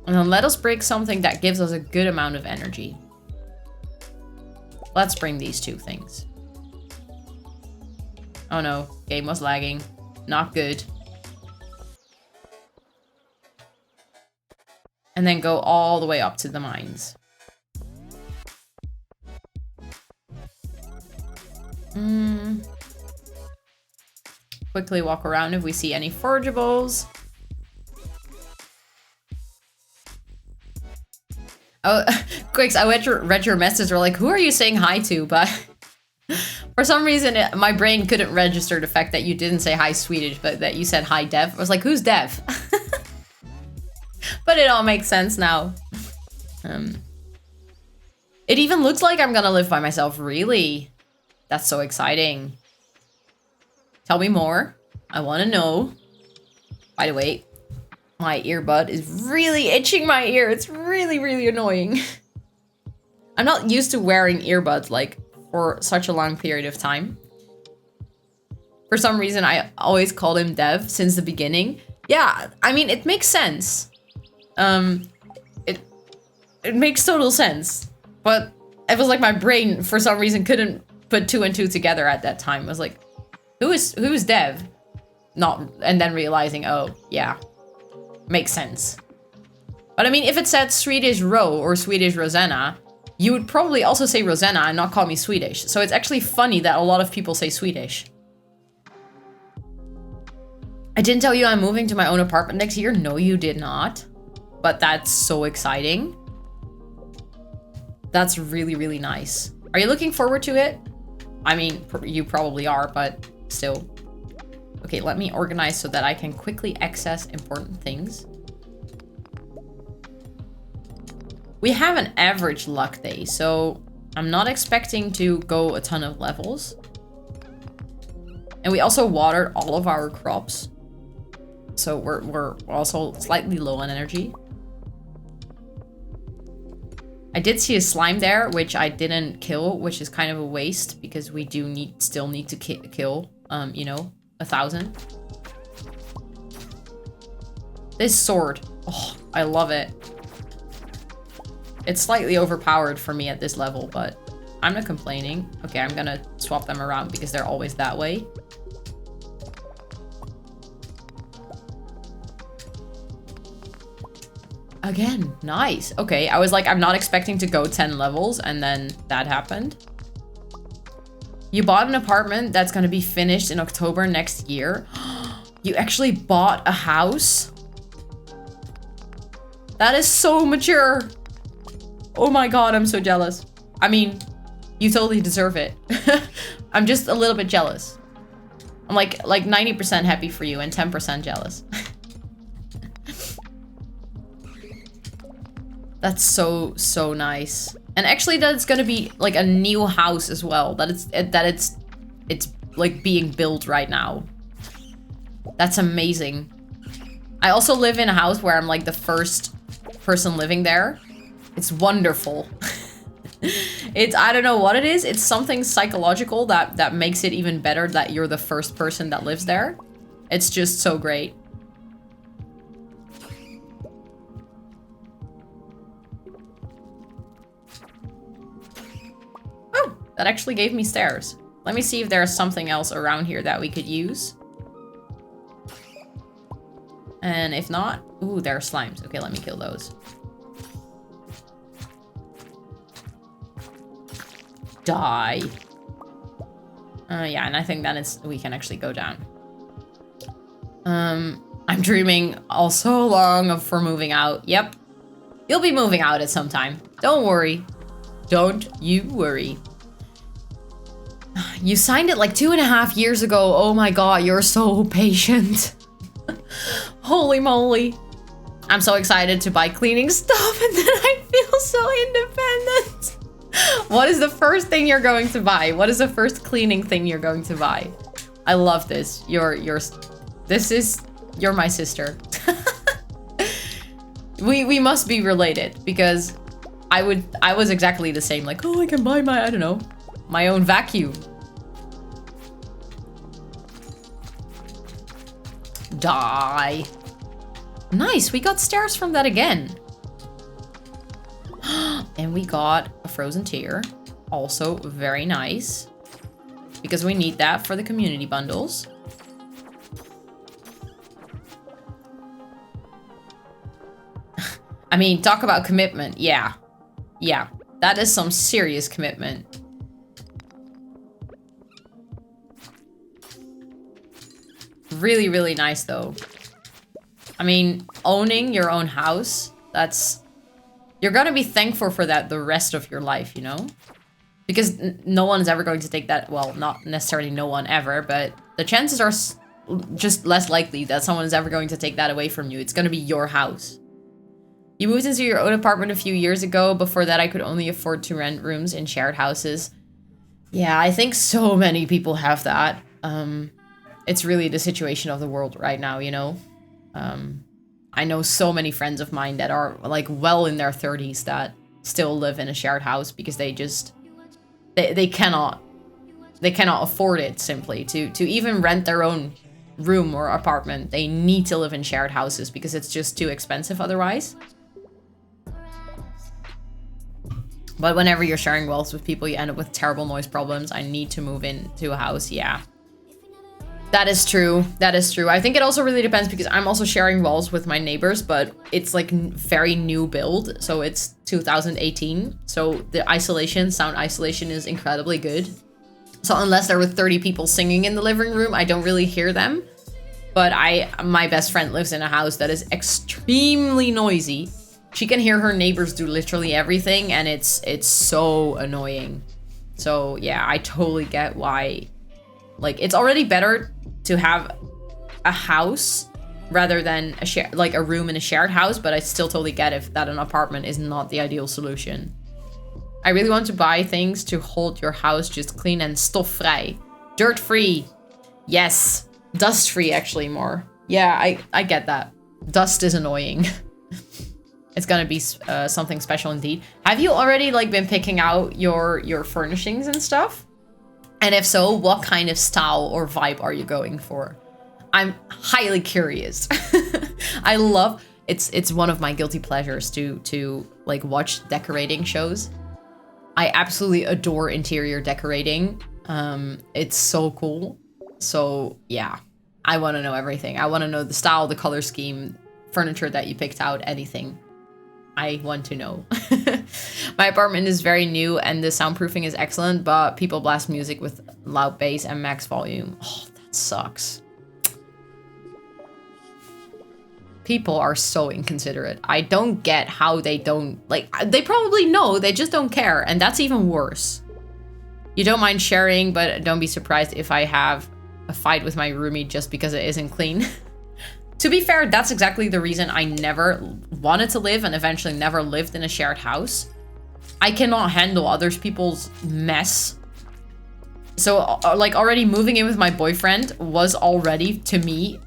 And then let us break something that gives us a good amount of energy. Let's bring these two things. Oh no, game was lagging. Not good. And then go all the way up to the mines. Quickly walk around if we see any forageables. Oh, Quicks, I read your message. We're like, who are you saying hi to? But for some reason, my brain couldn't register the fact that you didn't say hi Swedish, but that you said hi Dev. I was like, who's Dev? But it all makes sense now. It even looks like I'm gonna live by myself, really. That's so exciting. Tell me more. I want to know. By the way, my earbud is really itching my ear. It's really, really annoying. I'm not used to wearing earbuds like for such a long period of time. For some reason, I always called him Dev since the beginning. Yeah, I mean, it makes sense. It makes total sense. But it was like my brain, for some reason, couldn't put two and two together at that time. I was like, who is Dev? And then realizing, oh, yeah, makes sense. But I mean, if it said Swedish Ro or Swedish Rosanna, you would probably also say Rosanna and not call me Swedish. So it's actually funny that a lot of people say Swedish. I didn't tell you I'm moving to my own apartment next year. No, you did not. But that's so exciting. That's really, really nice. Are you looking forward to it? I mean, you probably are, but still. Okay, let me organize so that I can quickly access important things. We have an average luck day, so I'm not expecting to go a ton of levels. And we also watered all of our crops. So we're also slightly low on energy. I did see a slime there, which I didn't kill, which is kind of a waste because we do still need to kill, you know, 1,000. This sword, oh, I love it. It's slightly overpowered for me at this level, but I'm not complaining. Okay, I'm gonna swap them around because they're always that way. Again, nice. Okay, I was like, I'm not expecting to go 10 levels, and then that happened. You bought an apartment that's gonna be finished in October next year. You actually bought a house? That is so mature. Oh my god, I'm so jealous. I mean, you totally deserve it. I'm just a little bit jealous. I'm like 90% happy for you and 10% jealous. That's so nice. And actually that's gonna be like a new house as well. That it's like being built right now. That's amazing. I also live in a house where I'm like the first person living there. It's wonderful. I don't know what it is. It's something psychological that makes it even better that you're the first person that lives there. It's just so great. Oh, that actually gave me stairs. Let me see if there's something else around here that we could use. And if not, ooh, there are slimes. Okay, let me kill those. Die. Yeah, and I think then we can actually go down. I'm dreaming all so long for moving out. Yep. You'll be moving out at some time. Don't worry. Don't you worry. You signed it like 2.5 years ago. Oh my god, you're so patient. Holy moly. I'm so excited to buy cleaning stuff and then I feel so independent. What is the first thing you're going to buy? What is the first cleaning thing you're going to buy? I love this. You're my sister. We must be related because I was exactly the same. Like, oh, I can buy my, I don't know, my own vacuum. Die. Nice, we got stairs from that again. And we got a frozen tear. Also very nice. Because we need that for the community bundles. I mean, talk about commitment. Yeah. Yeah, that is some serious commitment. Really, really nice though. I mean, owning your own house, that's... You're gonna be thankful for that the rest of your life, you know? Because no one's ever going to take that... Well, not necessarily no one ever, but the chances are just less likely that someone is ever going to take that away from you. It's gonna be your house. You moved into your own apartment a few years ago. Before that, I could only afford to rent rooms in shared houses. Yeah, I think so many people have that. It's really the situation of the world right now, you know? I know so many friends of mine that are like well in their 30s that still live in a shared house because they just... They cannot afford it simply to even rent their own room or apartment. They need to live in shared houses because it's just too expensive otherwise. But whenever you're sharing walls with people, you end up with terrible noise problems. I need to move into a house. Yeah. That is true. That is true. I think it also really depends because I'm also sharing walls with my neighbors, but it's like very new build. So it's 2018. So the isolation, sound isolation is incredibly good. So unless there were 30 people singing in the living room, I don't really hear them. But my best friend lives in a house that is extremely noisy. She can hear her neighbors do literally everything, and it's so annoying. So yeah, I totally get why. Like, it's already better to have a house rather than a room in a shared house, but I still totally get if that an apartment is not the ideal solution. I really want to buy things to hold your house just clean and stofvrij. Dirt-free. Yes. Dust-free, actually, more. Yeah, I get that. Dust is annoying. It's gonna be something special indeed. Have you already like been picking out your furnishings and stuff? And if so, what kind of style or vibe are you going for? I'm highly curious. I love it's one of my guilty pleasures to like watch decorating shows. I absolutely adore interior decorating. It's so cool. So yeah, I want to know everything. I want to know the style, the color scheme, furniture that you picked out, anything. I want to know. My apartment is very new and the soundproofing is excellent, but people blast music with loud bass and max volume. Oh, that sucks. People are so inconsiderate. I don't get how they don't, like, they probably know, they just don't care, and that's even worse. You don't mind sharing, but don't be surprised if I have a fight with my roomie just because it isn't clean. To be fair, that's exactly the reason I never wanted to live and eventually never lived in a shared house. I cannot handle other people's mess. So, like, already moving in with my boyfriend was already, to me,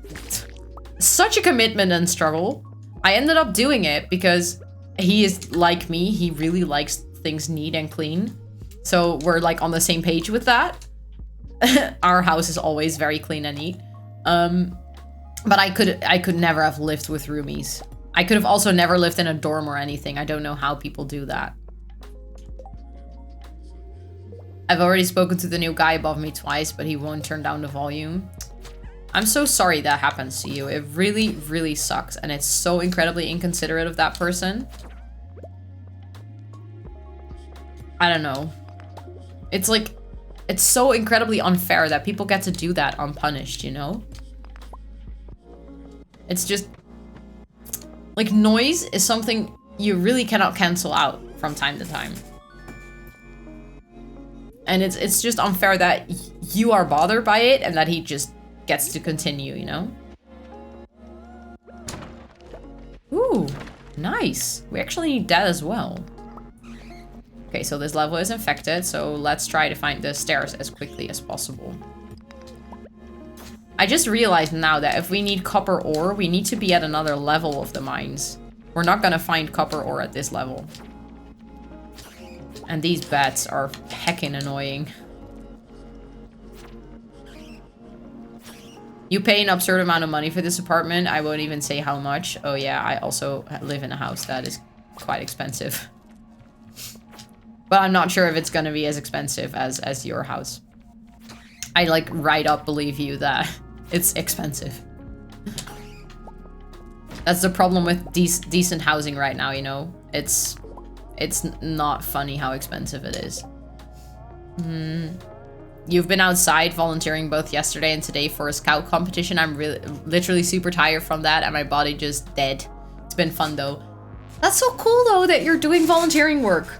such a commitment and struggle. I ended up doing it because he is like me. He really likes things neat and clean. So we're, like, on the same page with that. Our house is always very clean and neat. But I could never have lived with roomies. I could have also never lived in a dorm or anything. I don't know how people do that. I've already spoken to the new guy above me twice, but he won't turn down the volume. I'm so sorry that happens to you. It really, really sucks. And it's so incredibly inconsiderate of that person. I don't know. It's like, it's so incredibly unfair that people get to do that unpunished, you know? It's just, like, noise is something you really cannot cancel out from time to time. And it's just unfair that you are bothered by it and that he just gets to continue, you know? Ooh, nice. We actually need that as well. Okay, so this level is infected, so let's try to find the stairs as quickly as possible. I just realized now that if we need copper ore, we need to be at another level of the mines. We're not gonna find copper ore at this level. And these bats are heckin' annoying. You pay an absurd amount of money for this apartment. I won't even say how much. Oh yeah, I also live in a house that is quite expensive. But I'm not sure if it's gonna be as expensive as your house. I like right up believe you that it's expensive. That's the problem with decent housing right now, you know? It's not funny how expensive it is. You've been outside volunteering both yesterday and today for a scout competition. I'm literally super tired from that and my body just dead. It's been fun though. That's so cool though that you're doing volunteering work.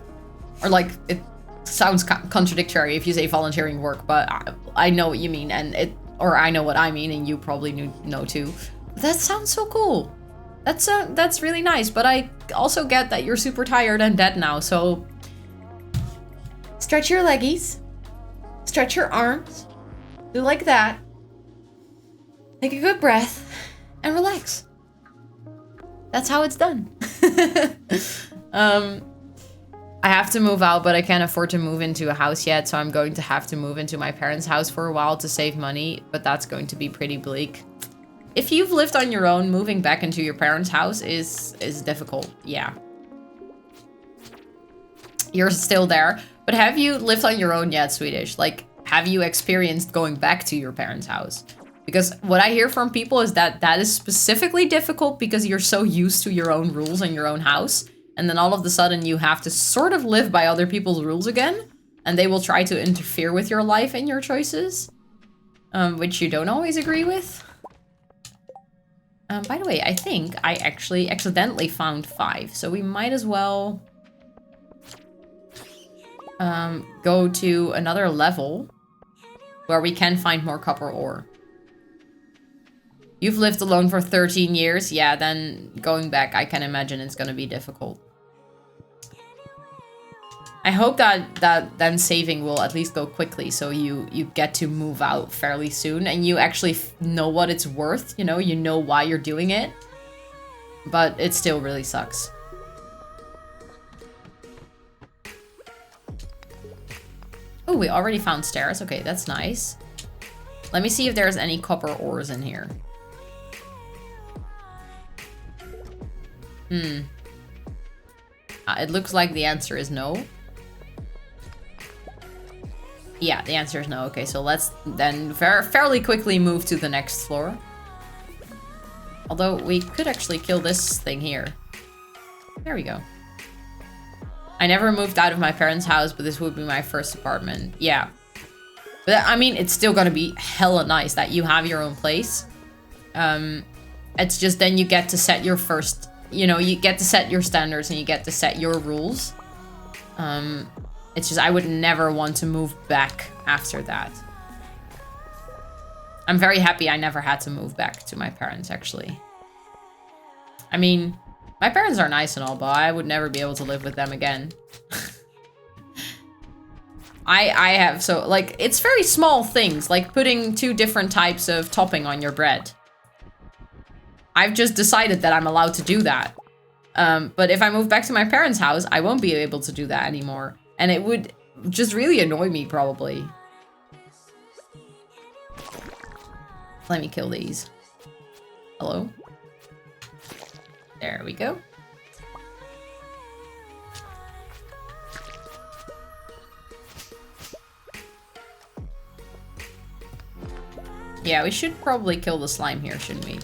Or like, it sounds contradictory if you say volunteering work, but I know what you mean or I know what I mean and you probably know too. That sounds so cool. That's really nice, but I also get that you're super tired and dead now, so stretch your leggies, stretch your arms, do like that, take a good breath, and relax. That's how it's done. I have to move out, but I can't afford to move into a house yet, so I'm going to have to move into my parents' house for a while to save money, but that's going to be pretty bleak. If you've lived on your own, moving back into your parents' house is difficult, yeah. You're still there, but have you lived on your own yet, Swedish? Like, have you experienced going back to your parents' house? Because what I hear from people is that that is specifically difficult because you're so used to your own rules and your own house, and then all of a sudden you have to sort of live by other people's rules again, and they will try to interfere with your life and your choices, which you don't always agree with. By the way, I think I actually accidentally found 5, so we might as well go to another level where we can find more copper ore. You've lived alone for 13 years? Yeah, then going back, I can imagine it's gonna be difficult. I hope that then saving will at least go quickly, so you get to move out fairly soon, and you actually know what it's worth, you know why you're doing it, but it still really sucks. Oh, we already found stairs. Okay, that's nice. Let me see if there's any copper ores in here. It looks like the answer is no. Yeah, the answer is no. Okay, so let's then fairly quickly move to the next floor. Although we could actually kill this thing here. There we go. I never moved out of my parents' house, but this would be my first apartment. Yeah. But I mean, it's still gonna be hella nice that you have your own place. It's just then you get to set your first, you get to set your standards and you get to set your rules. It's just, I would never want to move back after that. I'm very happy I never had to move back to my parents, actually. I mean, my parents are nice and all, but I would never be able to live with them again. I have, so, like, it's very small things, like putting 2 different types of topping on your bread. I've just decided that I'm allowed to do that. But if I move back to my parents' house, I won't be able to do that anymore. And it would just really annoy me, probably. Let me kill these. Hello? There we go. Yeah, we should probably kill the slime here, shouldn't we?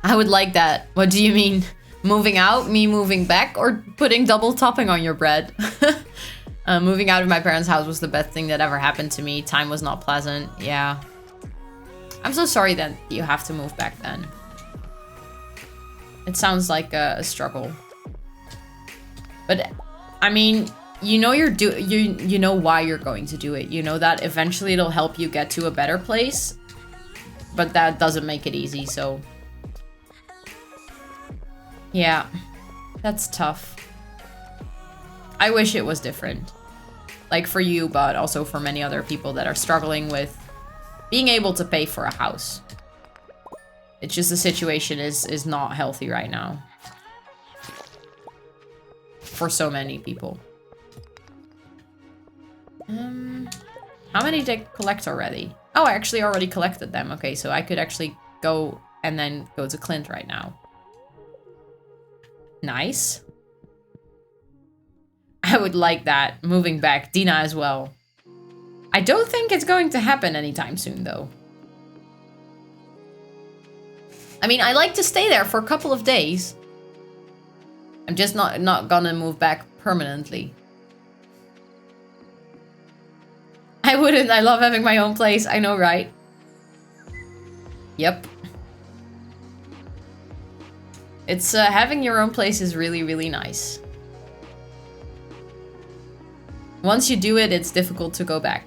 I would like that. What do you mean? Moving out? Me moving back? Or putting double topping on your bread? Moving out of my parents' house was the best thing that ever happened to me. Time was not pleasant. Yeah. I'm so sorry that you have to move back then. It sounds like a struggle. But I mean, you know you know why you're going to do it. You know that eventually it'll help you get to a better place, but that doesn't make it easy, so yeah, that's tough. I wish it was different. Like for you, but also for many other people that are struggling with being able to pay for a house. It's just the situation is not healthy right now. For so many people. How many did I collect already? Oh, I actually already collected them. Okay, so I could actually go and then go to Clint right now. Nice. I would like that. Moving back. Dina as well. I don't think it's going to happen anytime soon, though. I mean, I like to stay there for a couple of days. I'm just not gonna move back permanently. I wouldn't. I love having my own place. I know, right? Yep. It's having your own place is really, really nice. Once you do it, it's difficult to go back.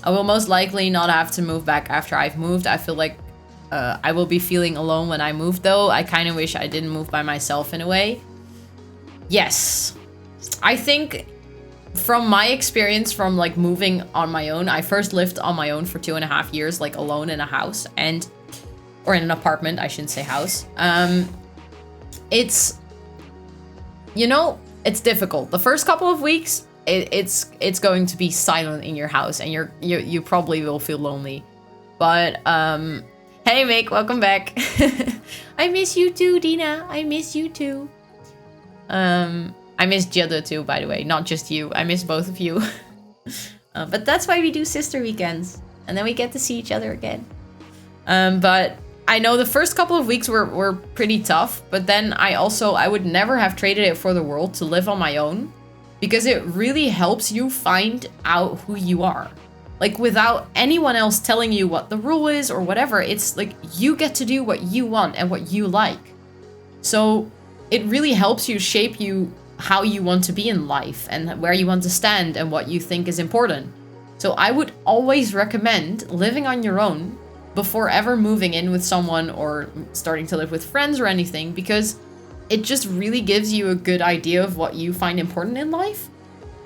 I will most likely not have to move back after I've moved. I feel like I will be feeling alone when I move, though. I kind of wish I didn't move by myself in a way. Yes. I think from my experience from like moving on my own, I first lived on my own for 2.5 years, like alone in a house or in an apartment, I shouldn't say house. It's, you know, it's difficult. The first couple of weeks, it's going to be silent in your house and you probably will feel lonely. But, hey Mick, welcome back. I miss you too, Dina. I miss you too. I miss Jada too, by the way, not just you. I miss both of you. But that's why we do sister weekends. And then we get to see each other again. But I know the first couple of weeks were pretty tough. But then I would never have traded it for the world to live on my own. Because it really helps you find out who you are. Like without anyone else telling you what the rule is or whatever. It's like you get to do what you want and what you like. So it really helps you shape how you want to be in life and where you want to stand and what you think is important. So I would always recommend living on your own before ever moving in with someone or starting to live with friends or anything, because it just really gives you a good idea of what you find important in life.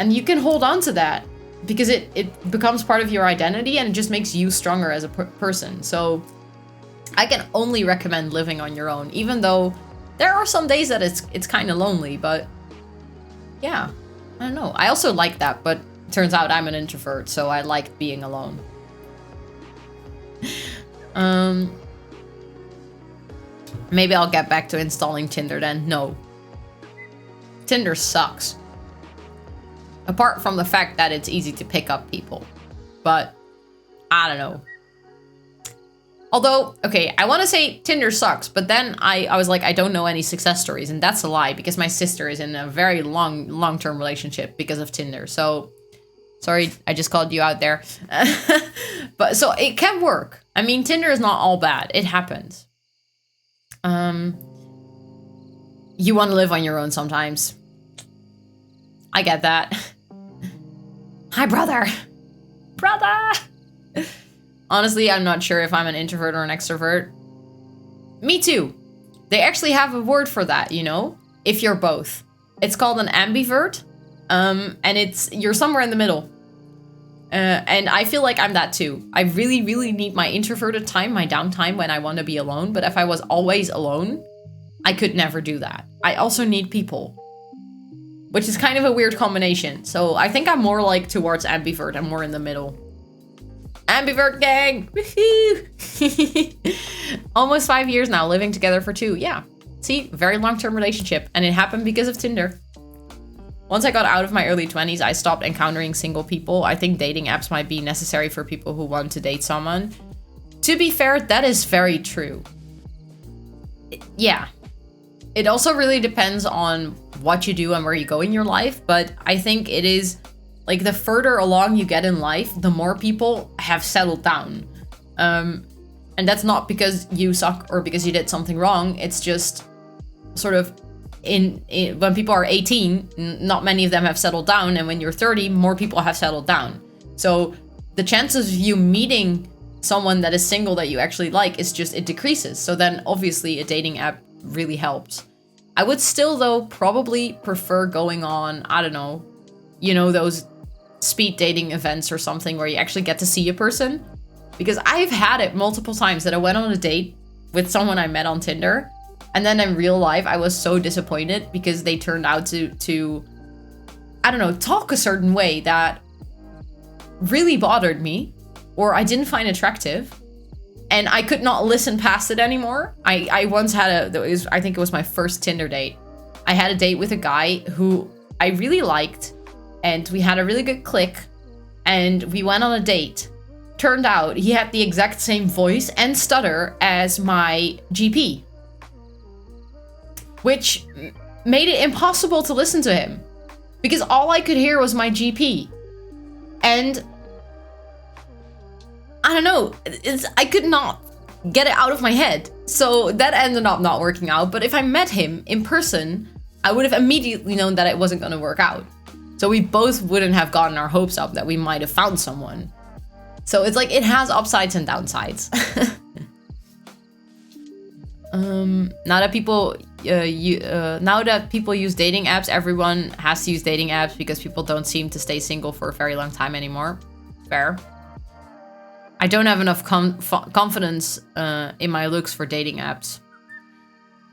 And you can hold on to that because it becomes part of your identity and it just makes you stronger as a person. So I can only recommend living on your own, even though there are some days that it's kind of lonely, but yeah, I don't know. I also like that, but it turns out I'm an introvert, so I like being alone. Maybe I'll get back to installing Tinder then. No. Tinder sucks. Apart from the fact that it's easy to pick up people. But, I don't know. Although, okay, I want to say Tinder sucks, but then I was like, I don't know any success stories, and that's a lie, because my sister is in a very long-term relationship because of Tinder, so sorry, I just called you out there. But, so, it can work. I mean, Tinder is not all bad. It happens. You want to live on your own sometimes. I get that. Hi, brother! Brother! Honestly, I'm not sure if I'm an introvert or an extrovert. Me too. They actually have a word for that, you know? If you're both. It's called an ambivert. And you're somewhere in the middle. And I feel like I'm that too. I really, really need my introverted time, my downtime when I want to be alone. But if I was always alone, I could never do that. I also need people. Which is kind of a weird combination. So I think I'm more like towards ambivert. I'm more in the middle. Ambivert gang! Woohoo! Almost 5 years now, living together for 2. Yeah. See, very long-term relationship. And it happened because of Tinder. Once I got out of my early 20s, I stopped encountering single people. I think dating apps might be necessary for people who want to date someone. To be fair, that is very true. Yeah. It also really depends on what you do and where you go in your life. But I think it is... like, the further along you get in life, the more people have settled down. And that's not because you suck or because you did something wrong. It's just sort of when people are 18, not many of them have settled down, and when you're 30, more people have settled down. So the chances of you meeting someone that is single that you actually like it decreases. So then obviously a dating app really helps. I would still though probably prefer going on, I don't know, those speed dating events or something where you actually get to see a person, because I've had it multiple times that I went on a date with someone I met on Tinder, and then in real life I was so disappointed because they turned out to I don't know, talk a certain way that really bothered me or I didn't find attractive, and I could not listen past it anymore. I once had I think it was my first Tinder date. I had a date with a guy who I really liked, and we had a really good click, and we went on a date. Turned out he had the exact same voice and stutter as my GP, which made it impossible to listen to him because all I could hear was my GP. And I don't know, I could not get it out of my head. So that ended up not working out. But if I met him in person, I would have immediately known that it wasn't going to work out. So we both wouldn't have gotten our hopes up that we might have found someone. So it's like, it has upsides and downsides. Now that people use dating apps, everyone has to use dating apps because people don't seem to stay single for a very long time anymore. Fair. I don't have enough confidence in my looks for dating apps.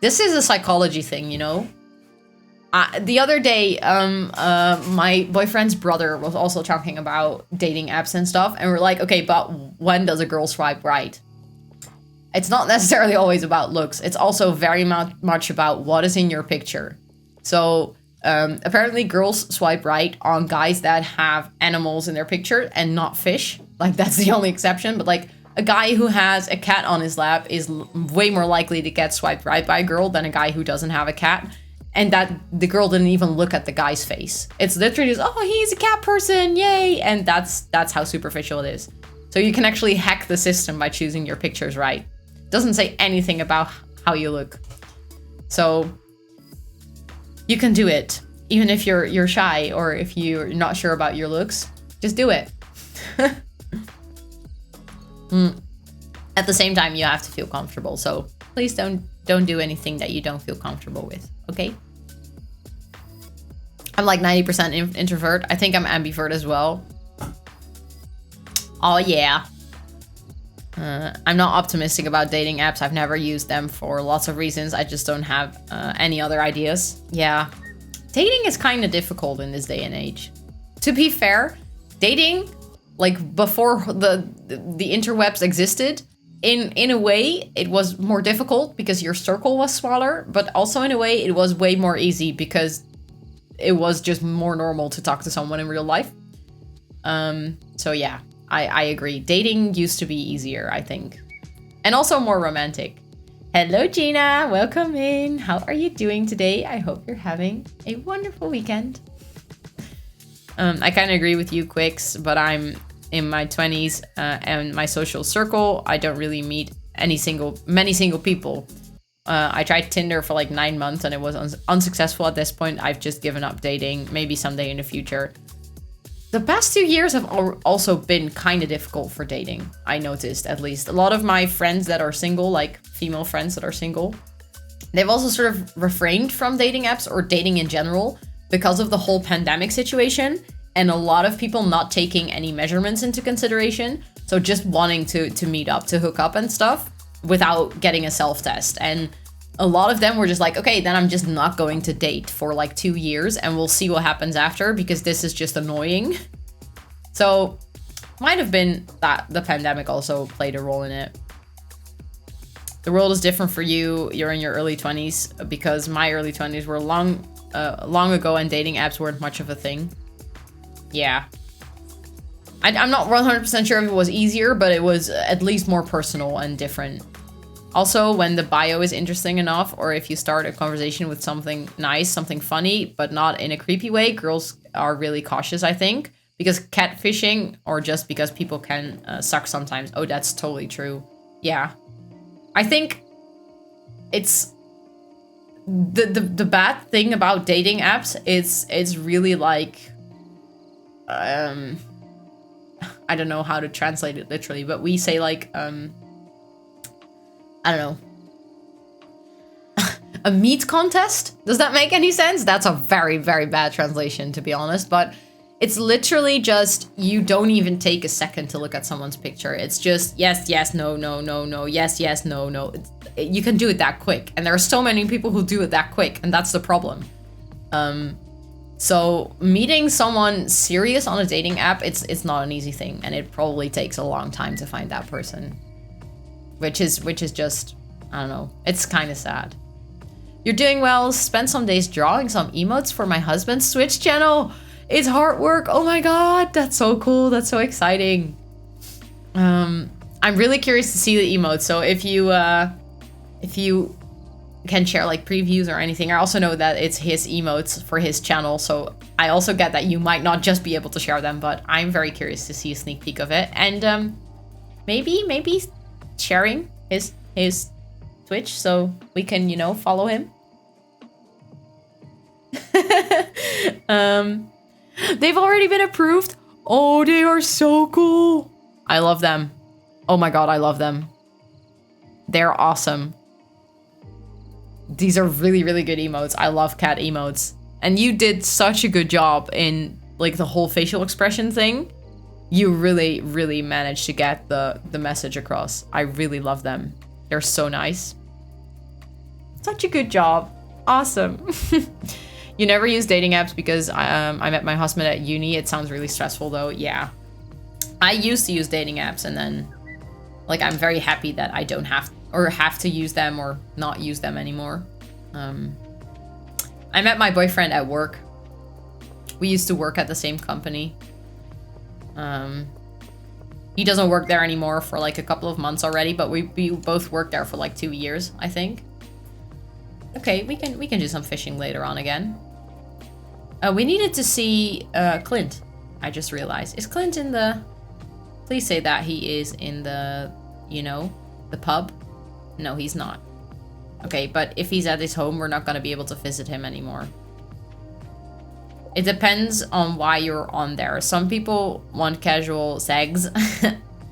This is a psychology thing, the other day, my boyfriend's brother was also talking about dating apps and stuff. And we're like, okay, but when does a girl swipe right? It's not necessarily always about looks. It's also very much about what is in your picture. So apparently girls swipe right on guys that have animals in their picture and not fish. Like, that's the only exception. But like, a guy who has a cat on his lap is way more likely to get swiped right by a girl than a guy who doesn't have a cat. And that the girl didn't even look at the guy's face. It's literally just, oh, he's a cat person, yay! And that's how superficial it is. So you can actually hack the system by choosing your pictures right. Doesn't say anything about how you look. So you can do it, even if you're shy or if you're not sure about your looks. Just do it. At the same time, you have to feel comfortable. So please don't do anything that you don't feel comfortable with, okay? I'm like 90% introvert. I think I'm ambivert as well. Oh yeah. I'm not optimistic about dating apps. I've never used them for lots of reasons. I just don't have any other ideas. Yeah. Dating is kind of difficult in this day and age. To be fair, dating, like before the interwebs existed, in a way, it was more difficult because your circle was smaller, but also in a way, it was way more easy because it was just more normal to talk to someone in real life. So yeah, I agree. Dating used to be easier, I think. And also more romantic. Hello, Gina. Welcome in. How are you doing today? I hope you're having a wonderful weekend. I kind of agree with you, Quicks, but I'm in my 20s and my social circle, I don't really meet many single people. I tried Tinder for like 9 months and it was unsuccessful at this point. I've just given up dating, maybe someday in the future. The past 2 years have also been kind of difficult for dating, I noticed at least. A lot of my friends that are single, like female friends that are single, they've also sort of refrained from dating apps or dating in general because of the whole pandemic situation. And a lot of people not taking any measurements into consideration. So just wanting to meet up, to hook up and stuff without getting a self-test. And a lot of them were just like, okay, then I'm just not going to date for like 2 years and we'll see what happens after because this is just annoying. So might have been that the pandemic also played a role in it. The world is different for you. You're in your early 20s because my early 20s were long ago and dating apps weren't much of a thing. Yeah. I'm not 100% sure if it was easier, but it was at least more personal and different. Also, when the bio is interesting enough, or if you start a conversation with something nice, something funny, but not in a creepy way, girls are really cautious, I think. Because catfishing, or just because people can suck sometimes. Oh, that's totally true. Yeah. I think it's the bad thing about dating apps is it's really like, I don't know how to translate it literally, but we say like, I don't know, a meat contest? Does that make any sense? That's a very, very bad translation, to be honest, but it's literally just, you don't even take a second to look at someone's picture. It's just, yes, yes, no, no, no, no, yes, yes, no, no. You can do it that quick, and there are so many people who do it that quick, and that's the problem. So meeting someone serious on a dating app, it's not an easy thing, and it probably takes a long time to find that person. Which is just, I don't know, it's kind of sad. You're doing well. Spend some days drawing some emotes for my husband's Twitch channel. It's hard work. Oh my god, that's so cool. That's so exciting. I'm really curious to see the emotes. So if you can share like previews or anything, I also know that it's his emotes for his channel. So I also get that you might not just be able to share them, but I'm very curious to see a sneak peek of it. And maybe sharing his Twitch so we can, you know, follow him. They've already been approved. Oh, they are so cool. I love them. Oh my god, I love them. They're awesome. These are really, really good emotes. I love cat emotes. And you did such a good job in like the whole facial expression thing. You really, really managed to get the message across. I really love them. They're so nice. Such a good job. Awesome. You never use dating apps because I met my husband at uni. It sounds really stressful though. Yeah. I used to use dating apps, and then like I'm very happy that I don't have to use them or not use them anymore. I met my boyfriend at work. We used to work at the same company. He doesn't work there anymore for like a couple of months already, but we both worked there for like 2 years, I think. Okay, we can do some fishing later on again. We needed to see Clint. I just realized. Is Clint in the... Please say that he is in the, you know, the pub. No, he's not. Okay, but if he's at his home, we're not going to be able to visit him anymore. It depends on why you're on there. Some people want casual sex.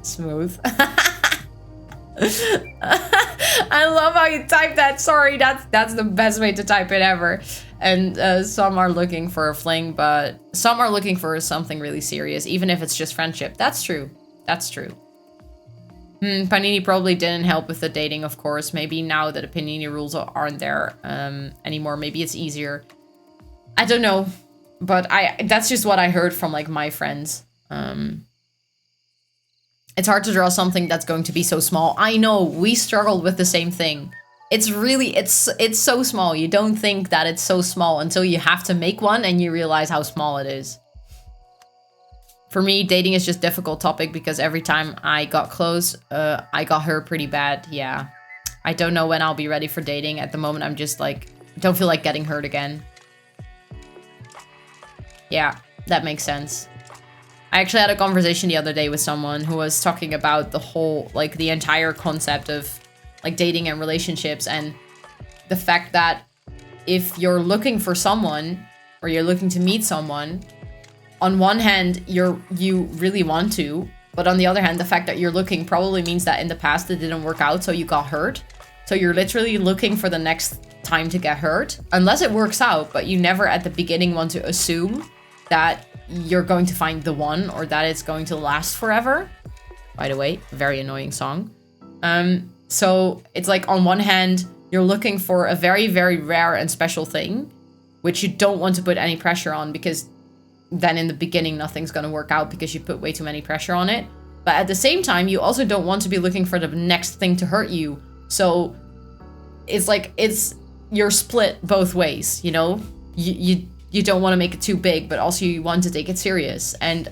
Smooth. I love how you type that. Sorry, that's the best way to type it ever. And some are looking for a fling, but some are looking for something really serious, even if it's just friendship. That's true. That's true. Panini probably didn't help with the dating, of course. Maybe now that the Panini rules aren't there anymore, maybe it's easier. I don't know, but that's just what I heard from like my friends. It's hard to draw something that's going to be so small. I know, we struggled with the same thing. It's really, it's so small. You don't think that it's so small until you have to make one and you realize how small it is. For me, dating is just a difficult topic because every time I got close, I got hurt pretty bad. Yeah. I don't know when I'll be ready for dating. At the moment, I'm just like, don't feel like getting hurt again. Yeah, that makes sense. I actually had a conversation the other day with someone who was talking about the whole, like the entire concept of like dating and relationships, and the fact that if you're looking for someone or you're looking to meet someone, on one hand, you really want to, but on the other hand, the fact that you're looking probably means that in the past it didn't work out, so you got hurt. So you're literally looking for the next time to get hurt, unless it works out, but you never at the beginning want to assume that you're going to find the one or that it's going to last forever. By the way, very annoying song. So it's like on one hand, you're looking for a very, very rare and special thing, which you don't want to put any pressure on because then in the beginning, nothing's going to work out because you put way too many pressure on it. But at the same time, you also don't want to be looking for the next thing to hurt you. So it's like, you're split both ways, you know? You don't want to make it too big, but also you want to take it serious. And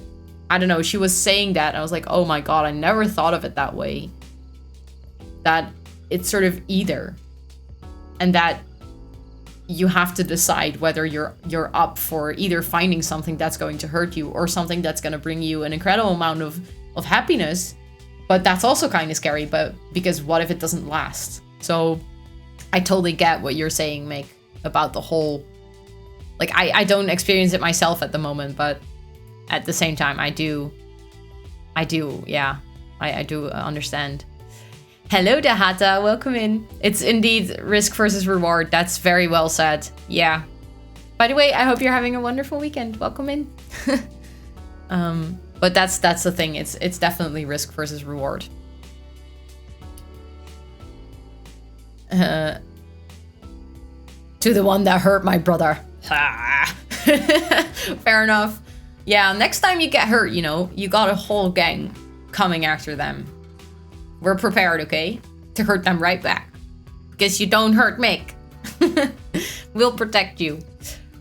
I don't know, she was saying that, and I was like, oh my god, I never thought of it that way. That it's sort of either. And that you have to decide whether you're up for either finding something that's going to hurt you or something that's going to bring you an incredible amount of happiness. But that's also kind of scary, but because what if it doesn't last? So I totally get what you're saying, Mick, about the whole... Like, I don't experience it myself at the moment, but at the same time, I do, yeah. I do understand. Hello, Dahata, welcome in. It's indeed risk versus reward. That's very well said. Yeah. By the way, I hope you're having a wonderful weekend. Welcome in. But that's the thing. It's definitely risk versus reward. To the one that hurt my brother. Fair enough. Yeah, next time you get hurt, you know, you got a whole gang coming after them. We're prepared, okay? To hurt them right back. Because you don't hurt Mick. We'll protect you.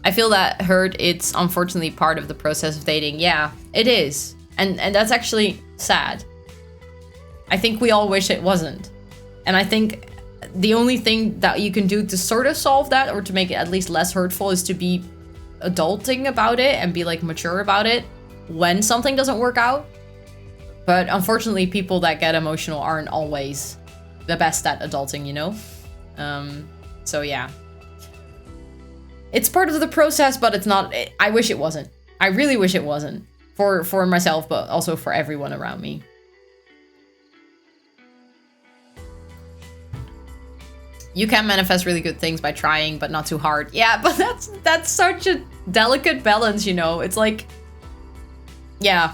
I feel that hurt, it's unfortunately part of the process of dating. Yeah, it is. And that's actually sad. I think we all wish it wasn't. And I think the only thing that you can do to sort of solve that, or to make it at least less hurtful, is to be adulting about it and be like mature about it when something doesn't work out. But unfortunately, people that get emotional aren't always the best at adulting, you know? So yeah. It's part of the process, but it's not... I wish it wasn't. I really wish it wasn't. For myself, but also for everyone around me. You can manifest really good things by trying, but not too hard. Yeah, but that's such a delicate balance, you know? It's like... Yeah.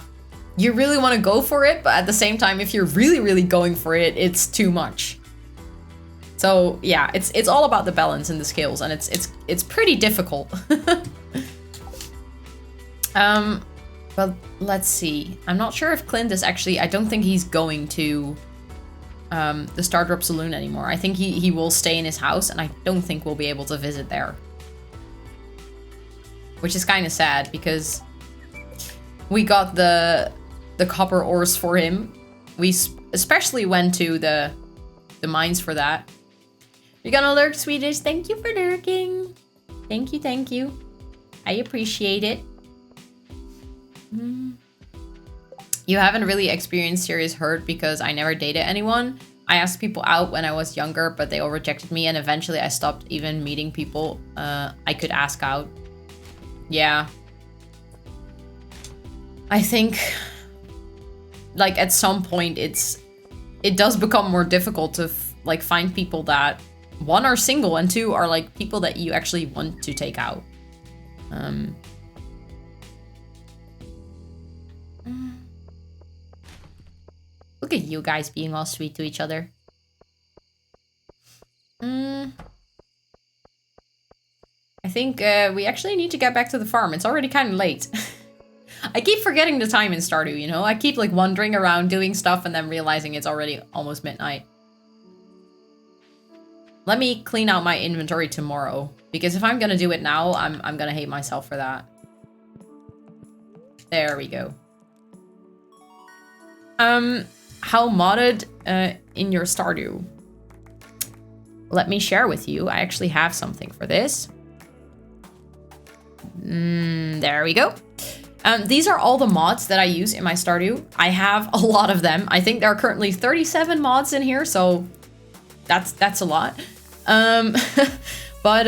You really want to go for it, but at the same time, if you're really, really going for it, it's too much. So yeah, it's all about the balance and the scales, and it's pretty difficult. But let's see. I'm not sure if Clint is actually... I don't think he's going to the Stardrop Saloon anymore. I think he will stay in his house, and I don't think we'll be able to visit there. Which is kind of sad, because we got the copper ores for him. We especially went to the mines for that. You're gonna lurk, Swedish. Thank you for lurking. Thank you, thank you. I appreciate it. You haven't really experienced serious hurt because I never dated anyone. I asked people out when I was younger, but they all rejected me, and eventually I stopped even meeting people I could ask out. Yeah. I think, like, at some point it does become more difficult to like find people that, one, are single, and two, are like people that you actually want to take out. Look at you guys being all sweet to each other. I think we actually need to get back to the farm. It's already kind of late. I keep forgetting the time in Stardew, you know? I keep like wandering around doing stuff and then realizing it's already almost midnight. Let me clean out my inventory tomorrow, because if I'm gonna do it now, I'm gonna hate myself for that. There we go. How modded in your Stardew? Let me share with you. I actually have something for this. There we go. These are all the mods that I use in my Stardew. I have a lot of them. I think there are currently 37 mods in here, so that's a lot. But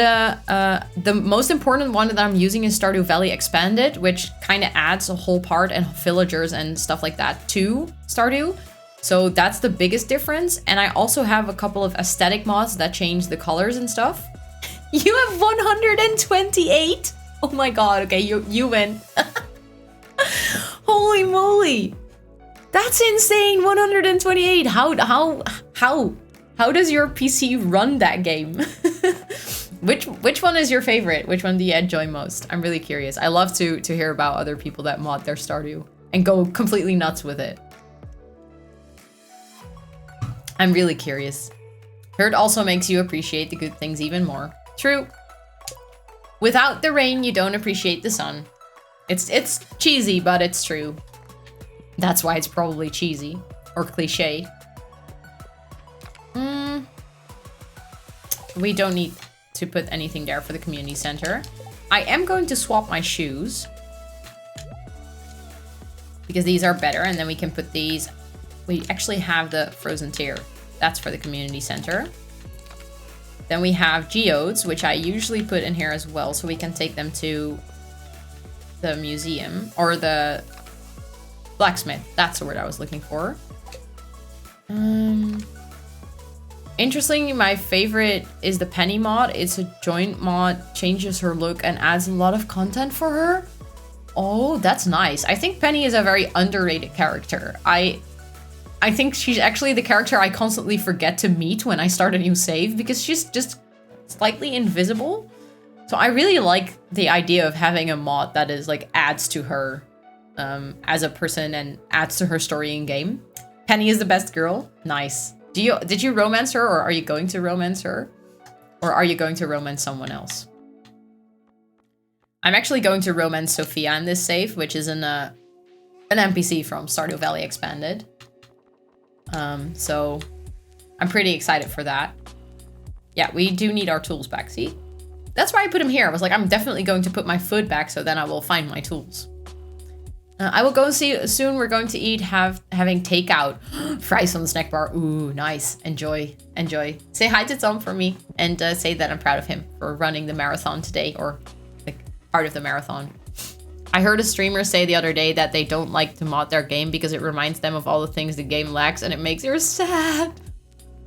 the most important one that I'm using is Stardew Valley Expanded, which kind of adds a whole part and villagers and stuff like that to Stardew. So that's the biggest difference. And I also have a couple of aesthetic mods that change the colors and stuff. You have 128? Oh my god, okay, you win. Holy moly. That's insane, 128. How does your PC run that game? Which one is your favorite? Which one do you enjoy most? I'm really curious. I love to hear about other people that mod their Stardew and go completely nuts with it. I'm really curious. Hurt also makes you appreciate the good things even more. True. Without the rain, you don't appreciate the sun. It's cheesy, but it's true. That's why it's probably cheesy or cliche. We don't need to put anything there for the community center. I am going to swap my shoes, because these are better, and then we can put these. We actually have the frozen tier. That's for the community center. Then we have geodes, which I usually put in here as well, so we can take them to the museum, or the blacksmith. That's the word I was looking for. Interestingly, my favorite is the Penny mod. It's a joint mod, changes her look and adds a lot of content for her. Oh, that's nice. I think Penny is a very underrated character. I think she's actually the character I constantly forget to meet when I start a new save, because she's just slightly invisible. So I really like the idea of having a mod that is like adds to her as a person and adds to her story in game. Penny is the best girl. Nice. Did you romance her, or are you going to romance her? Or are you going to romance someone else? I'm actually going to romance Sophia in this save, which is an NPC from Stardew Valley Expanded. So I'm pretty excited for that. Yeah, we do need our tools back, see? That's why I put him here. I was like, I'm definitely going to put my food back, so then I will find my tools. I will go and see soon. We're going to eat, having takeout. Fries on the snack bar. Ooh, nice. Enjoy. Enjoy. Say hi to Tom for me, and say that I'm proud of him for running the marathon today, or like part of the marathon. I heard a streamer say the other day that they don't like to mod their game because it reminds them of all the things the game lacks, and it makes her sad.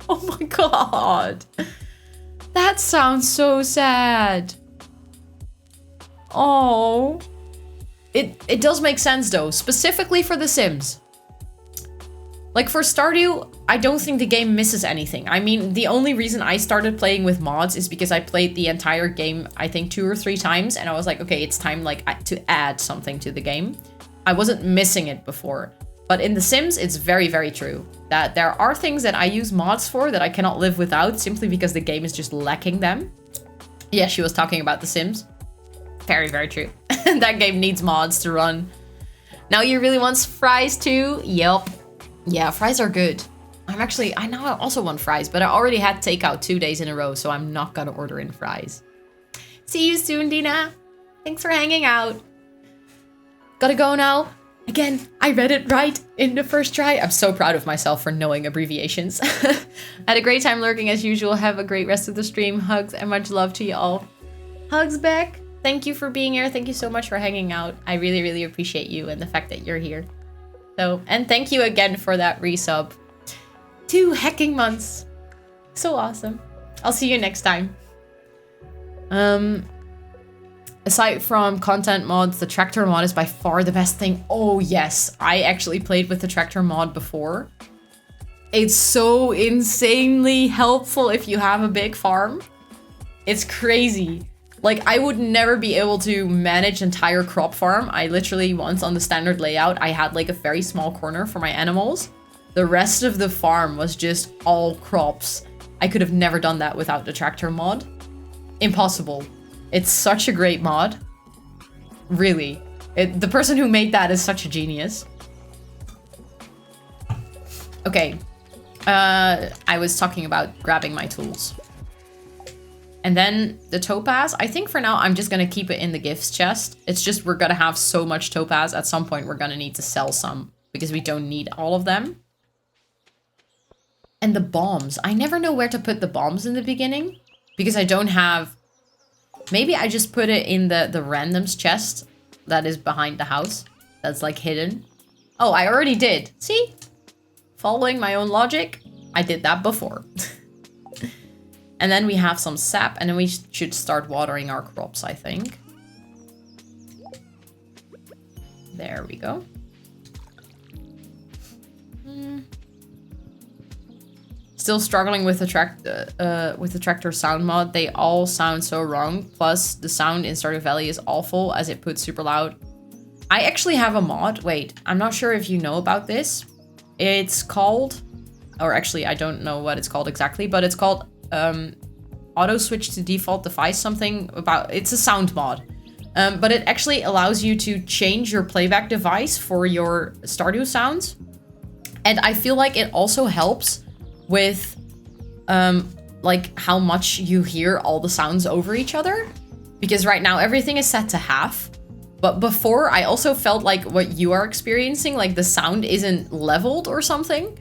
Oh my god. That sounds so sad. Oh. It does make sense though, specifically for The Sims. Like for Stardew, I don't think the game misses anything. I mean, the only reason I started playing with mods is because I played the entire game, I think 2 or 3 times, and I was like, okay, it's time like to add something to the game. I wasn't missing it before. But in The Sims, it's very, very true that there are things that I use mods for that I cannot live without simply because the game is just lacking them. Yeah, she was talking about The Sims. Very, very true. That game needs mods to run. Now you really want fries too? Yep. Yeah, fries are good. I now also want fries, but I already had takeout 2 days in a row, so I'm not gonna order in fries. See you soon, Dina. Thanks for hanging out. Gotta go now. Again, I read it right in the first try. I'm so proud of myself for knowing abbreviations. Had a great time lurking as usual. Have a great rest of the stream. Hugs and much love to you all. Hugs back. Thank you for being here. Thank you so much for hanging out. I really, really appreciate you and the fact that you're here. So, and thank you again for that resub. 2 hecking months. So awesome. I'll see you next time. Aside from content mods, the tractor mod is by far the best thing. Oh yes, I actually played with the tractor mod before. It's so insanely helpful if you have a big farm. It's crazy. Like, I would never be able to manage entire crop farm. I literally once on the standard layout, I had like a very small corner for my animals. The rest of the farm was just all crops. I could have never done that without the tractor mod. Impossible. It's such a great mod. Really. The person who made that is such a genius. Okay. I was talking about grabbing my tools. And then the topaz, I think for now I'm just going to keep it in the gifts chest. It's just we're going to have so much topaz. At some point we're going to need to sell some because we don't need all of them. And the bombs. I never know where to put the bombs in the beginning because I don't have... Maybe I just put it in the randoms chest that is behind the house. That's like hidden. Oh, I already did. See? Following my own logic, I did that before. And then we have some sap, and then we should start watering our crops, I think. There we go. Still struggling with the tractor sound mod. They all sound so wrong. Plus, the sound in Stardew Valley is awful as it puts super loud. I actually have a mod. Wait, I'm not sure if you know about this. It's called, or actually, I don't know what it's called exactly, but it's called auto switch to default device, something about, it's a sound mod. But it actually allows you to change your playback device for your Stardew sounds. And I feel like it also helps with like how much you hear all the sounds over each other. Because right now everything is set to half. But before I also felt like what you are experiencing, like the sound isn't leveled or something.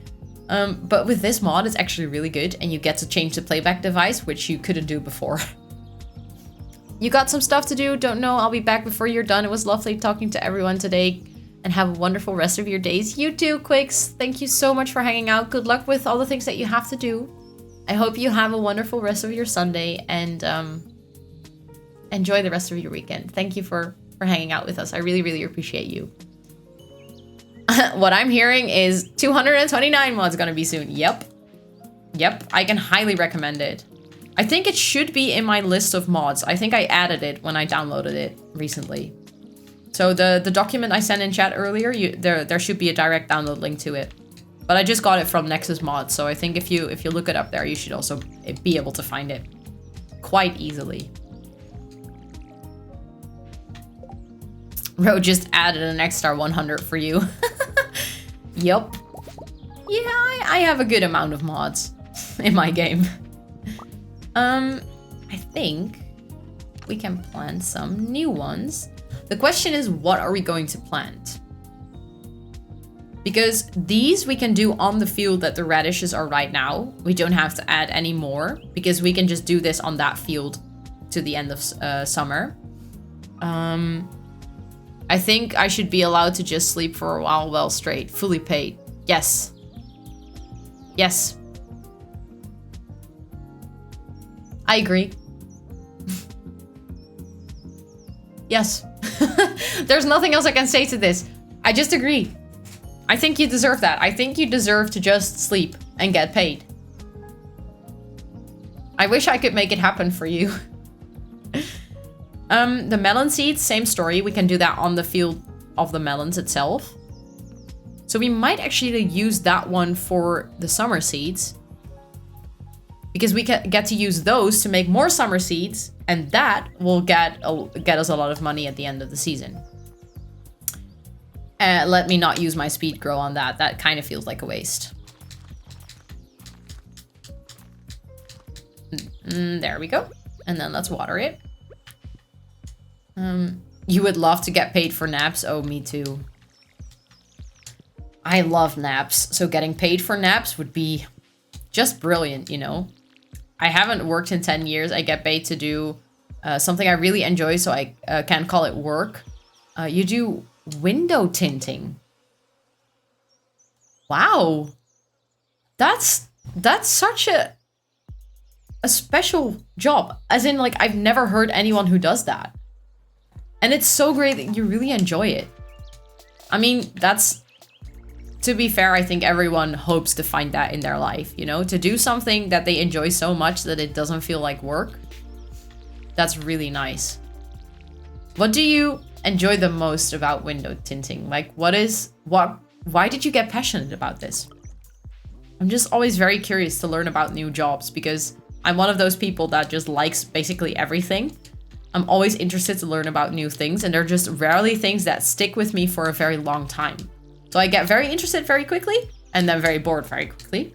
But with this mod, it's actually really good, and you get to change the playback device, which you couldn't do before. You got some stuff to do, don't know, I'll be back before you're done. It was lovely talking to everyone today, and have a wonderful rest of your days. You too, Quicks. Thank you so much for hanging out. Good luck with all the things that you have to do. I hope you have a wonderful rest of your Sunday, and enjoy the rest of your weekend. Thank you for hanging out with us. I really, really appreciate you. What I'm hearing is 229 mods gonna be soon. Yep. Yep, I can highly recommend it. I think it should be in my list of mods. I think I added it when I downloaded it recently. So the document I sent in chat earlier, there should be a direct download link to it. But I just got it from Nexus Mods, so I think if you look it up there, you should also be able to find it quite easily. Ro just added an extra 100 for you. Yup. Yeah, I have a good amount of mods in my game. I think we can plant some new ones. The question is, what are we going to plant? Because these we can do on the field that the radishes are right now. We don't have to add any more, because we can just do this on that field to the end of summer. I think I should be allowed to just sleep for a while well straight, fully paid. Yes. Yes. I agree. Yes. There's nothing else I can say to this. I just agree. I think you deserve that. I think you deserve to just sleep and get paid. I wish I could make it happen for you. The melon seeds, same story. We can do that on the field of the melons itself. So we might actually use that one for the summer seeds. Because we can get to use those to make more summer seeds. And that will get us a lot of money at the end of the season. Let me not use my speed grow on that. That kind of feels like a waste. There we go. And then let's water it. You would love to get paid for naps. Oh, me too. I love naps. So getting paid for naps would be just brilliant, you know? I haven't worked in 10 years. I get paid to do something I really enjoy, so I can't call it work. You do window tinting. Wow. That's such a special job. As in, like, I've never heard anyone who does that. And it's so great that you really enjoy it. I mean, that's... To be fair, I think everyone hopes to find that in their life, you know? To do something that they enjoy so much that it doesn't feel like work. That's really nice. What do you enjoy the most about window tinting? Like, why did you get passionate about this? I'm just always very curious to learn about new jobs, because I'm one of those people that just likes basically everything. I'm always interested to learn about new things, and they're just rarely things that stick with me for a very long time. So I get very interested very quickly, and then very bored very quickly.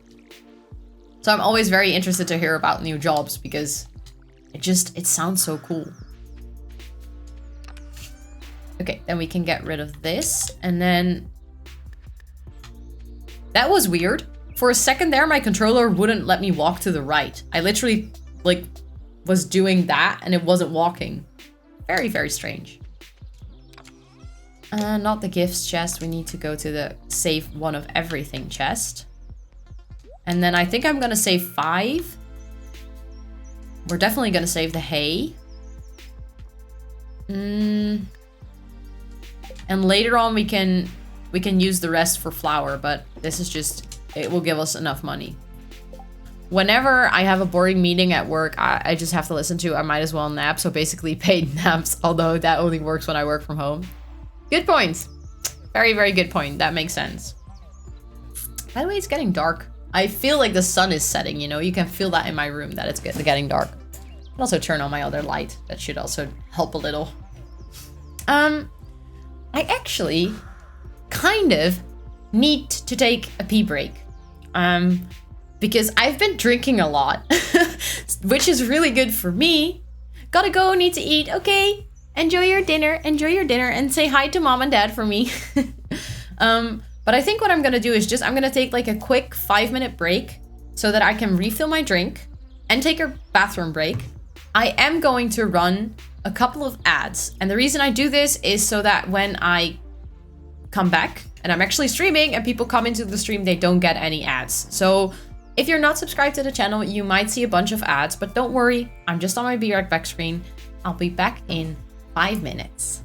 So I'm always very interested to hear about new jobs, because it sounds so cool. Okay, then we can get rid of this, and then... That was weird. For a second there, my controller wouldn't let me walk to the right. I literally, like, was doing that, and it wasn't walking. Very, very strange. Not the gifts chest. We need to go to the save one of everything chest. And then I think I'm gonna save 5. We're definitely gonna save the hay. And later on we can use the rest for flour, but this is just, it will give us enough money. Whenever I have a boring meeting at work, I just have to listen to I might as well nap, so basically paid naps, although that only works when I work from home. Good point. Very, very good point. That makes sense. By the way, it's getting dark. I feel like the sun is setting, you know? You can feel that in my room, that it's getting dark. I'll also turn on my other light. That should also help a little. I actually kind of need to take a pee break. Because I've been drinking a lot, which is really good for me. Gotta go, need to eat. Okay. Enjoy your dinner, and say hi to mom and dad for me. But I think what I'm gonna do is I'm gonna take like a quick 5-minute break so that I can refill my drink and take a bathroom break. I am going to run a couple of ads. And the reason I do this is so that when I come back and I'm actually streaming and people come into the stream, they don't get any ads. So if you're not subscribed to the channel, you might see a bunch of ads, but don't worry, I'm just on my Be Right Back screen. I'll be back in 5 minutes.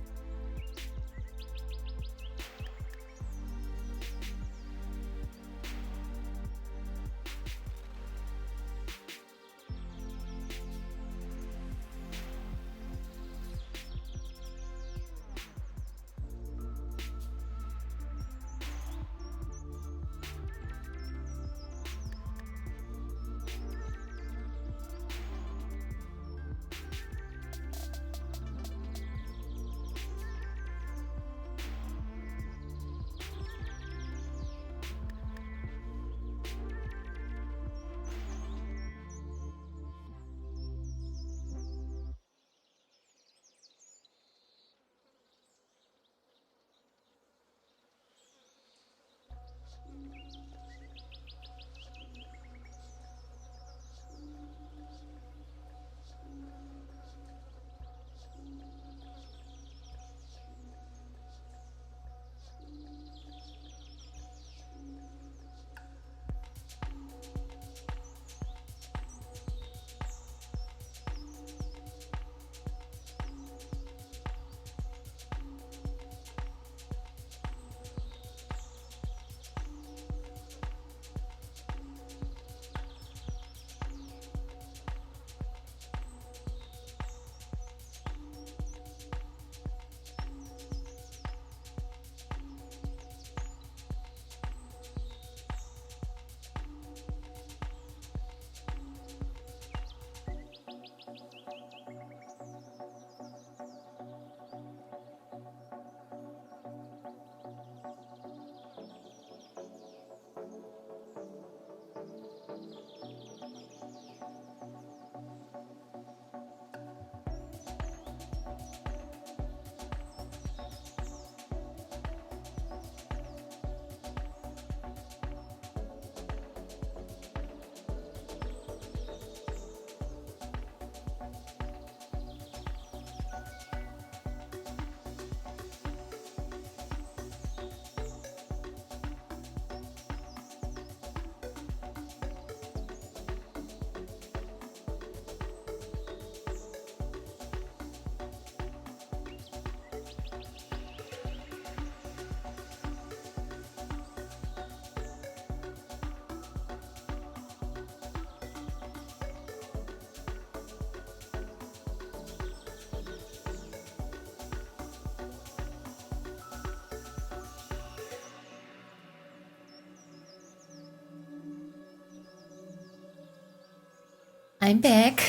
I'm back.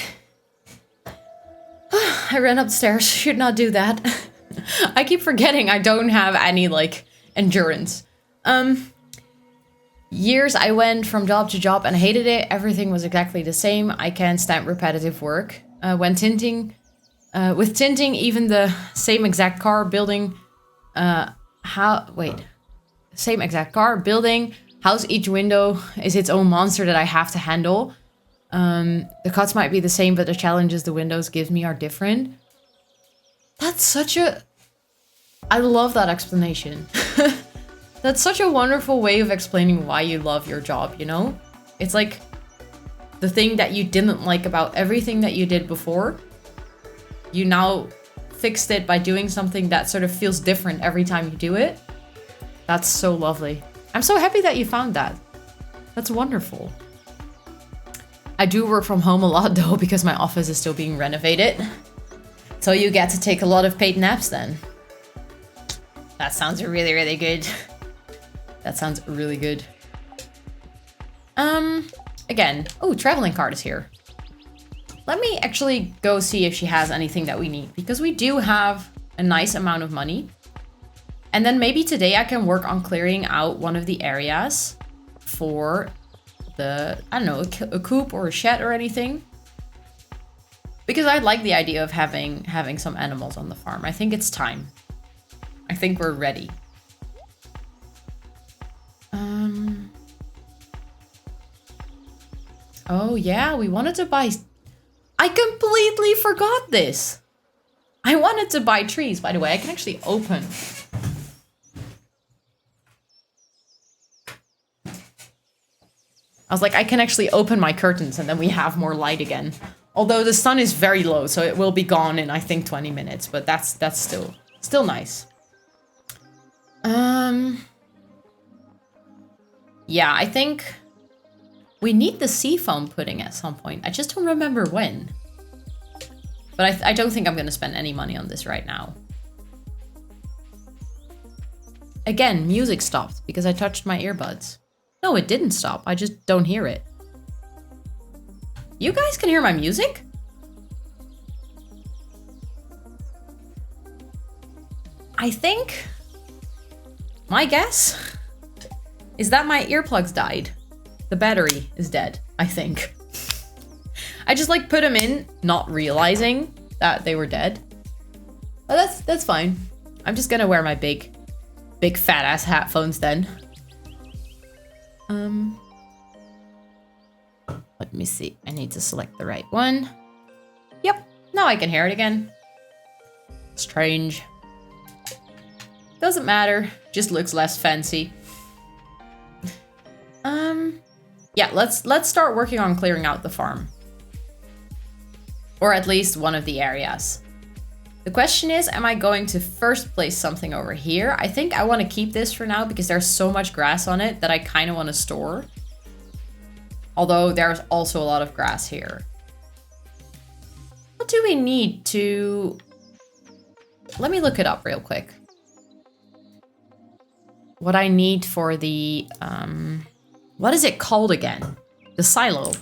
I ran upstairs. Should not do that. I keep forgetting I don't have any, like, endurance. Years I went from job to job and hated it. Everything was exactly the same. I can't stand repetitive work. When tinting, with tinting, even the same exact car building, same exact car building, house, each window is its own monster that I have to handle. The cuts might be the same, but the challenges the windows give me are different. That's such a... I love that explanation. That's such a wonderful way of explaining why you love your job, you know? It's like the thing that you didn't like about everything that you did before. You now fixed it by doing something that sort of feels different every time you do it. That's so lovely. I'm so happy that you found that. That's wonderful. I do work from home a lot though, because my office is still being renovated. So you get to take a lot of paid naps then. That sounds really, really good. That sounds really good. Again, oh, traveling card is here. Let me actually go see if she has anything that we need, because we do have a nice amount of money. And then maybe today I can work on clearing out one of the areas for the, I don't know, a coop or a shed or anything. Because I like the idea of having some animals on the farm. I think it's time. I think we're ready. Oh, yeah, we wanted to buy... I completely forgot this. I wanted to buy trees. By the way, I can actually open... I was like, I can actually open my curtains and then we have more light again. Although the sun is very low, so it will be gone in, I think, 20 minutes. But that's still nice. Yeah, I think we need the seafoam pudding at some point. I just don't remember when. But I don't think I'm going to spend any money on this right now. Again, music stopped because I touched my earbuds. No, it didn't stop. I just don't hear it. You guys can hear my music? I think... my guess is that my earplugs died. The battery is dead, I think. I just like put them in, not realizing that they were dead. But that's fine. I'm just gonna wear my big fat ass headphones then. Let me see. I need to select the right one. Yep, now I can hear it again. Strange. Doesn't matter, just looks less fancy. Yeah, let's start working on clearing out the farm. Or at least one of the areas. The question is, am I going to first place something over here? I think I want to keep this for now because there's so much grass on it that I kind of want to store. Although there's also a lot of grass here. What do we need to... Let me look it up real quick. What I need for the... what is it called again? The silo.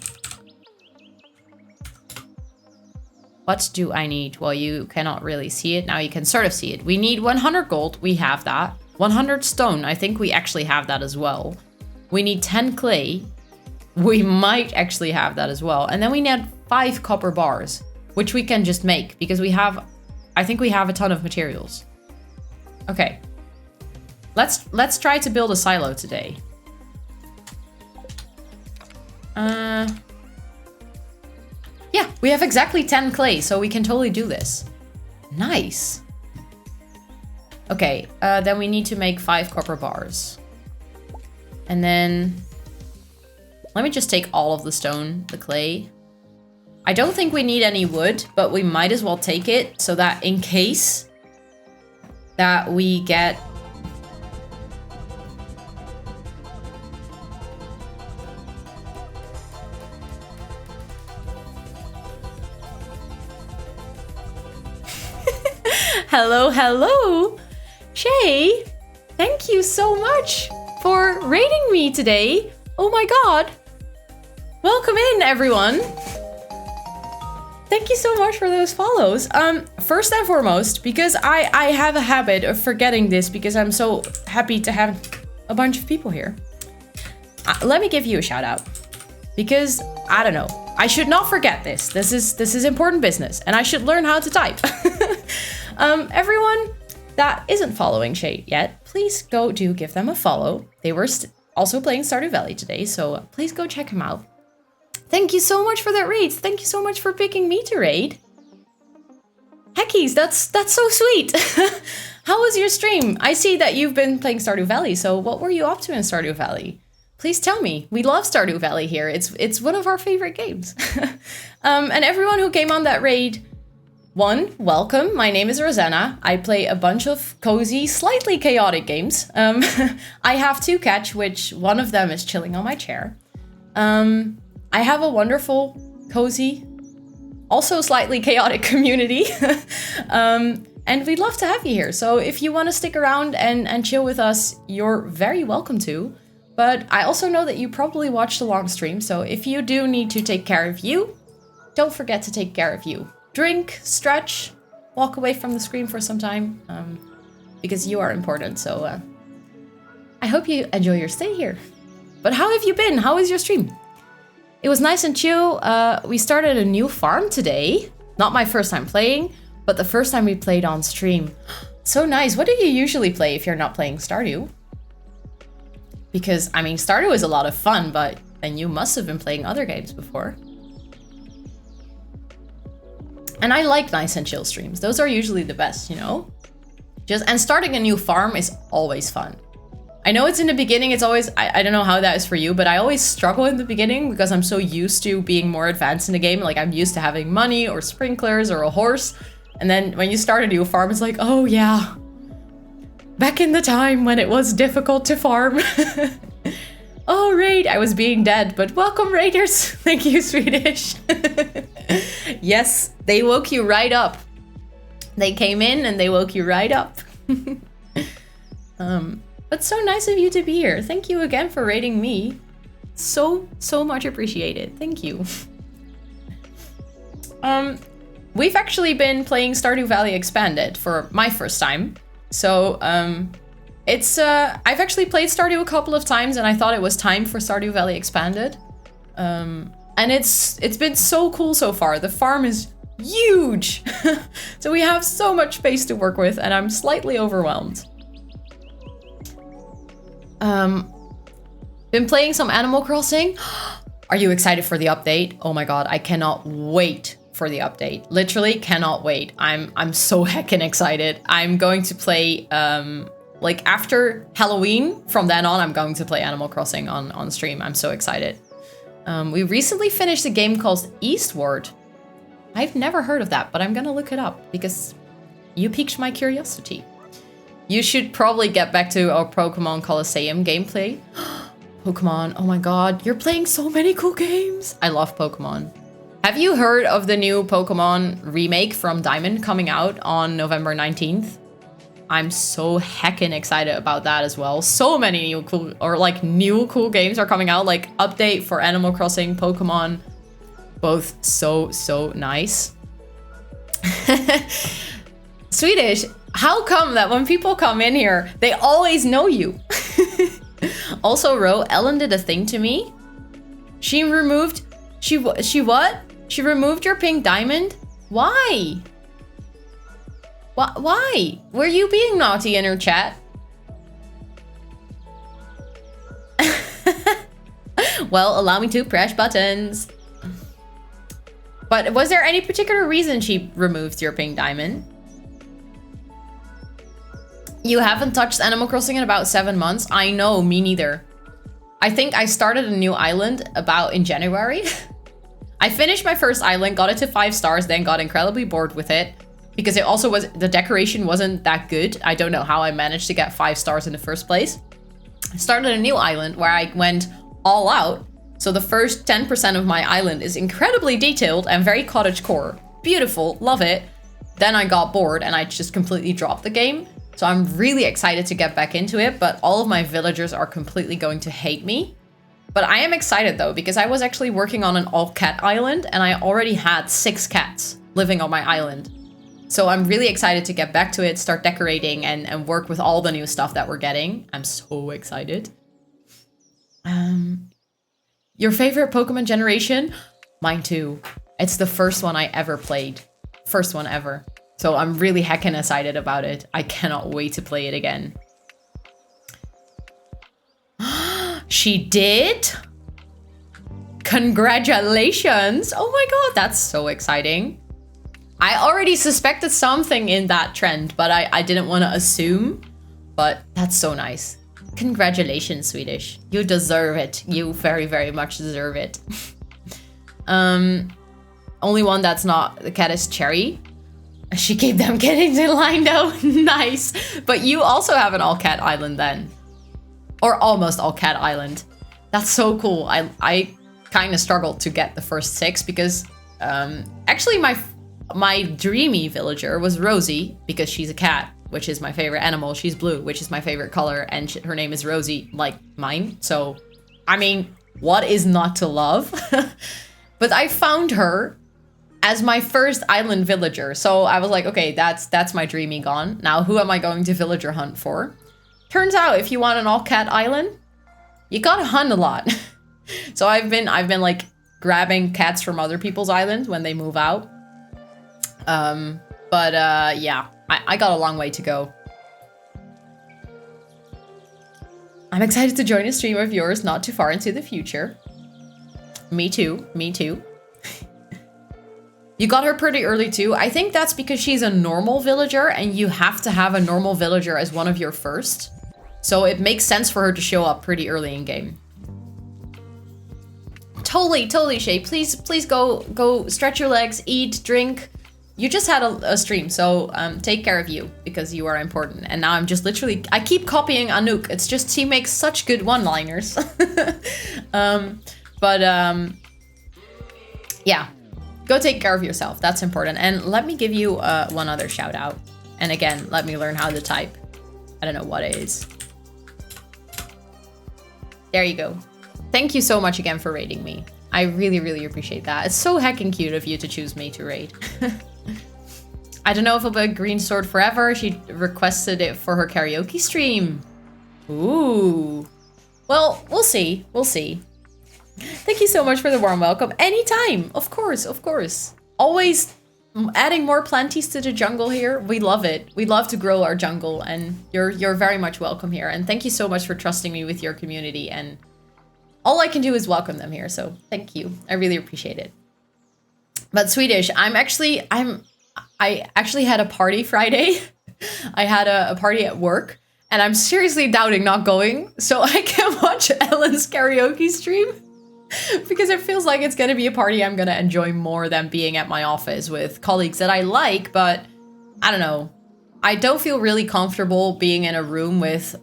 What do I need? Well, you cannot really see it. Now you can sort of see it. We need 100 gold. We have that. 100 stone. I think we actually have that as well. We need 10 clay. We might actually have that as well. And then we need 5 copper bars, which we can just make because we have... I think we have a ton of materials. Okay. Let's try to build a silo today. Yeah, we have exactly 10 clay, so we can totally do this. Nice. Okay, then we need to make 5 copper bars. And then... let me just take all of the stone, the clay. I don't think we need any wood, but we might as well take it so that in case that we get... Hello, hello! Shay, thank you so much for raiding me today. Oh my god. Welcome in, everyone. Thank you so much for those follows. First and foremost, because I have a habit of forgetting this because I'm so happy to have a bunch of people here. Let me give you a shout out. Because, I don't know, I should not forget this. This is important business and I should learn how to type. Everyone that isn't following Shay yet, please do give them a follow. They were also playing Stardew Valley today, so please go check him out. Thank you so much for that raid. Thank you so much for picking me to raid. Heckies, that's so sweet. How was your stream? I see that you've been playing Stardew Valley, so what were you up to in Stardew Valley? Please tell me. We love Stardew Valley here. It's one of our favorite games. And everyone who came on that raid, welcome. My name is Rosanna. I play a bunch of cozy, slightly chaotic games. I have 2 cats, which one of them is chilling on my chair. I have a wonderful, cozy, also slightly chaotic community. And we'd love to have you here. So if you want to stick around and chill with us, you're very welcome to. But I also know that you probably watched a long stream. So if you do need to take care of you, don't forget to take care of you. Drink, stretch, walk away from the screen for some time, because you are important. So I hope you enjoy your stay here. But how have you been? How was your stream? It was nice and chill. We started a new farm today. Not my first time playing, but the first time we played on stream. So nice. What do you usually play if you're not playing Stardew? Because, I mean, Stardew is a lot of fun, but then you must have been playing other games before. And I like nice and chill streams. Those are usually the best, you know? And starting a new farm is always fun. I know it's in the beginning, it's always, I don't know how that is for you, but I always struggle in the beginning because I'm so used to being more advanced in the game. Like I'm used to having money or sprinklers or a horse. And then when you start a new farm, it's like, oh yeah. Back in the time when it was difficult to farm. Oh, raid, I was being dead, but welcome raiders. Thank you, Swedish. Yes, they woke you right up. They came in and they woke you right up. But so nice of you to be here. Thank you again for raiding me. So much appreciated. Thank you. We've actually been playing Stardew Valley Expanded for my first time. So, I've actually played Stardew a couple of times and I thought it was time for Stardew Valley Expanded. And it's been so cool so far. The farm is huge. So we have so much space to work with and I'm slightly overwhelmed. Been playing some Animal Crossing. Are you excited for the update? Oh my god, I cannot wait for the update. Literally cannot wait. I'm so heckin' excited. I'm going to play like after Halloween, from then on I'm going to play Animal Crossing on stream. I'm so excited. We recently finished a game called Eastward. I've never heard of that, but I'm gonna look it up because you piqued my curiosity. You should probably get back to our Pokemon Colosseum gameplay. Pokemon, oh my god, you're playing so many cool games. I love Pokemon. Have you heard of the new Pokemon remake from Diamond coming out on November 19th? I'm so heckin' excited about that as well. So many new cool games are coming out, like update for Animal Crossing, Pokemon, both so nice. Swedish, how come that when people come in here, they always know you? Also, Ro, Ellen did a thing to me. She what? She removed your pink diamond? Why? Why? Were you being naughty in her chat? Well, allow me to press buttons. But was there any particular reason she removed your pink diamond? You haven't touched Animal Crossing in about 7 months? I know, me neither. I think I started a new island about in January. I finished my first island, got it to 5 stars, then got incredibly bored with it. Because it also was, the decoration wasn't that good. I don't know how I managed to get 5 stars in the first place. I started a new island where I went all out. So the first 10% of my island is incredibly detailed and very cottagecore. Beautiful, love it. Then I got bored and I just completely dropped the game. So I'm really excited to get back into it, but all of my villagers are completely going to hate me. But I am excited though, because I was actually working on an all-cat island and I already had 6 cats living on my island. So I'm really excited to get back to it, start decorating and work with all the new stuff that we're getting. I'm so excited. Your favorite Pokemon generation? Mine too. It's the first one I ever played. First one ever. So I'm really heckin' excited about it. I cannot wait to play it again. She did? Congratulations! Oh my god, that's so exciting. I already suspected something in that trend, but I didn't want to assume. But that's so nice. Congratulations, Swedish. You deserve it. You very, very much deserve it. Only one that's not the cat is Cherry. She gave them kittens in line though. Nice. But you also have an all-cat island then. Or almost all-cat island. That's so cool. I kind of struggled to get the first 6 because actually my dreamy villager was Rosie because she's a cat, which is my favorite animal. She's blue, which is my favorite color, and her name is Rosie, like mine. So, I mean, what is not to love? But I found her as my first island villager. So I was like, okay, that's my dreamy gone. Now, who am I going to villager hunt for? Turns out, if you want an all-cat island, you gotta hunt a lot. So I've been like grabbing cats from other people's islands when they move out. Yeah, I got a long way to go. I'm excited to join a stream of yours not too far into the future. Me too. Me too. You got her pretty early too. I think that's because she's a normal villager and you have to have a normal villager as one of your first. So it makes sense for her to show up pretty early in game. Totally, Shay. Please go stretch your legs, eat, drink. You just had a stream, so take care of you because you are important. And now I'm just literally, I keep copying Anouk. It's just, she makes such good one-liners. Yeah, go take care of yourself. That's important. And let me give you one other shout out. And again, let me learn how to type. I don't know what it is. There you go. Thank you so much again for raiding me. I really appreciate that. It's so heckin' cute of you to choose me to raid. I don't know if it'll be a green sword forever. She requested it for her karaoke stream. Ooh. Well, we'll see. We'll see. Thank you so much for the warm welcome. Anytime. Of course. Always adding more planties to the jungle here. We love it. We love to grow our jungle and you're very much welcome here. And thank you so much for trusting me with your community. And all I can do is welcome them here. So thank you. I really appreciate it. But Swedish, I actually had a party Friday. I had a party at work and I'm seriously doubting not going so I can watch Ellen's karaoke stream because it feels like it's going to be a party I'm going to enjoy more than being at my office with colleagues that I like, but I don't know. I don't feel really comfortable being in a room with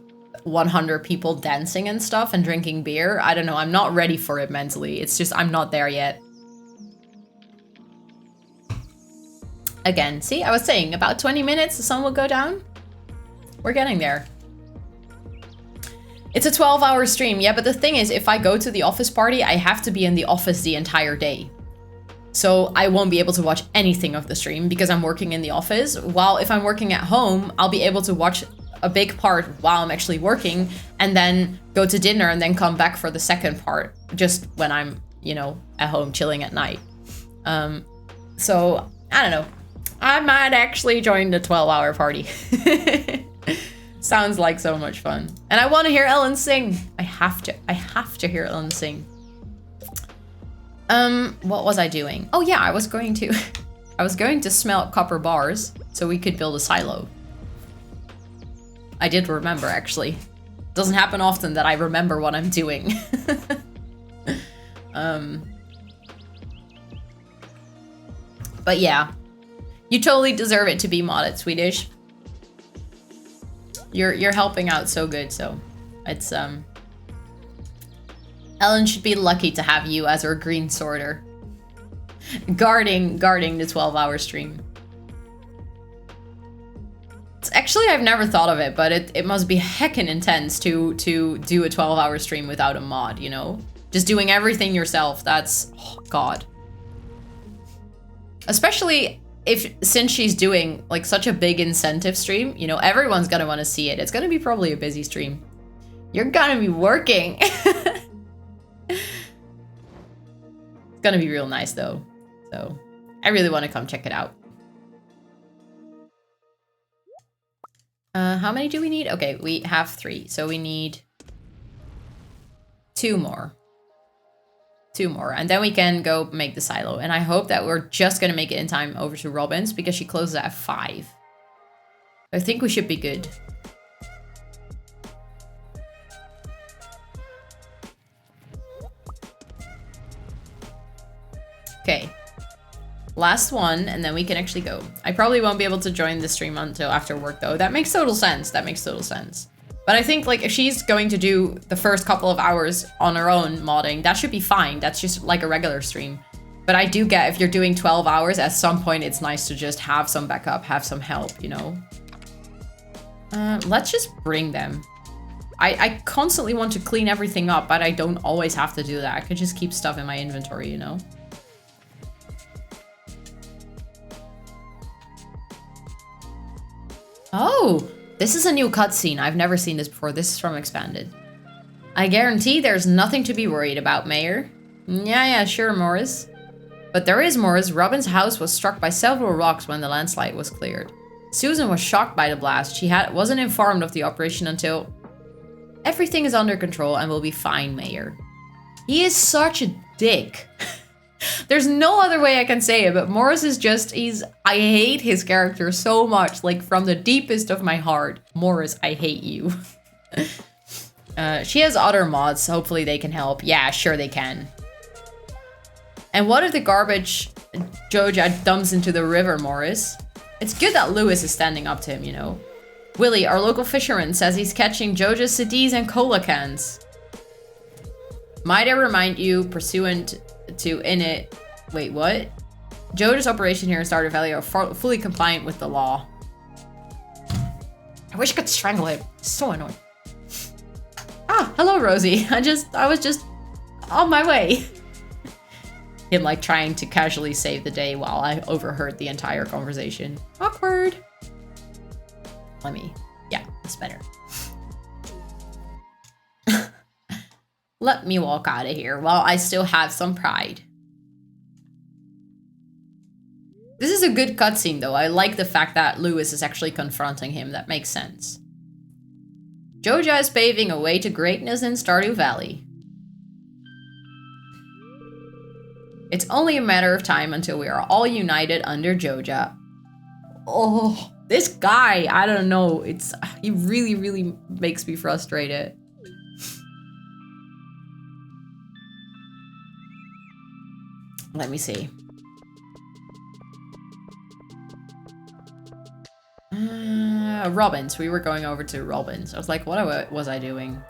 100 people dancing and stuff and drinking beer. I don't know. I'm not ready for it mentally. It's just I'm not there yet. Again, see, I was saying about 20 minutes the sun will go down. We're getting there. It's a 12-hour stream. Yeah, but the thing is, if I go to the office party, I have to be in the office the entire day. So I won't be able to watch anything of the stream because I'm working in the office. While if I'm working at home, I'll be able to watch a big part while I'm actually working and then go to dinner and then come back for the second part just when I'm, you know, at home chilling at night. So I don't know. I might actually join the 12-hour party. Sounds like so much fun. And I want to hear Ellen sing. I have to hear Ellen sing. What was I doing? Oh yeah, I was going to smelt copper bars so we could build a silo. I did remember, actually. Doesn't happen often that I remember what I'm doing. But yeah. You totally deserve it to be modded, Swedish. You're helping out so good, so it's Ellen should be lucky to have you as her green sworder. Guarding the 12-hour stream. Actually, I've never thought of it, but it must be heckin' intense to do a 12-hour stream without a mod, you know? Just doing everything yourself, that's, oh god. Especially since she's doing like such a big incentive stream, you know, everyone's gonna want to see it. It's gonna be probably a busy stream. You're gonna be working. It's gonna be real nice though. So I really want to come check it out. How many do we need? Okay, we have 3. So we need 2 more. 2 more. And then we can go make the silo. And I hope that we're just going to make it in time over to Robin's because she closes at 5. I think we should be good. Okay. Last one, and then we can actually go. I probably won't be able to join the stream until after work, though. That makes total sense. That makes total sense. But I think, like, if she's going to do the first couple of hours on her own modding, that should be fine. That's just like a regular stream. But I do get if you're doing 12 hours, at some point it's nice to just have some backup, have some help, you know? Let's just bring them. I constantly want to clean everything up, but I don't always have to do that. I could just keep stuff in my inventory, you know? Oh, this is a new cutscene. I've never seen this before. This is from Expanded. I guarantee there's nothing to be worried about, Mayor. Yeah, sure, Morris. But there is, Morris. Robin's house was struck by several rocks when the landslide was cleared. Susan was shocked by the blast. She wasn't informed of the operation until... Everything is under control and will be fine, Mayor. He is such a dick. There's no other way I can say it, but Morris is just, I hate his character so much, like from the deepest of my heart. Morris, I hate you. She has other mods, hopefully they can help. Yeah, sure they can. And what if the garbage Joja dumps into the river, Morris? It's good that Lewis is standing up to him, you know. Willie, our local fisherman, says he's catching Joja's CDs and cola cans. Might I remind you, pursuant to init... Wait, what? Joja's operation here in Stardew Valley are fully compliant with the law. I wish I could strangle him. It's so annoying. Ah, hello, Rosie. I was just on my way. Him, like, trying to casually save the day while I overheard the entire conversation. Awkward. Yeah, that's better. Let me walk out of here while I still have some pride. This is a good cutscene, though. I like the fact that Lewis is actually confronting him. That makes sense. Joja is paving a way to greatness in Stardew Valley. It's only a matter of time until we are all united under Joja. Oh, this guy, I don't know. He really, really makes me frustrated. Let me see. Robin's. We were going over to Robin's. I was like, what was I doing?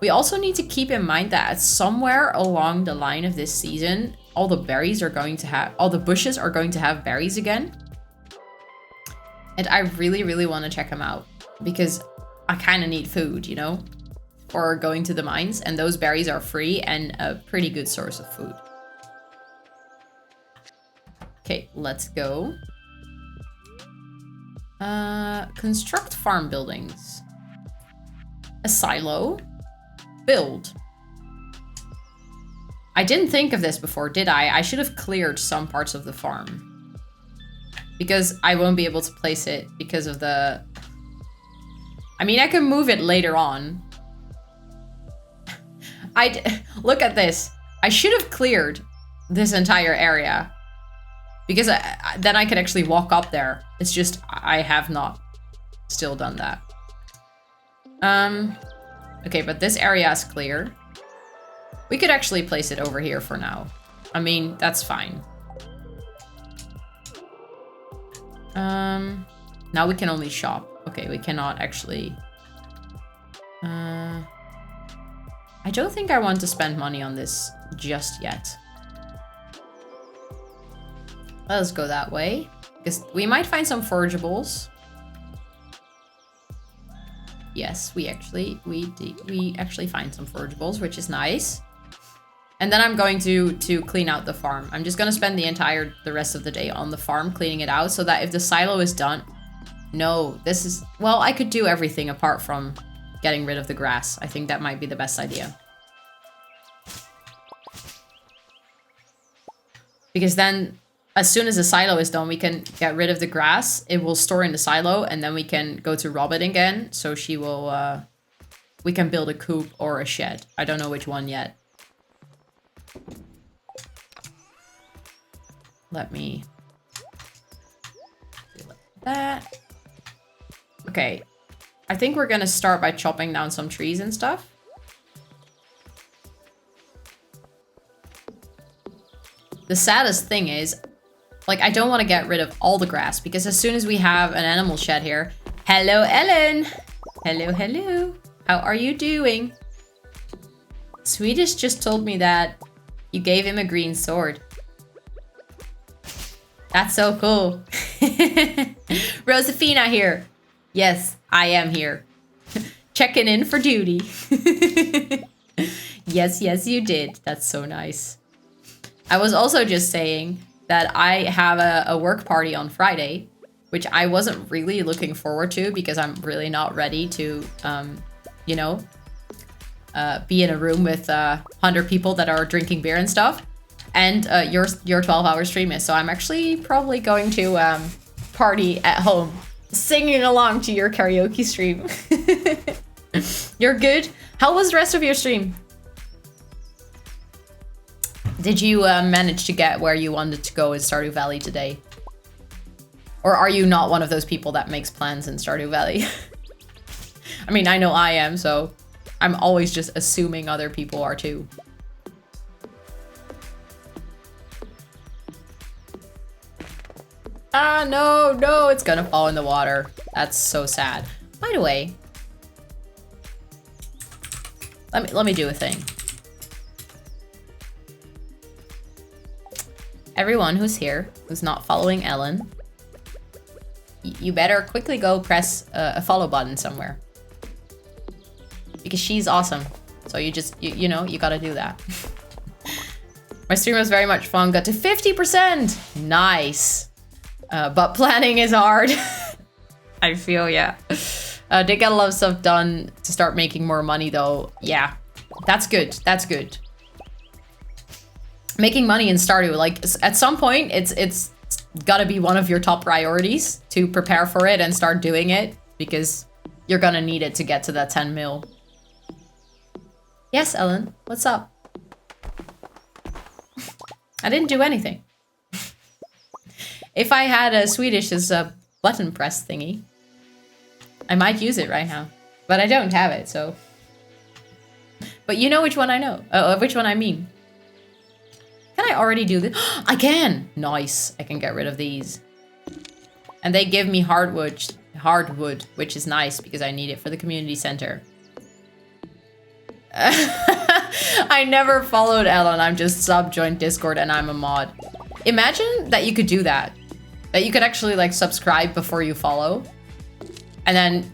We also need to keep in mind that somewhere along the line of this season, all the bushes are going to have berries again. And I really, really want to check them out because I kind of need food, you know, for going to the mines. And those berries are free and a pretty good source of food. Okay, let's go. Construct farm buildings. A silo. Build. I didn't think of this before, did I? I should have cleared some parts of the farm. Because I won't be able to place it because of the... I mean, I can move it later on. Look at this. I should have cleared this entire area. Because then I could actually walk up there. It's just, I have not still done that. Okay, but this area is clear. We could actually place it over here for now. I mean, that's fine. Now we can only shop. Okay, we cannot actually... I don't think I want to spend money on this just yet. Let's go that way. Because we might find some forageables. Yes, we actually find some forageables, which is nice. And then I'm going to clean out the farm. I'm just going to spend the rest of the day on the farm cleaning it out so that if the silo is done... No, this is... Well, I could do everything apart from getting rid of the grass. I think that might be the best idea. Because then, as soon as the silo is done, we can get rid of the grass. It will store in the silo, and then we can go to Robin again. So she will... we can build a coop or a shed. I don't know which one yet. Let me do like that. Okay. I think we're gonna start by chopping down some trees and stuff. The saddest thing is, like, I don't want to get rid of all the grass because as soon as we have an animal shed here... Hello, Ellen! Hello, hello. How are you doing? Swedish just told me that you gave him a green sword. That's so cool. Josephina here. Yes, I am here. Checking in for duty. Yes, yes, you did. That's so nice. I was also just saying that I have a work party on Friday, which I wasn't really looking forward to because I'm really not ready to, you know, be in a room with 100 people that are drinking beer and stuff. And your 12-hour stream is. So I'm actually probably going to party at home, singing along to your karaoke stream. You're good? How was the rest of your stream? Did you manage to get where you wanted to go in Stardew Valley today? Or are you not one of those people that makes plans in Stardew Valley? I mean, I know I am, so I'm always just assuming other people are too. Ah, no, it's gonna fall in the water. That's so sad. By the way, let me do a thing. Everyone who's here, who's not following Ellen, you better quickly go press a follow button somewhere. Because she's awesome. So you know, you gotta do that. My stream was very much fun, got to 50%! Nice! But planning is hard. I feel, yeah. Did get a lot of stuff done to start making more money though. Yeah, that's good, that's good. Making money in Stardew, like at some point, it's gotta be one of your top priorities to prepare for it and start doing it because you're gonna need it to get to that 10 mil. Yes, Ellen, what's up? I didn't do anything. If I had a Swedish as a button press thingy, I might use it right now, but I don't have it, so. But you know which one I know, which one I mean. Can I already do this? I can! Nice, I can get rid of these. And they give me hardwood, which is nice because I need it for the community center. I never followed Ellen, I'm just sub-joined Discord and I'm a mod. Imagine that you could do that. That you could actually like subscribe before you follow. And then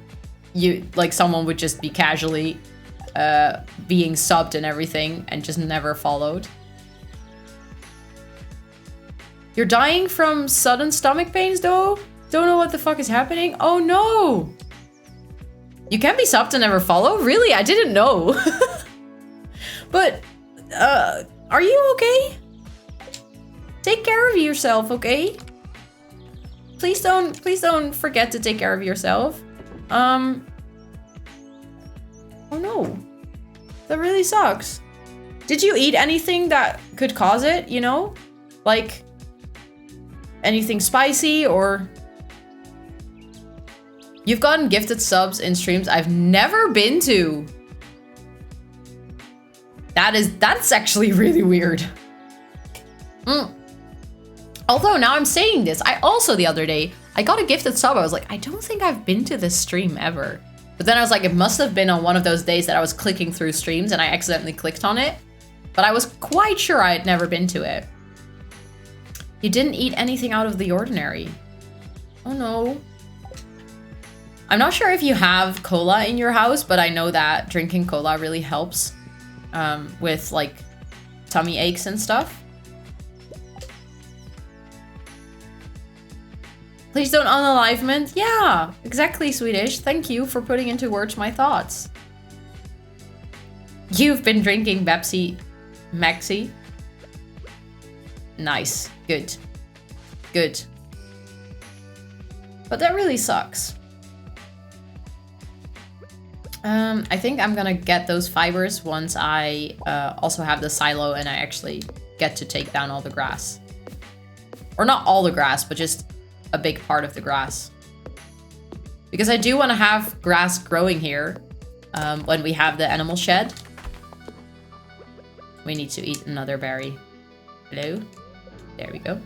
you, like someone would just be casually being subbed and everything and just never followed. You're dying from sudden stomach pains though? Don't know what the fuck is happening? Oh no! You can be subbed and never follow? Really? I didn't know. But, are you okay? Take care of yourself, okay? Please don't forget to take care of yourself. Oh no. That really sucks. Did you eat anything that could cause it, you know? Like, anything spicy or... You've gotten gifted subs in streams I've never been to. That's actually really weird. Although now I'm saying this, I also the other day, I got a gifted sub. I was like, I don't think I've been to this stream ever. But then I was like, it must have been on one of those days that I was clicking through streams and I accidentally clicked on it. But I was quite sure I had never been to it. You didn't eat anything out of the ordinary. Oh no. I'm not sure if you have cola in your house, but I know that drinking cola really helps with like tummy aches and stuff. Please don't unalivement. Yeah, exactly, Swedish. Thank you for putting into words my thoughts. You've been drinking Pepsi Maxi. Nice. Good. Good. But that really sucks. I think I'm gonna get those fibers once I also have the silo and I actually get to take down all the grass. Or not all the grass, but just a big part of the grass. Because I do want to have grass growing here when we have the animal shed. We need to eat another berry. Hello? There we go.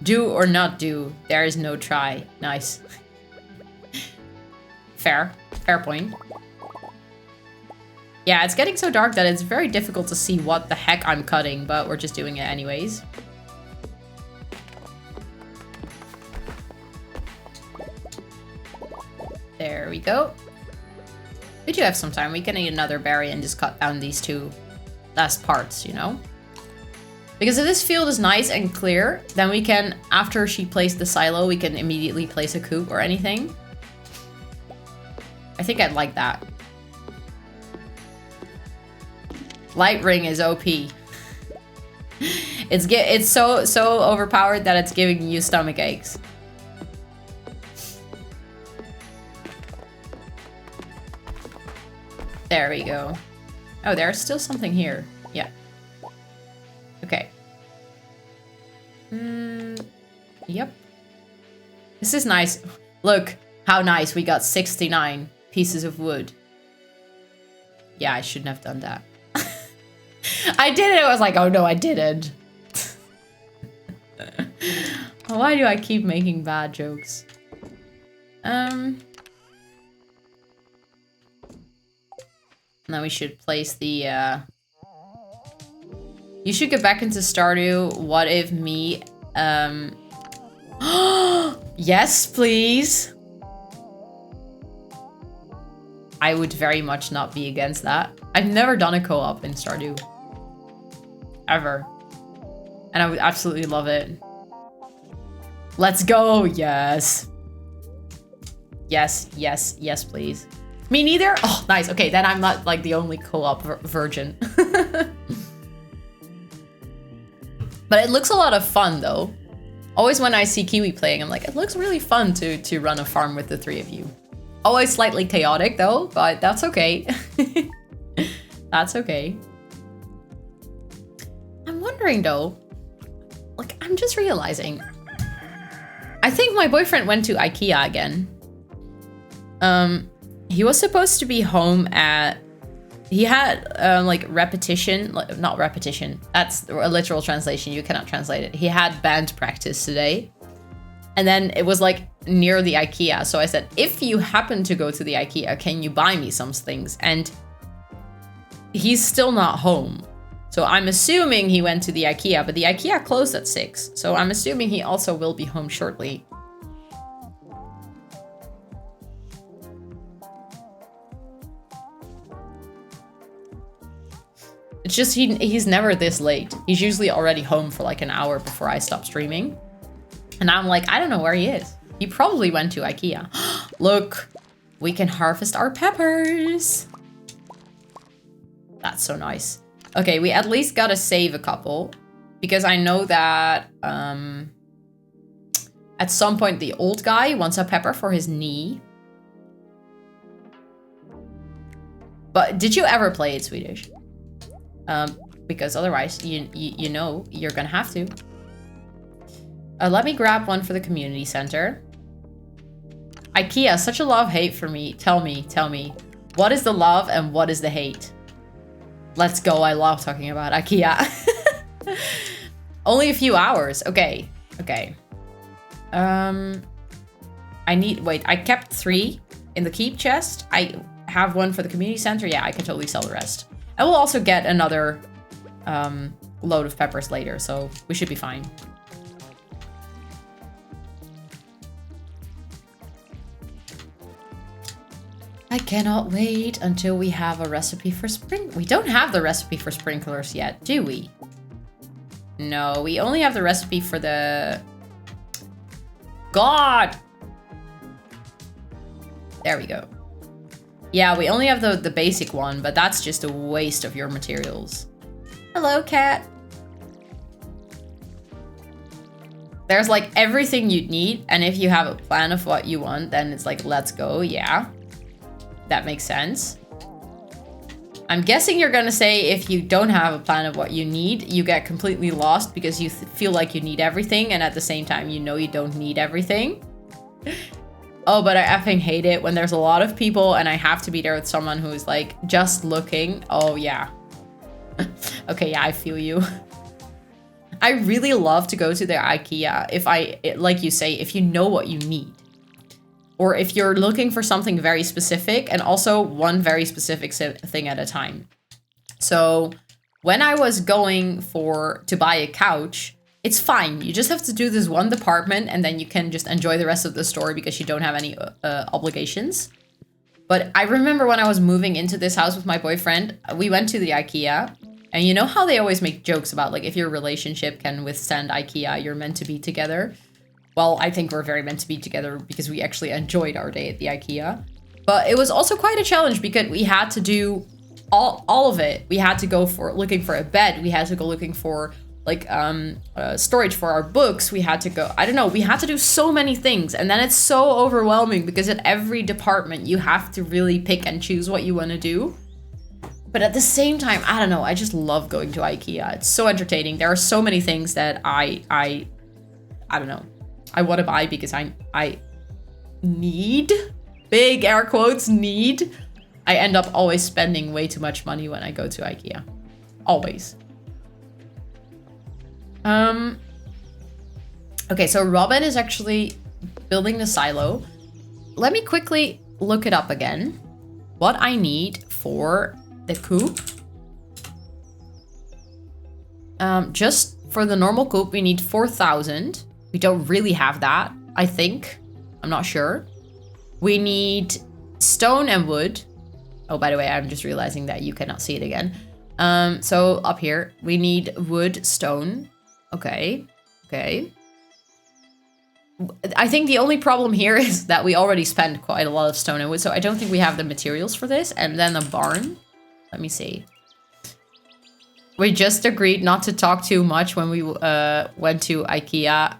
Do or not do, there is no try. Nice. Fair. Fair point. Yeah, it's getting so dark that it's very difficult to see what the heck I'm cutting, but we're just doing it anyways. There we go. We do have some time. We can eat another berry and just cut down these two last parts, you know? Because if this field is nice and clear, then we can, after she placed the silo, we can immediately place a coop or anything. I think I'd like that. Light ring is OP. It's so overpowered that it's giving you stomach aches. There we go. Oh, there's still something here. Yeah. Okay. Yep. This is nice. Look how nice. We got 69 pieces of wood. Yeah, I shouldn't have done that. I did it. I was like, oh no, I didn't. Why do I keep making bad jokes? Now we should place the, You should get back into Stardew. What if me, Yes, please. I would very much not be against that. I've never done a co-op in Stardew. Ever. And I would absolutely love it. Let's go! Yes. Yes, yes, yes, please. Me neither? Oh, nice. Okay, then I'm not like the only co-op virgin. But it looks a lot of fun though. Always when I see Kiwi playing, I'm like, it looks really fun to run a farm with the three of you. Always slightly chaotic though, but that's okay. That's okay. I'm wondering though, like I'm just realizing, I think my boyfriend went to IKEA again. He was supposed to be home at, he had like repetition, not repetition, that's a literal translation, you cannot translate it. He had band practice today. And then it was like near the IKEA. So I said, if you happen to go to the IKEA, can you buy me some things? And he's still not home. So I'm assuming he went to the IKEA, but the IKEA closed at 6. So I'm assuming he also will be home shortly. It's just he's never this late. He's usually already home for like an hour before I stop streaming. And I'm like, I don't know where he is. He probably went to IKEA. Look, we can harvest our peppers. That's so nice. Okay, we at least gotta save a couple. Because I know that at some point the old guy wants a pepper for his knee. But did you ever play it Swedish? Because otherwise, you know, you're gonna have to. Let me grab one for the community center. IKEA, such a love-hate for me. Tell me. What is the love and what is the hate? Let's go, I love talking about IKEA. Only a few hours, okay. Wait, I kept 3 in the keep chest. I have one for the community center. Yeah, I can totally sell the rest. I will also get another load of peppers later, so we should be fine. I cannot wait until we have a recipe for We don't have the recipe for sprinklers yet, do we? No, we only have the recipe for the... God! There we go. Yeah, we only have the basic one, but that's just a waste of your materials. Hello, cat. There's like everything you'd need, and if you have a plan of what you want, then it's like, let's go, yeah. That makes sense. I'm guessing you're gonna say if you don't have a plan of what you need, you get completely lost because you feel like you need everything, and at the same time, you know you don't need everything. Oh, but I effing hate it when there's a lot of people and I have to be there with someone who's like just looking. Oh, yeah. Okay, yeah, I feel you. I really love to go to the IKEA like you say, if you know what you need. Or if you're looking for something very specific, and also one very specific thing at a time. So when I was going to buy a couch, it's fine. You just have to do this one department and then you can just enjoy the rest of the store because you don't have any obligations. But I remember when I was moving into this house with my boyfriend, we went to the IKEA. And you know how they always make jokes about like if your relationship can withstand IKEA, you're meant to be together. Well, I think we're very meant to be together because we actually enjoyed our day at the IKEA. But it was also quite a challenge because we had to do all of it. We had to go looking for a bed. We had to go looking for like storage for our books. We had to go, I don't know, we had to do so many things. And then it's so overwhelming because at every department you have to really pick and choose what you want to do. But at the same time, I don't know. I just love going to IKEA. It's so entertaining. There are so many things that I don't know. I want to buy because I need, big air quotes, need. I end up always spending way too much money when I go to IKEA. Always. Okay, so Robin is actually building the silo. Let me quickly look it up again. What I need for the coop. Just for the normal coop, we need 4,000. We don't really have that, I think. I'm not sure. We need stone and wood. Oh, by the way, I'm just realizing that you cannot see it again. So up here, we need wood, stone. Okay. I think the only problem here is that we already spent quite a lot of stone and wood, so I don't think we have the materials for this. And then a barn. Let me see. We just agreed not to talk too much when we went to IKEA,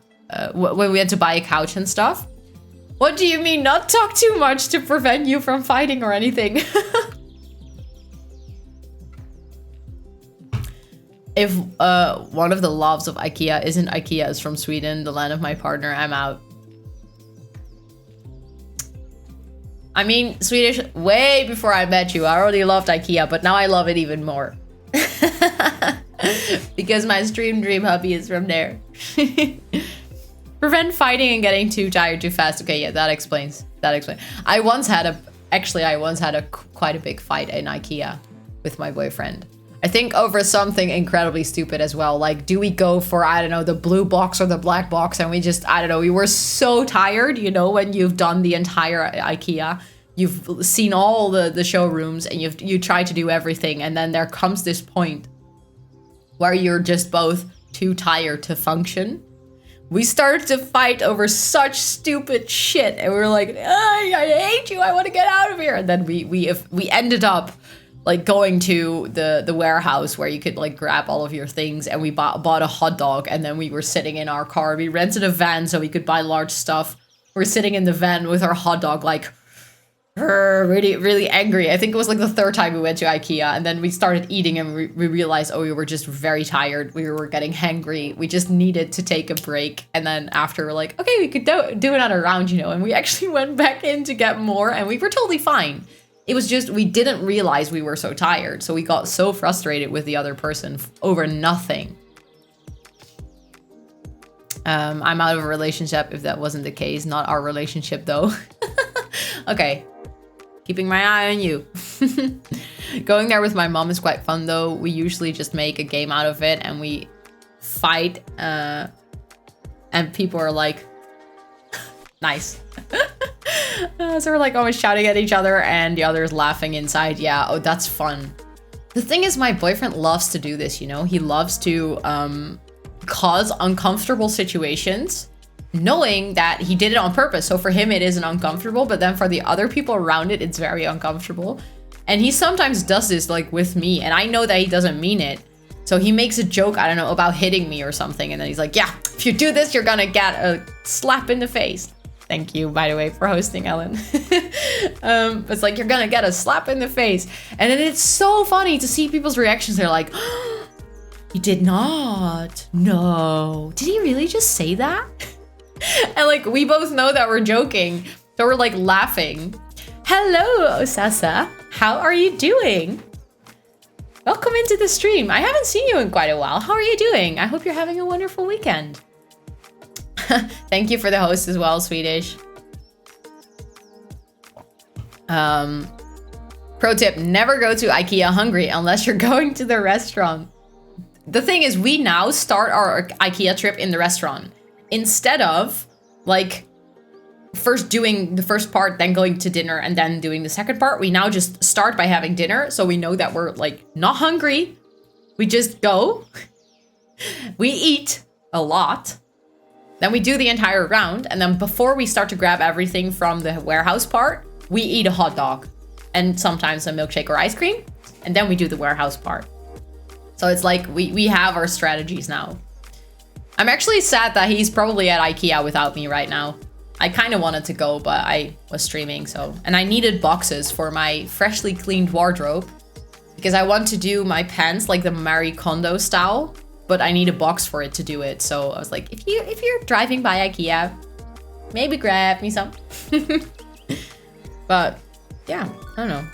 when we had to buy a couch and stuff. What do you mean not talk too much to prevent you from fighting or anything? If one of the loves of IKEA isn't IKEA is from Sweden, the land of my partner, I'm out. I mean, Swedish, way before I met you, I already loved IKEA, but now I love it even more. Because my stream dream hubby is from there. Prevent fighting and getting too tired too fast. Okay, yeah, that explains. I once had quite a big fight in IKEA with my boyfriend. I think over something incredibly stupid as well. Like, do we go for, I don't know, the blue box or the black box? And we just, I don't know, we were so tired, you know, when you've done the entire IKEA. You've seen all the showrooms and you try to do everything. And then there comes this point where you're just both too tired to function. We started to fight over such stupid shit. And we were like, I hate you. I want to get out of here. And then we ended up like going to the warehouse where you could like grab all of your things, and we bought a hot dog, and then we were sitting in our car. We rented a van so we could buy large stuff. We're sitting in the van with our hot dog, like really, really angry. I think it was like the third time we went to IKEA, and then we started eating, and we realized, oh, we were just very tired. We were getting hangry. We just needed to take a break. And then after, we're like, okay, we could do another round, you know, and we actually went back in to get more, and we were totally fine. It was just, we didn't realize we were so tired. So we got so frustrated with the other person over nothing. I'm out of a relationship if that wasn't the case. Not our relationship though. Okay. Keeping my eye on you. Going there with my mom is quite fun though. We usually just make a game out of it and we fight. And people are like, nice. So we're like always shouting at each other and the other's laughing inside. Yeah, oh, that's fun. The thing is, my boyfriend loves to do this, you know? He loves to cause uncomfortable situations, knowing that he did it on purpose. So for him, it isn't uncomfortable, but then for the other people around it, it's very uncomfortable. And he sometimes does this like with me, and I know that he doesn't mean it. So he makes a joke, I don't know, about hitting me or something. And then he's like, yeah, if you do this, you're gonna get a slap in the face. Thank you, by the way, for hosting, Ellen. It's like, you're gonna get a slap in the face. And then it's so funny to see people's reactions. They're like, oh, he did not. No. Did he really just say that? And like, we both know that we're joking. So we're like laughing. Hello, Osasa. How are you doing? Welcome into the stream. I haven't seen you in quite a while. How are you doing? I hope you're having a wonderful weekend. Thank you for the host as well, Swedish. Pro tip, never go to IKEA hungry unless you're going to the restaurant. The thing is, we now start our IKEA trip in the restaurant. Instead of, like, first doing the first part, then going to dinner, and then doing the second part, we now just start by having dinner, so we know that we're, like, not hungry. We just go. We eat a lot. Then we do the entire round, and then before we start to grab everything from the warehouse part, we eat a hot dog and sometimes a milkshake or ice cream, and then we do the warehouse part. So it's like we have our strategies now. I'm actually sad that he's probably at IKEA without me right now. I kind of wanted to go, but I was streaming, so. And I needed boxes for my freshly cleaned wardrobe because I want to do my pants like the Marie Kondo style, but I need a box for it to do it. So I was like, if you're driving by IKEA, maybe grab me some. But yeah, I don't know.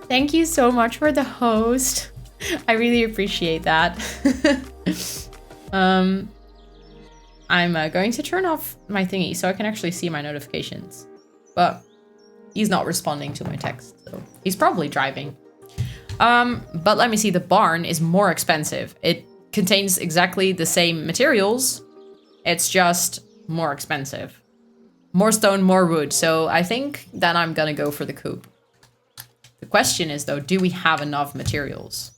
Thank you so much for the host. I really appreciate that. I'm going to turn off my thingy so I can actually see my notifications. But he's not responding to my text, so he's probably driving. But let me see, the barn is more expensive. It contains exactly the same materials. It's just more expensive. More stone, more wood. So I think that I'm gonna go for the coop. The question is though, do we have enough materials?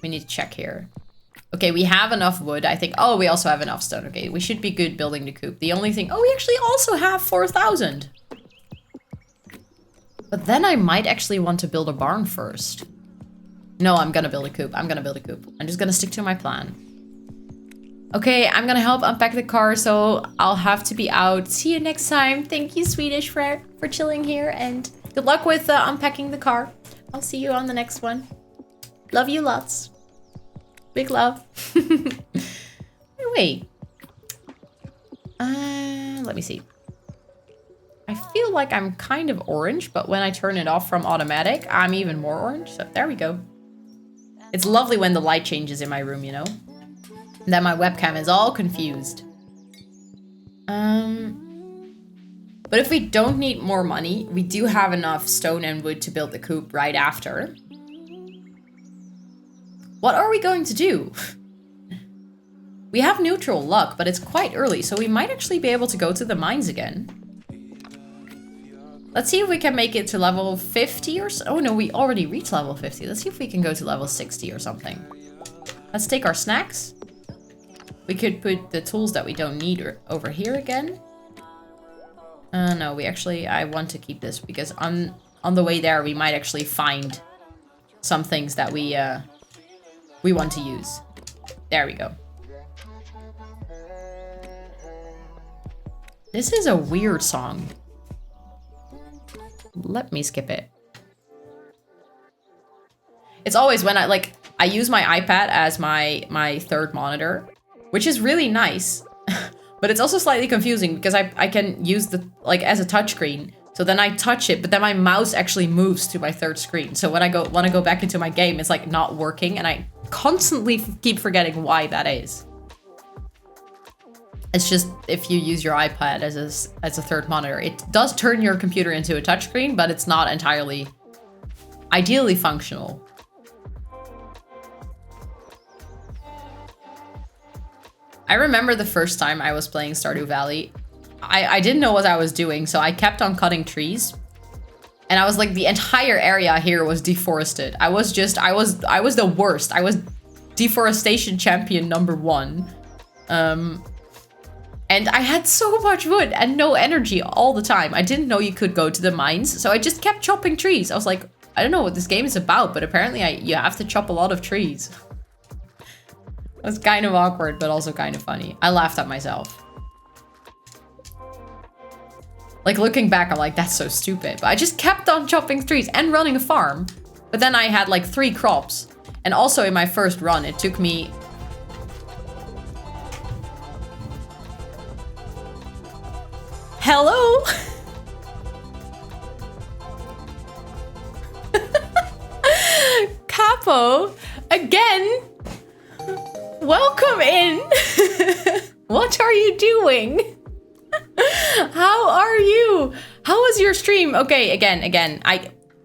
We need to check here. Okay, we have enough wood, I think. Oh, we also have enough stone. Okay, we should be good building the coop. The only thing... Oh, we actually also have 4,000. But then I might actually want to build a barn first. No, I'm gonna build a coop. I'm just gonna stick to my plan. Okay, I'm gonna help unpack the car, so I'll have to be out. See you next time. Thank you, Swedish, for chilling here, and good luck with unpacking the car. I'll see you on the next one. Love you lots. Big love. Wait. Let me see. I feel like I'm kind of orange, but when I turn it off from automatic, I'm even more orange. So there we go. It's lovely when the light changes in my room, you know? And then my webcam is all confused. But if we don't need more money, we do have enough stone and wood to build the coop right after. What are we going to do? We have neutral luck, but it's quite early, so we might actually be able to go to the mines again. Let's see if we can make it to level 50 or so. Oh no, we already reached level 50. Let's see if we can go to level 60 or something. Let's take our snacks. We could put the tools that we don't need over here again. No, I want to keep this because on the way there, we might actually find some things that we want to use. There we go. This is a weird song. Let me skip it. It's always when I use my iPad as my third monitor, which is really nice, but it's also slightly confusing because I can use the as a touchscreen. So then I touch it, but then my mouse actually moves to my third screen. So when I want to go back into my game, it's like not working, and I constantly keep forgetting why that is. It's just if you use your iPad as a third monitor, it does turn your computer into a touchscreen, but it's not entirely ideally functional. I remember the first time I was playing Stardew Valley, I didn't know what I was doing, so I kept on cutting trees. And I was like, the entire area here was deforested. I was the worst. I was deforestation champion #1. And I had so much wood and no energy all the time. I didn't know you could go to the mines, so I just kept chopping trees. I was like, I don't know what this game is about, but apparently you have to chop a lot of trees. It was kind of awkward, but also kind of funny. I laughed at myself. Like, looking back, I'm like, that's so stupid. But I just kept on chopping trees and running a farm. But then I had like 3 crops. And also in my first run, it took me... Hello? Capo, again? Welcome in. What are you doing? How are you? How was your stream? Okay, again,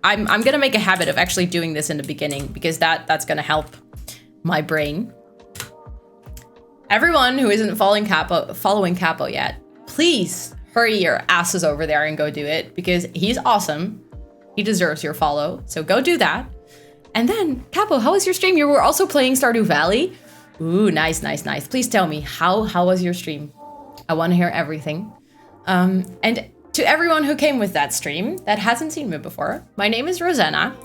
I'm gonna make a habit of actually doing this in the beginning because that's gonna help my brain. Everyone who isn't following Capo yet, please hurry your asses over there and go do it because he's awesome. He deserves your follow, so go do that. And then, Capo, how was your stream? You were also playing Stardew Valley? Ooh, nice. Please tell me, how was your stream? I want to hear everything. And to everyone who came with that stream that hasn't seen me before, my name is Rosanna.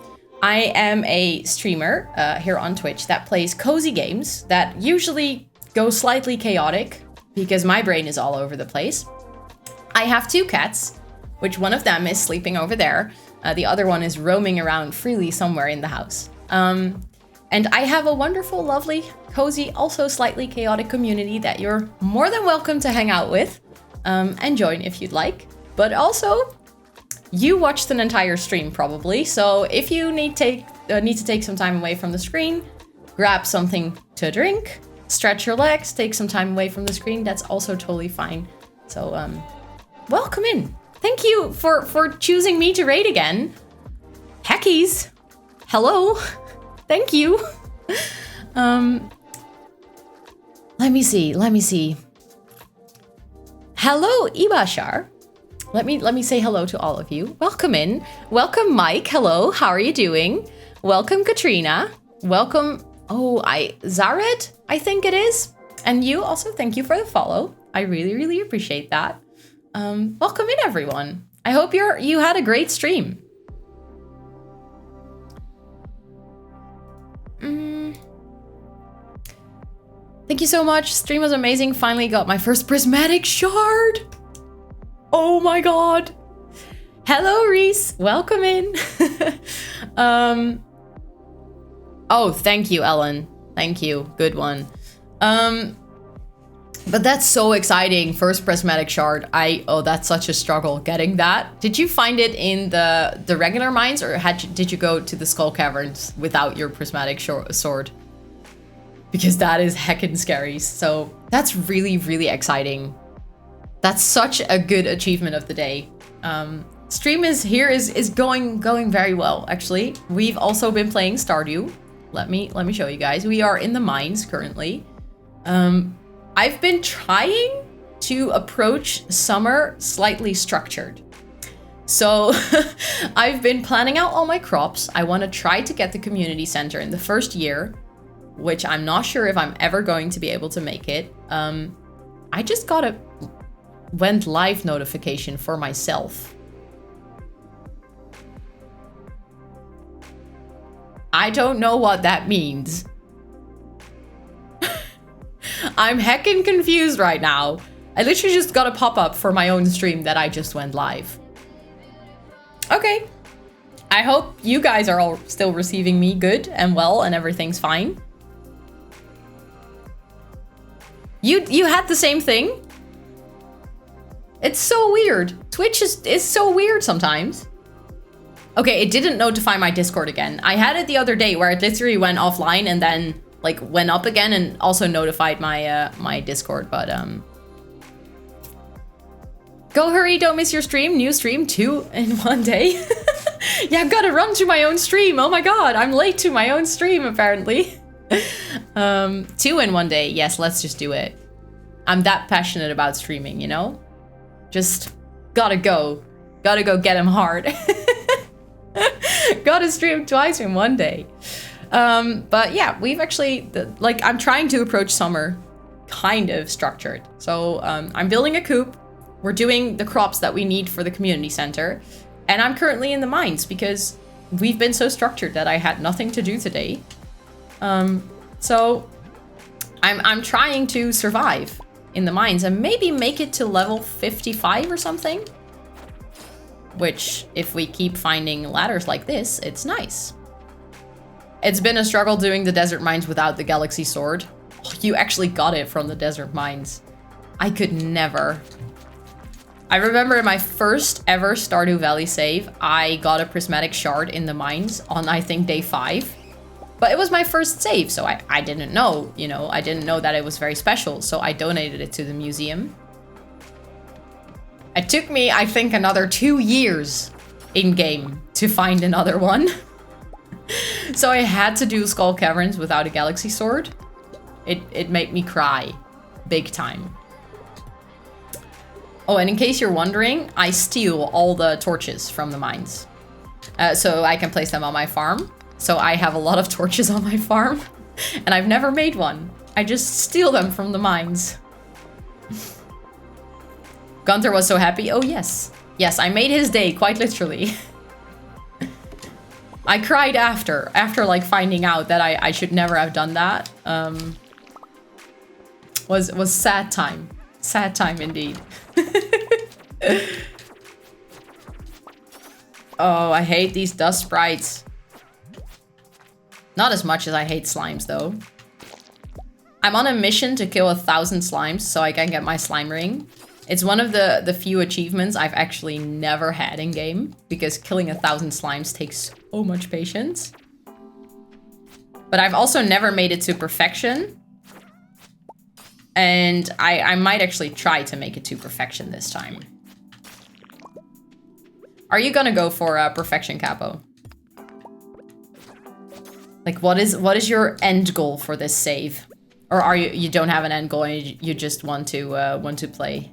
I am a streamer here on Twitch that plays cozy games that usually go slightly chaotic because my brain is all over the place. I have 2 cats, which one of them is sleeping over there. The other one is roaming around freely somewhere in the house. And I have a wonderful, lovely, cozy, also slightly chaotic community that you're more than welcome to hang out with and join if you'd like. But also, you watched an entire stream probably, so if you need to take some time away from the screen, grab something to drink, stretch your legs, take some time away from the screen, that's also totally fine. So, welcome in. Thank you for choosing me to raid again. Heckies, hello. Thank you. Let me see. Hello, Ibashar. Let me say hello to all of you. Welcome in. Welcome, Mike. Hello. How are you doing? Welcome, Katrina. Welcome. Zared, I think it is. And you also, thank you for the follow. I really, really appreciate that. Welcome in, everyone. I hope you had a great stream. Thank you so much. Stream was amazing. Finally got my first prismatic shard. Oh my god. Hello, Reese. Welcome in. Oh, thank you, Ellen. Thank you. Good one. But that's so exciting. First prismatic shard. That's such a struggle getting that. Did you find it in the regular mines, or did you go to the Skull Caverns without your prismatic sword? Because that is heckin' scary. So that's really, really exciting. That's such a good achievement of the day. Stream is going very well, actually. We've also been playing Stardew. Let me show you guys. We are in the mines currently. I've been trying to approach summer slightly structured. So I've been planning out all my crops. I want to try to get the community center in the first year, which I'm not sure if I'm ever going to be able to make it. I just got a went live notification for myself. I don't know what that means. I'm heckin' confused right now. I literally just got a pop-up for my own stream that I just went live. Okay. I hope you guys are all still receiving me good and well and everything's fine. You had the same thing? It's so weird. Twitch is so weird sometimes. Okay, it didn't notify my Discord again. I had it the other day where it literally went offline and then like went up again and also notified my my Discord, but go hurry, don't miss your stream. New stream 2 in one day. Yeah, I've got to run to my own stream. Oh my god, I'm late to my own stream apparently. 2 in one day. Yes, let's just do it. I'm that passionate about streaming, you know? Just gotta go get him hard. Gotta stream twice in one day. But yeah, we've actually, I'm trying to approach summer kind of structured. So I'm building a coop. We're doing the crops that we need for the community center. And I'm currently in the mines because we've been so structured that I had nothing to do today. So I'm trying to survive in the mines and maybe make it to level 55 or something. Which, if we keep finding ladders like this, it's nice. It's been a struggle doing the desert mines without the galaxy sword. Oh, you actually got it from the desert mines. I could never. I remember in my first ever Stardew Valley save, I got a prismatic shard in the mines on, I think, day 5. But it was my first save, so I didn't know, you know, I didn't know that it was very special, so I donated it to the museum. It took me, I think, another 2 years in-game to find another one. So I had to do Skull Caverns without a galaxy sword. It made me cry. Big time. Oh, and in case you're wondering, I steal all the torches from the mines. So I can place them on my farm. So I have a lot of torches on my farm. And I've never made one. I just steal them from the mines. Gunther was so happy. Oh, yes. Yes, I made his day, quite literally. I cried after like finding out that I should never have done that. Was sad time. Sad time indeed. Oh, I hate these dust sprites. Not as much as I hate slimes, though. I'm on a mission to kill 1,000 slimes so I can get my slime ring. It's one of the few achievements I've actually never had in game, because killing 1,000 slimes takes so much patience. But I've also never made it to perfection. And I might actually try to make it to perfection this time. Are you gonna go for perfection, Capo? Like, what is your end goal for this save? Or are you don't have an end goal and you just want to play?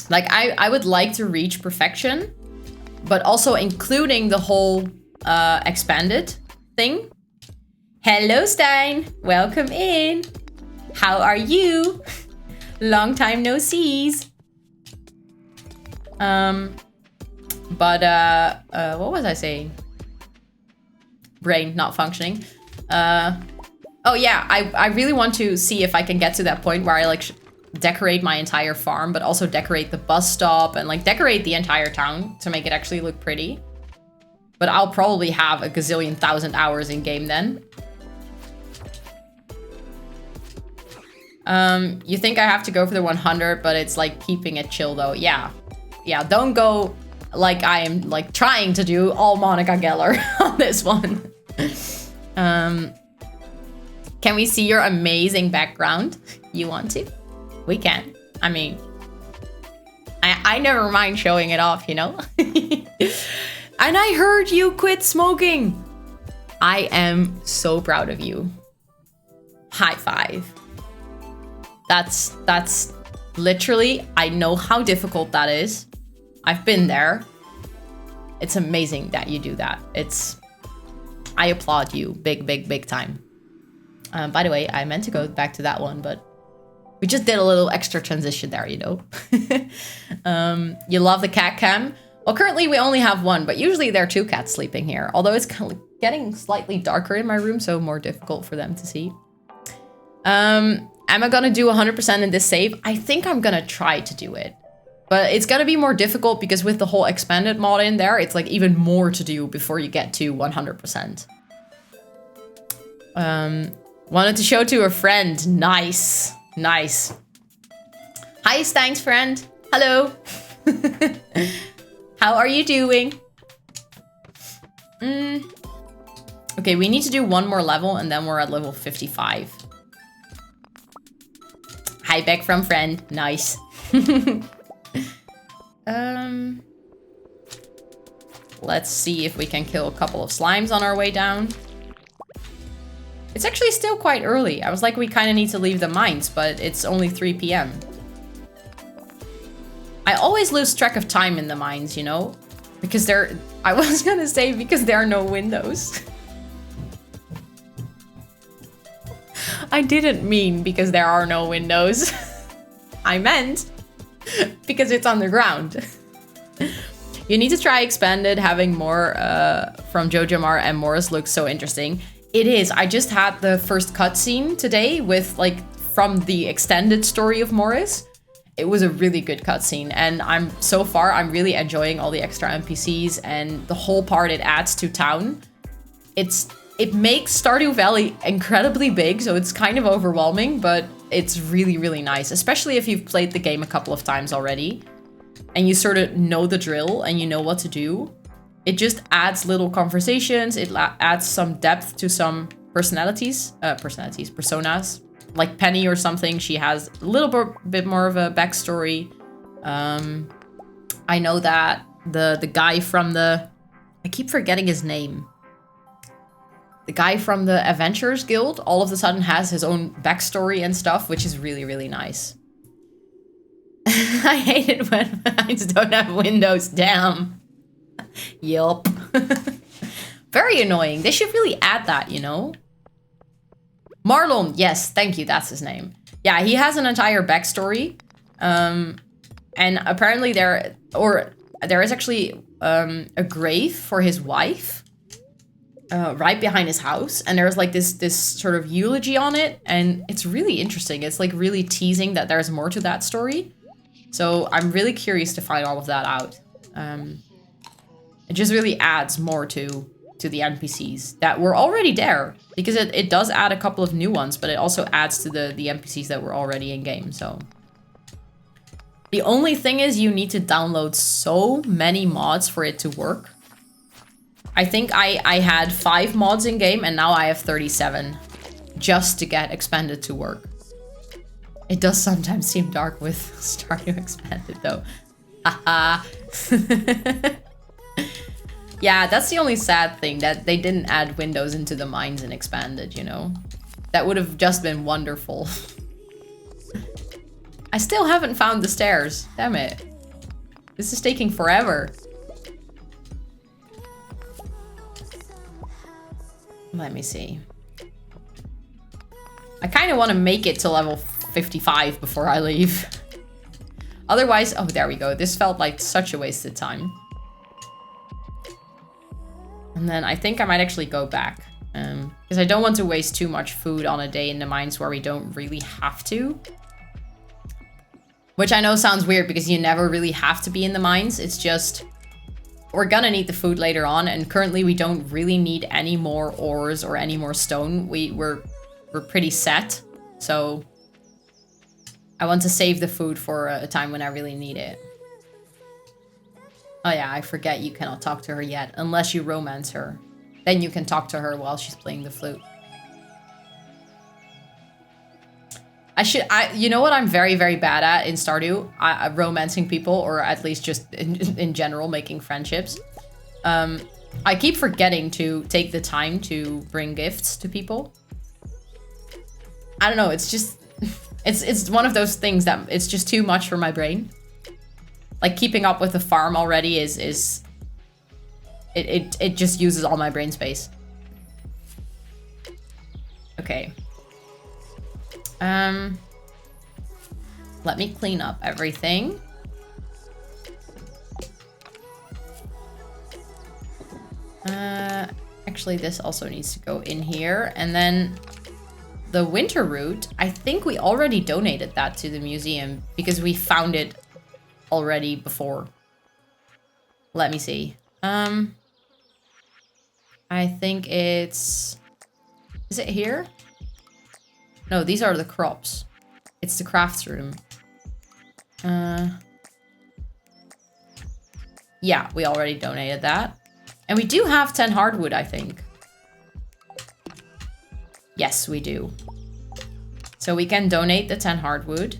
Like, I would like to reach perfection, but also including the whole expanded thing. Hello, Stein. Welcome in. How are you? Long time no sees. What was I saying? Brain not functioning. Oh yeah, I really want to see if I can get to that point where I like decorate my entire farm, but also decorate the bus stop and like decorate the entire town to make it actually look pretty. But I'll probably have a gazillion thousand hours in game then. You think I have to go for the 100, but it's like keeping it chill though. Yeah. Yeah, don't go like I am like trying to do all Monica Geller on this one. Can we see your amazing background? You want to? We can. I mean, I never mind showing it off, you know? And I heard you quit smoking. I am so proud of you. High five. That's literally, I know how difficult that is. I've been there. It's amazing that you do that. I applaud you big time. By the way, I meant to go back to that one, but we just did a little extra transition there, you know. You love the cat cam? Well, currently we only have one, but usually there are two cats sleeping here. Although it's kind of getting slightly darker in my room, so more difficult for them to see. Am I gonna do 100% in this save? I think I'm gonna try to do it. But it's gonna be more difficult because with the whole expanded mod in there, it's like even more to do before you get to 100%. Wanted to show to a friend. Nice. Nice. Hi, Stein's friend. Hello. How are you doing? Okay, we need to do one more level and then we're at level 55. Hi, back from friend. Nice. Let's see if we can kill a couple of slimes on our way down. It's actually still quite early. I was like, we kind of need to leave the mines, but it's only 3 p.m. I always lose track of time in the mines, you know? Because I was gonna say because there are no windows. I didn't mean because there are no windows. I meant because it's underground. You need to try Expanded. Having more from JoJamar and Morris looks so interesting. It is. I just had the first cutscene today with like from the extended story of Morris. It was a really good cutscene, and I'm really enjoying all the extra NPCs and the whole part it adds to town. It makes Stardew Valley incredibly big, so it's kind of overwhelming, but it's really, really nice, especially if you've played the game a couple of times already and you sort of know the drill and you know what to do. It just adds little conversations. It adds some depth to some personas. Like Penny or something, she has a little bit more of a backstory. I know that the guy from I keep forgetting his name. The guy from the Adventurers Guild all of a sudden has his own backstory and stuff, which is really, really nice. I hate it when mines don't have windows. Damn. Yup. Very annoying. They should really add that, you know? Marlon, yes, thank you, that's his name. Yeah, he has an entire backstory. And apparently there is actually a grave for his wife right behind his house. And there's like this sort of eulogy on it. And it's really interesting. It's like really teasing that there's more to that story. So I'm really curious to find all of that out. It just really adds more to the NPCs that were already there. Because it does add a couple of new ones, but it also adds to the NPCs that were already in game, so. The only thing is you need to download so many mods for it to work. I think I had 5 mods in game and now I have 37 just to get Expanded to work. It does sometimes seem dark with Stardew Expanded though. Haha. Yeah, that's the only sad thing, that they didn't add windows into the mines in Expanded, you know? That would have just been wonderful. I still haven't found the stairs. Damn it. This is taking forever. Let me see. I kind of want to make it to level 55 before I leave. Otherwise, oh, there we go. This felt like such a wasted time. And then I think I might actually go back. Because I don't want to waste too much food on a day in the mines where we don't really have to. Which I know sounds weird because you never really have to be in the mines. It's just, we're gonna need the food later on. And currently we don't really need any more ores or any more stone. We're pretty set. So I want to save the food for a time when I really need it. Oh yeah, I forget you cannot talk to her yet, unless you romance her. Then you can talk to her while she's playing the flute. You know what I'm very, very bad at in Stardew? Romancing people, or at least just in general, making friendships. I keep forgetting to take the time to bring gifts to people. I don't know, it's just, it's one of those things that it's just too much for my brain. Like keeping up with the farm already it just uses all my brain space. Okay. Let me clean up everything. Actually, this also needs to go in here. And then the winter root, I think we already donated that to the museum because we found it already before. Let me see. I think it's... Is it here? No, these are the crops. It's the crafts room. Yeah, we already donated that. And we do have 10 hardwood, I think. Yes, we do. So we can donate the 10 hardwood.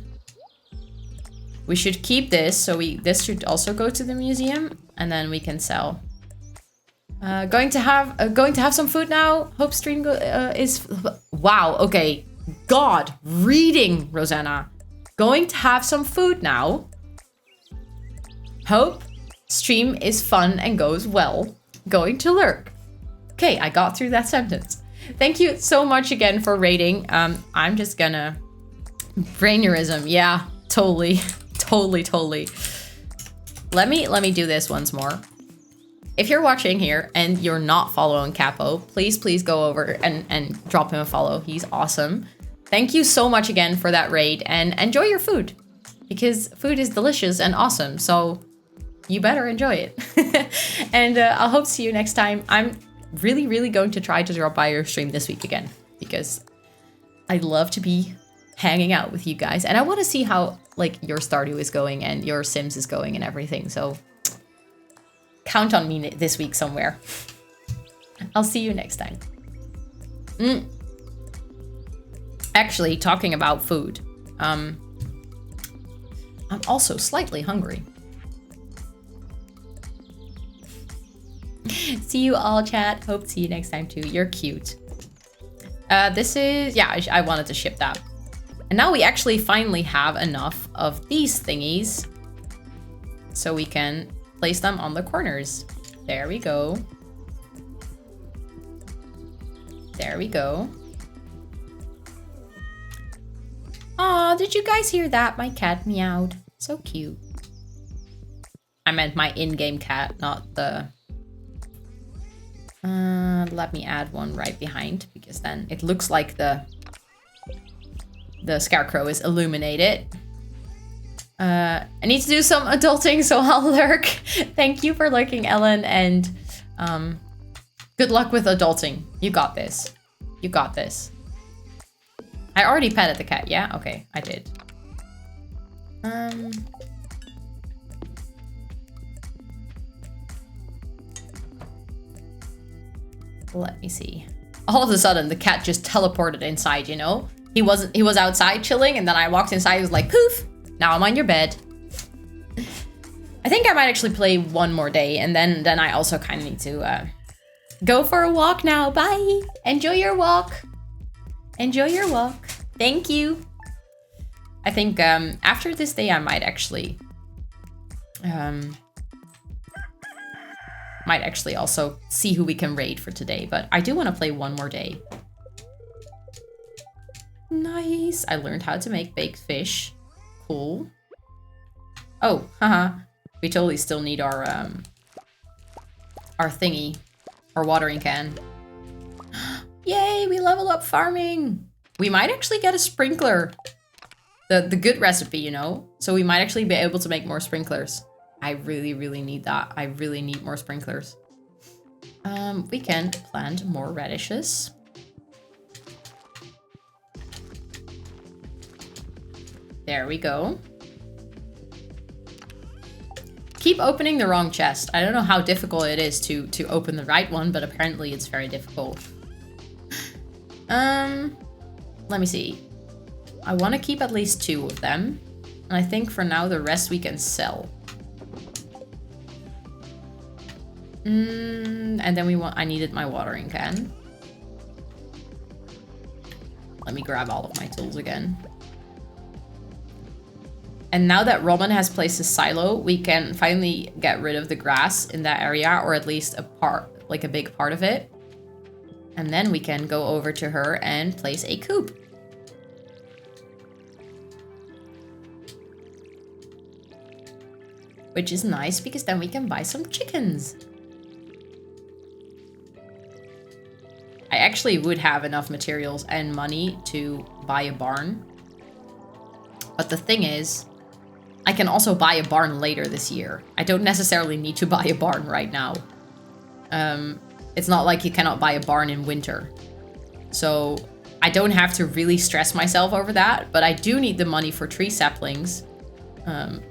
We should keep this, so this should also go to the museum, and then we can sell. Going to have some food now. Hope stream is wow. Okay, God, reading, Rosanna. Going to have some food now. Hope stream is fun and goes well. Going to lurk. Okay, I got through that sentence. Thank you so much again for rating. I'm just gonna brainerism. Yeah, totally. Totally. Let me do this once more. If you're watching here and you're not following Capo, please go over and drop him a follow. He's awesome. Thank you so much again for that raid, and enjoy your food, because food is delicious and awesome. So you better enjoy it. And I'll hope to see you next time. I'm really going to try to drop by your stream this week again, because I love to be hanging out with you guys, and I want to see how like your Stardew is going and your Sims is going and everything. So count on me this week somewhere. I'll see you next time. Actually, talking about food, I'm also slightly hungry. See you all, chat. Hope to see you next time too. You're cute. This is, yeah, I wanted to ship that. And now we actually finally have enough of these thingies, so we can place them on the corners. There we go. There we go. Aw, did you guys hear that? My cat meowed. So cute. I meant my in-game cat, not the... let me add one right behind, because then it looks like the scarecrow is illuminated. I need to do some adulting, so I'll lurk. Thank you for lurking, Ellen, and good luck with adulting. You got this. You got this. I already petted the cat, yeah? Okay, I did. Let me see. All of a sudden, the cat just teleported inside, you know? He was outside chilling, and then I walked inside, he was like, poof! Now I'm on your bed. I think I might actually play one more day, and then I also kind of need to go for a walk now. Bye! Enjoy your walk. Enjoy your walk. Thank you. I think after this day, I might actually also see who we can raid for today, but I do want to play one more day. Nice. I learned how to make baked fish. Cool. Oh, haha. We totally still need our thingy, our watering can. Yay, we level up farming. We might actually get a sprinkler. The good recipe, you know? So we might actually be able to make more sprinklers. I really, really need that. I really need more sprinklers. We can plant more radishes. There we go. Keep opening the wrong chest. I don't know how difficult it is to open the right one, but apparently it's very difficult. Let me see. I want to keep at least 2 of them. And I think for now the rest we can sell. And then I needed my watering can. Let me grab all of my tools again. And now that Robin has placed a silo, we can finally get rid of the grass in that area, or at least a part, like a big part of it. And then we can go over to her and place a coop. Which is nice because then we can buy some chickens. I actually would have enough materials and money to buy a barn. But the thing is, I can also buy a barn later this year. I don't necessarily need to buy a barn right now. It's not like you cannot buy a barn in winter. So I don't have to really stress myself over that, but I do need the money for tree saplings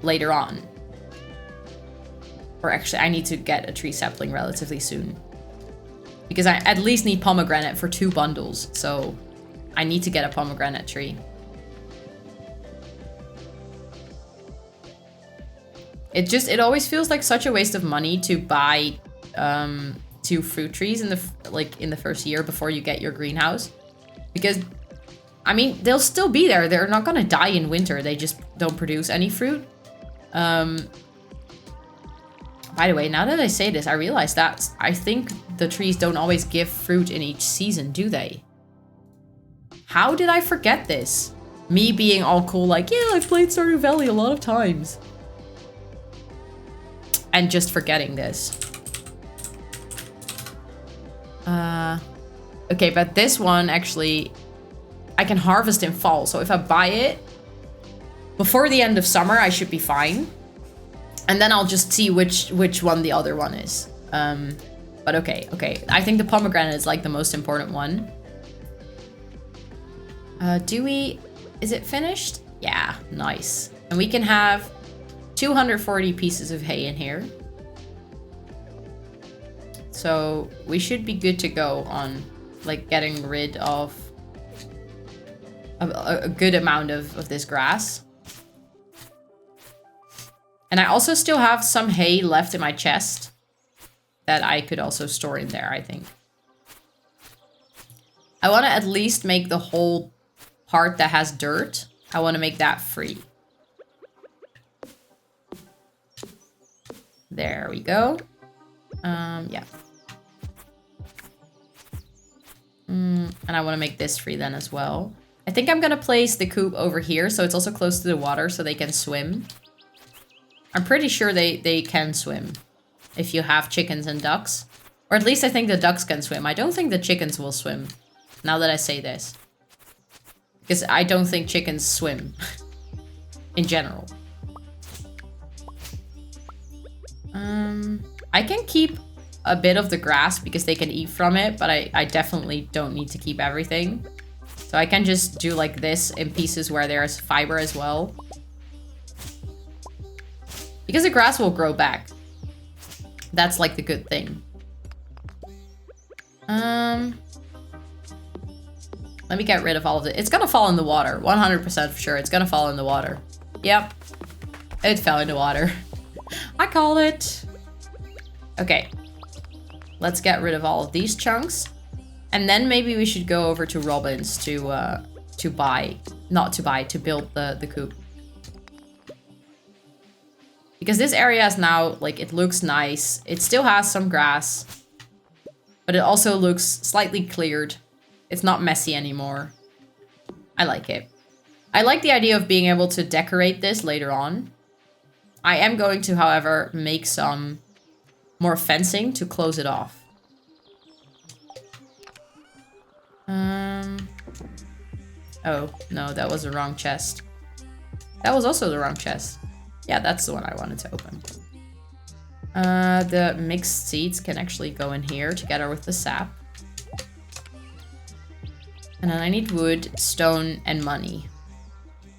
later on. Or actually, I need to get a tree sapling relatively soon. Because I at least need pomegranate for 2 bundles, so I need to get a pomegranate tree. It always feels like such a waste of money to buy 2 fruit trees in the first year before you get your greenhouse. Because, I mean, they'll still be there. They're not gonna die in winter. They just don't produce any fruit. By the way, now that I say this, I realize that I think the trees don't always give fruit in each season, do they? How did I forget this? Me being all cool like, yeah, I've played Stardew Valley a lot of times. And just forgetting this. Okay, but this one actually, I can harvest in fall. So if I buy it before the end of summer, I should be fine. And then I'll just see which one the other one is. But okay. I think the pomegranate is like the most important one. Is it finished? Yeah, nice. And we can have 240 pieces of hay in here. So we should be good to go on like getting rid of a good amount of this grass. And I also still have some hay left in my chest that I could also store in there, I think. I want to at least make the whole part that has dirt. I want to make that free. There we go. Yeah. And I want to make this free then as well. I think I'm going to place the coop over here so it's also close to the water so they can swim. I'm pretty sure they can swim if you have chickens and ducks. Or at least I think the ducks can swim. I don't think the chickens will swim, now that I say this. Because I don't think chickens swim in general. I can keep a bit of the grass because they can eat from it, but I definitely don't need to keep everything. So I can just do like this in pieces where there's fiber as well. Because the grass will grow back. That's like the good thing. Let me get rid of all of it. It's gonna fall in the water. 100% for sure. It's gonna fall in the water. Yep. It fell in the water. I called it. Okay. Let's get rid of all of these chunks. And then maybe we should go over to Robin's to buy. Not to buy, to build the coop. Because this area is now, like, it looks nice. It still has some grass. But it also looks slightly cleared. It's not messy anymore. I like it. I like the idea of being able to decorate this later on. I am going to, however, make some more fencing to close it off. Oh, no, that was the wrong chest. That was also the wrong chest. Yeah, that's the one I wanted to open. The mixed seeds can actually go in here together with the sap. And then I need wood, stone, and money.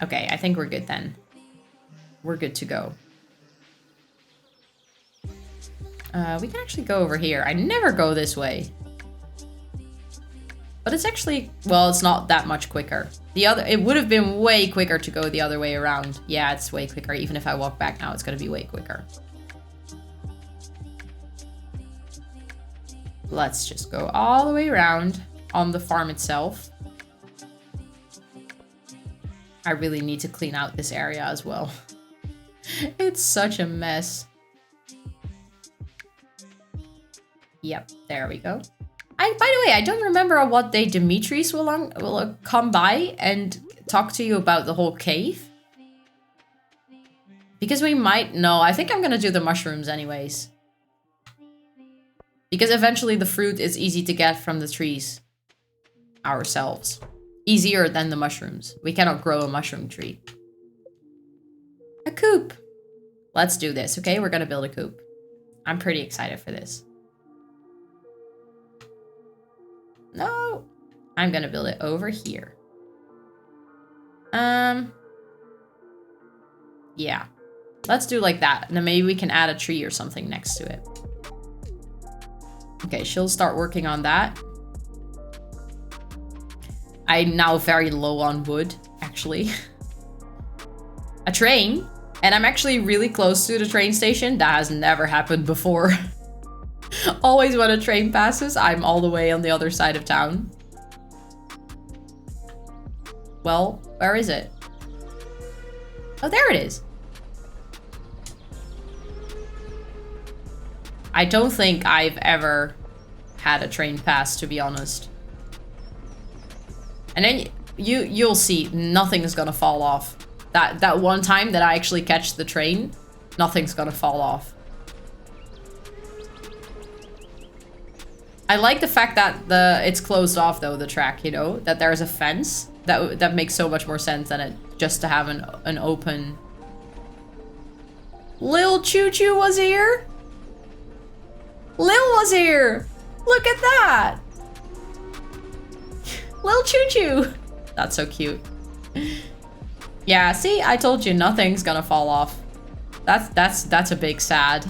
Okay, I think we're good then. We're good to go. We can actually go over here. I never go this way. But it's actually, well, it's not that much quicker. It would have been way quicker to go the other way around. Yeah, it's way quicker. Even if I walk back now, it's gonna be way quicker. Let's just go all the way around on the farm itself. I really need to clean out this area as well. It's such a mess. Yep, there we go. By the way, I don't remember what day Dimitris will come by and talk to you about the whole cave. Because we might know. I think I'm gonna do the mushrooms anyways. Because eventually the fruit is easy to get from the trees ourselves. Easier than the mushrooms. We cannot grow a mushroom tree. A coop. Let's do this, okay? We're gonna build a coop. I'm pretty excited for this. No. I'm gonna build it over here. Yeah. Let's do like that. And then maybe we can add a tree or something next to it. Okay, she'll start working on that. I'm now very low on wood, actually. A train. And I'm actually really close to the train station. That has never happened before. Always when a train passes, I'm all the way on the other side of town. Well, where is it? Oh, there it is. I don't think I've ever had a train pass, to be honest. And then you'll see nothing's gonna fall off. That one time that I actually catch the train, nothing's gonna fall off. I like the fact that it's closed off though, the track, you know, that there's a fence. That makes so much more sense than it just to have an open. Lil Choo Choo was here. Lil was here. Look at that. Lil Choo Choo. That's so cute. Yeah, see, I told you nothing's gonna fall off. That's a big sad.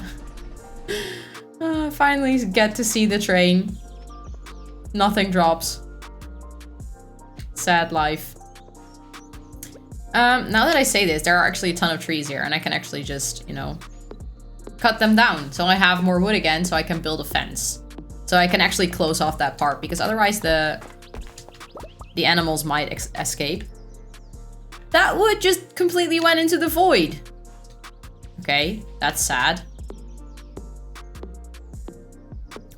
Finally get to see the train. Nothing drops. Sad life. Now that I say this, there are actually a ton of trees here, and I can actually just, you know, cut them down. So I have more wood again, so I can build a fence. So I can actually close off that part, because otherwise the animals might escape. That wood just completely went into the void. Okay, that's sad.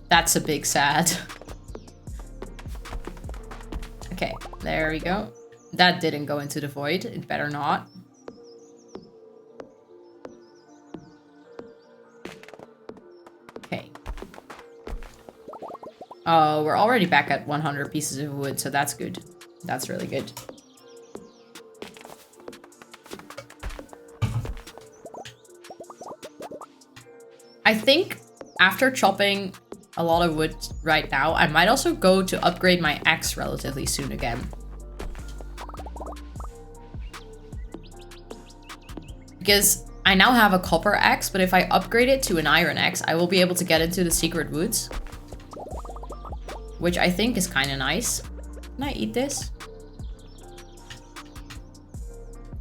That's a big sad. Okay, there we go. That didn't go into the void. It better not. Okay. Oh, we're already back at 100 pieces of wood, so that's good. That's really good. I think after chopping a lot of wood right now, I might also go to upgrade my axe relatively soon again. Because I now have a copper axe, but if I upgrade it to an iron axe, I will be able to get into the secret woods. Which I think is kind of nice. Can I eat this?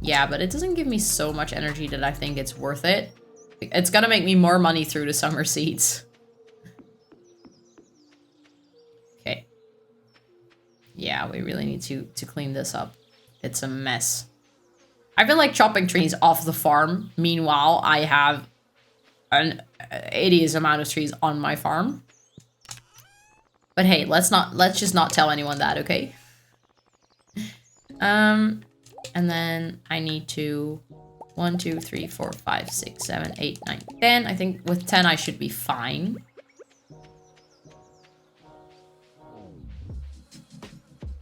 Yeah, but it doesn't give me so much energy that I think it's worth it. It's gonna make me more money through the summer seeds. Okay. Yeah, we really need to clean this up. It's a mess. I've been like chopping trees off the farm. Meanwhile, I have an hideous amount of trees on my farm. But hey, let's just not tell anyone that, okay? And then I need to 1, 2, 3, 4, 5, 6, 7, 8, 9, 10. I think with 10 I should be fine.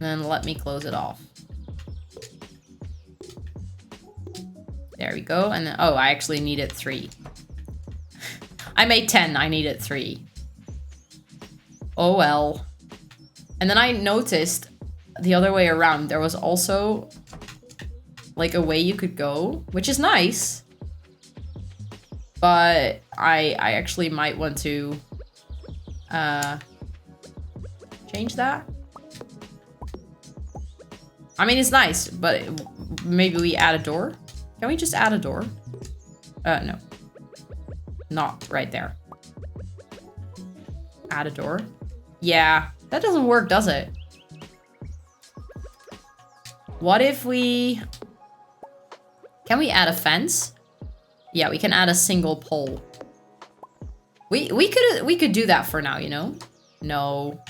And then let me close it off. There we go. And then, oh, I actually needed 3. I made 10. I needed 3. Oh, well. And then I noticed the other way around. There was also like a way you could go, which is nice. But I actually might want to change that. I mean, it's nice, but maybe we add a door. Can we just add a door? No. Not right there. Add a door. Yeah, that doesn't work, does it? What if we... Can we add a fence? Yeah, we can add a single pole. We could do that for now, you know? No.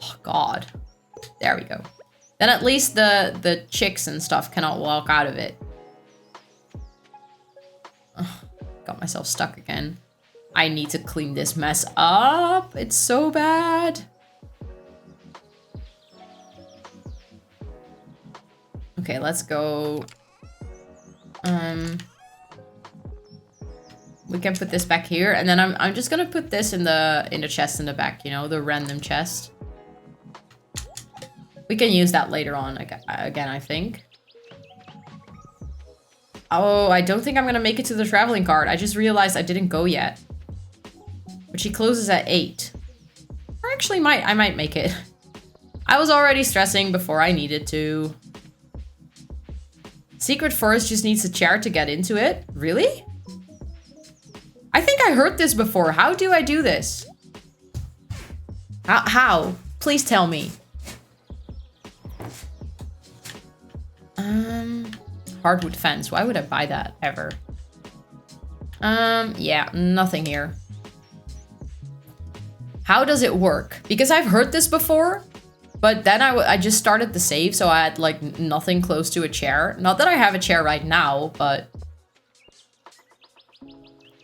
Oh, God. There we go. Then at least the chicks and stuff cannot walk out of it. Ugh, got myself stuck again. I need to clean this mess up. It's so bad. Okay, let's go. We can put this back here, and then I'm just gonna put this in the chest in the back, you know, the random chest. We can use that later on again, I think. Oh, I don't think I'm gonna make it to the traveling cart. I just realized I didn't go yet. But she closes at 8. Or actually, I might make it. I was already stressing before I needed to. Secret Forest just needs a chair to get into it? Really? I think I heard this before. How do I do this? How? Please tell me. Hardwood fence. Why would I buy that ever? Yeah, nothing here. How does it work? Because I've heard this before, but then I just started the save, so I had like nothing close to a chair. Not that I have a chair right now, but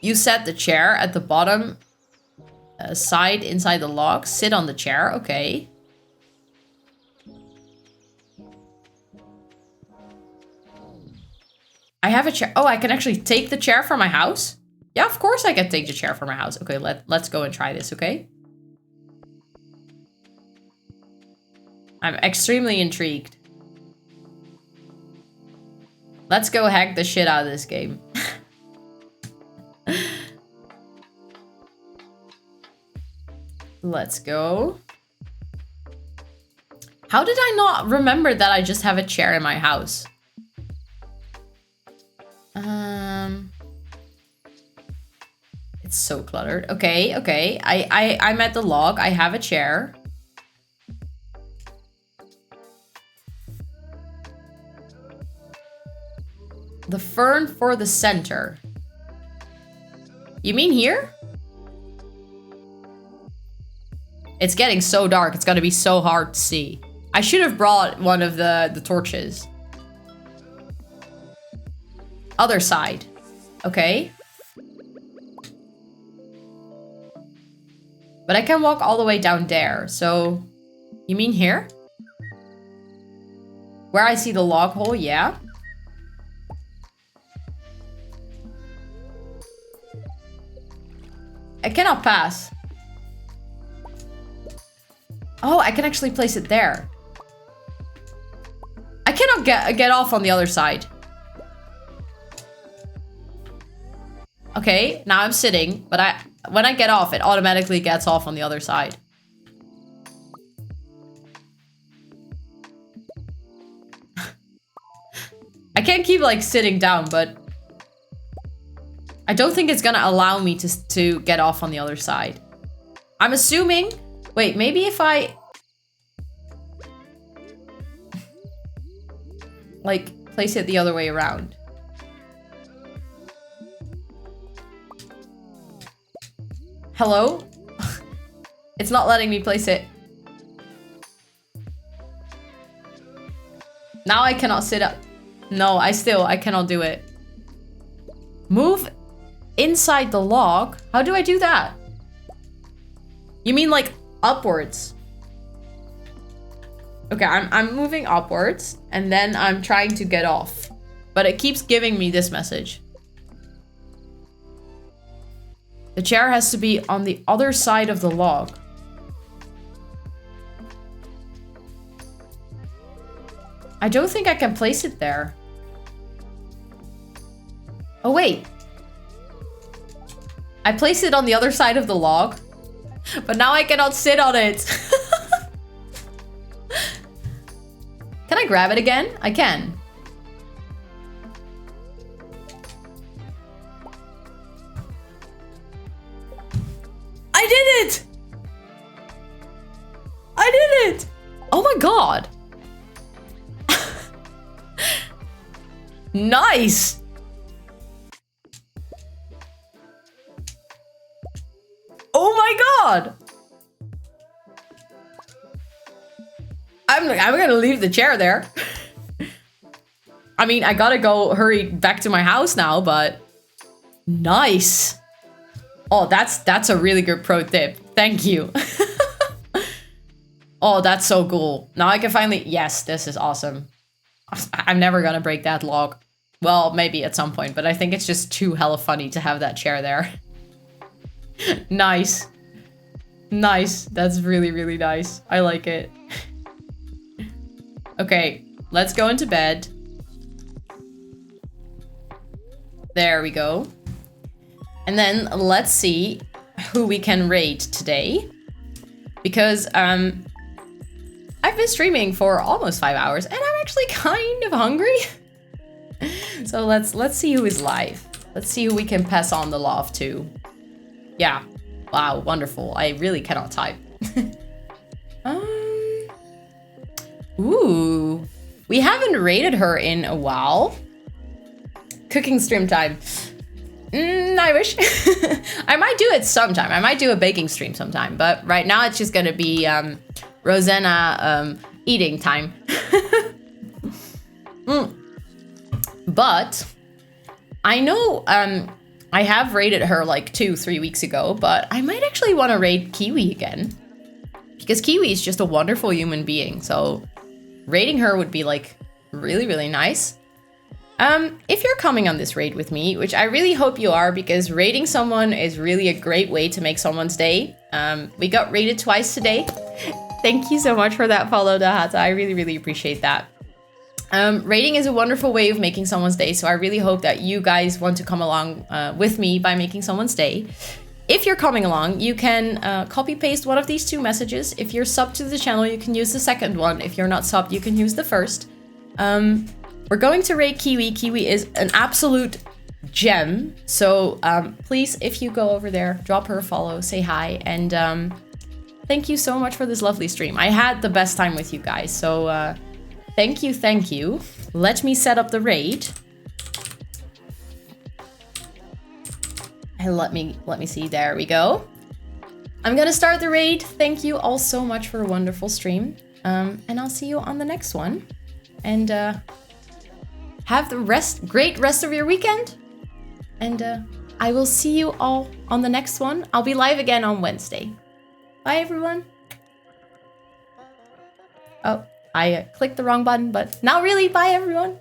you set the chair at the bottom side inside the log. Sit on the chair. Okay. I have a chair. Oh, I can actually take the chair from my house? Yeah, of course I can take the chair from my house. Okay, let's go and try this, okay? I'm extremely intrigued. Let's go hack the shit out of this game. Let's go. How did I not remember that I just have a chair in my house? It's so cluttered. Okay, okay. I'm at the log. I have a chair. The fern for the center. You mean here? It's getting so dark. It's gonna be so hard to see. I should have brought one of the torches. Other side. Okay. But I can walk all the way down there, so... You mean here? Where I see the log hole, yeah. cannot pass. Oh, I can actually place it there. I cannot get off on the other side. Okay, now I'm sitting, but when I get off, it automatically gets off on the other side. I can't keep like sitting down, but I don't think it's gonna allow me to get off on the other side. I'm assuming, wait, maybe if I like place it the other way around. Hello? It's not letting me place it. Now I cannot sit up. No, I cannot do it. Move inside the log? How do I do that? You mean like upwards? Okay, I'm moving upwards and then I'm trying to get off. But it keeps giving me this message. The chair has to be on the other side of the log. I don't think I can place it there. Oh, wait. I placed it on the other side of the log, but now I cannot sit on it. Can I grab it again? I can. I did it! I did it! Oh my god. Nice! Oh my god! I'm gonna leave the chair there. I mean, I gotta go hurry back to my house now, but nice. Oh, that's a really good pro tip. Thank you. Oh, that's so cool. Now I can finally, yes, this is awesome. I'm never gonna break that log. Well, maybe at some point, but I think it's just too hella funny to have that chair there. Nice. Nice. That's really, really nice. I like it. Okay, let's go into bed. There we go. And then let's see who we can raid today. Because I've been streaming for almost 5 hours and I'm actually kind of hungry. So let's see who is live. Let's see who we can pass on the love to. Yeah. Wow, wonderful. I really cannot type. Ooh. We haven't rated her in a while. Cooking stream time. I wish. I might do it sometime. I might do a baking stream sometime. But right now it's just gonna be Rosanna eating time. But I know I have raided her like 2-3 weeks ago, but I might actually want to raid Kiwi again. Because Kiwi is just a wonderful human being, so raiding her would be like really, really nice. If you're coming on this raid with me, which I really hope you are, because raiding someone is really a great way to make someone's day. We got raided twice today. Thank you so much for that follow, Dahata. I really, really appreciate that. Raiding is a wonderful way of making someone's day, so I really hope that you guys want to come along with me by making someone's day. If you're coming along, you can copy paste one of these two messages. If you're subbed to the channel, you can use the second one. If you're not subbed, you can use the first. We're going to raid Kiwi. Kiwi is an absolute gem, so please, if you go over there, drop her a follow, say hi, and thank you so much for this lovely stream. I had the best time with you guys, so thank you, thank you. Let me set up the raid. And let me see, there we go. I'm gonna start the raid. Thank you all so much for a wonderful stream. And I'll see you on the next one. And have the great rest of your weekend. And I will see you all on the next one. I'll be live again on Wednesday. Bye, everyone. Oh, I clicked the wrong button, but not really. Bye, everyone.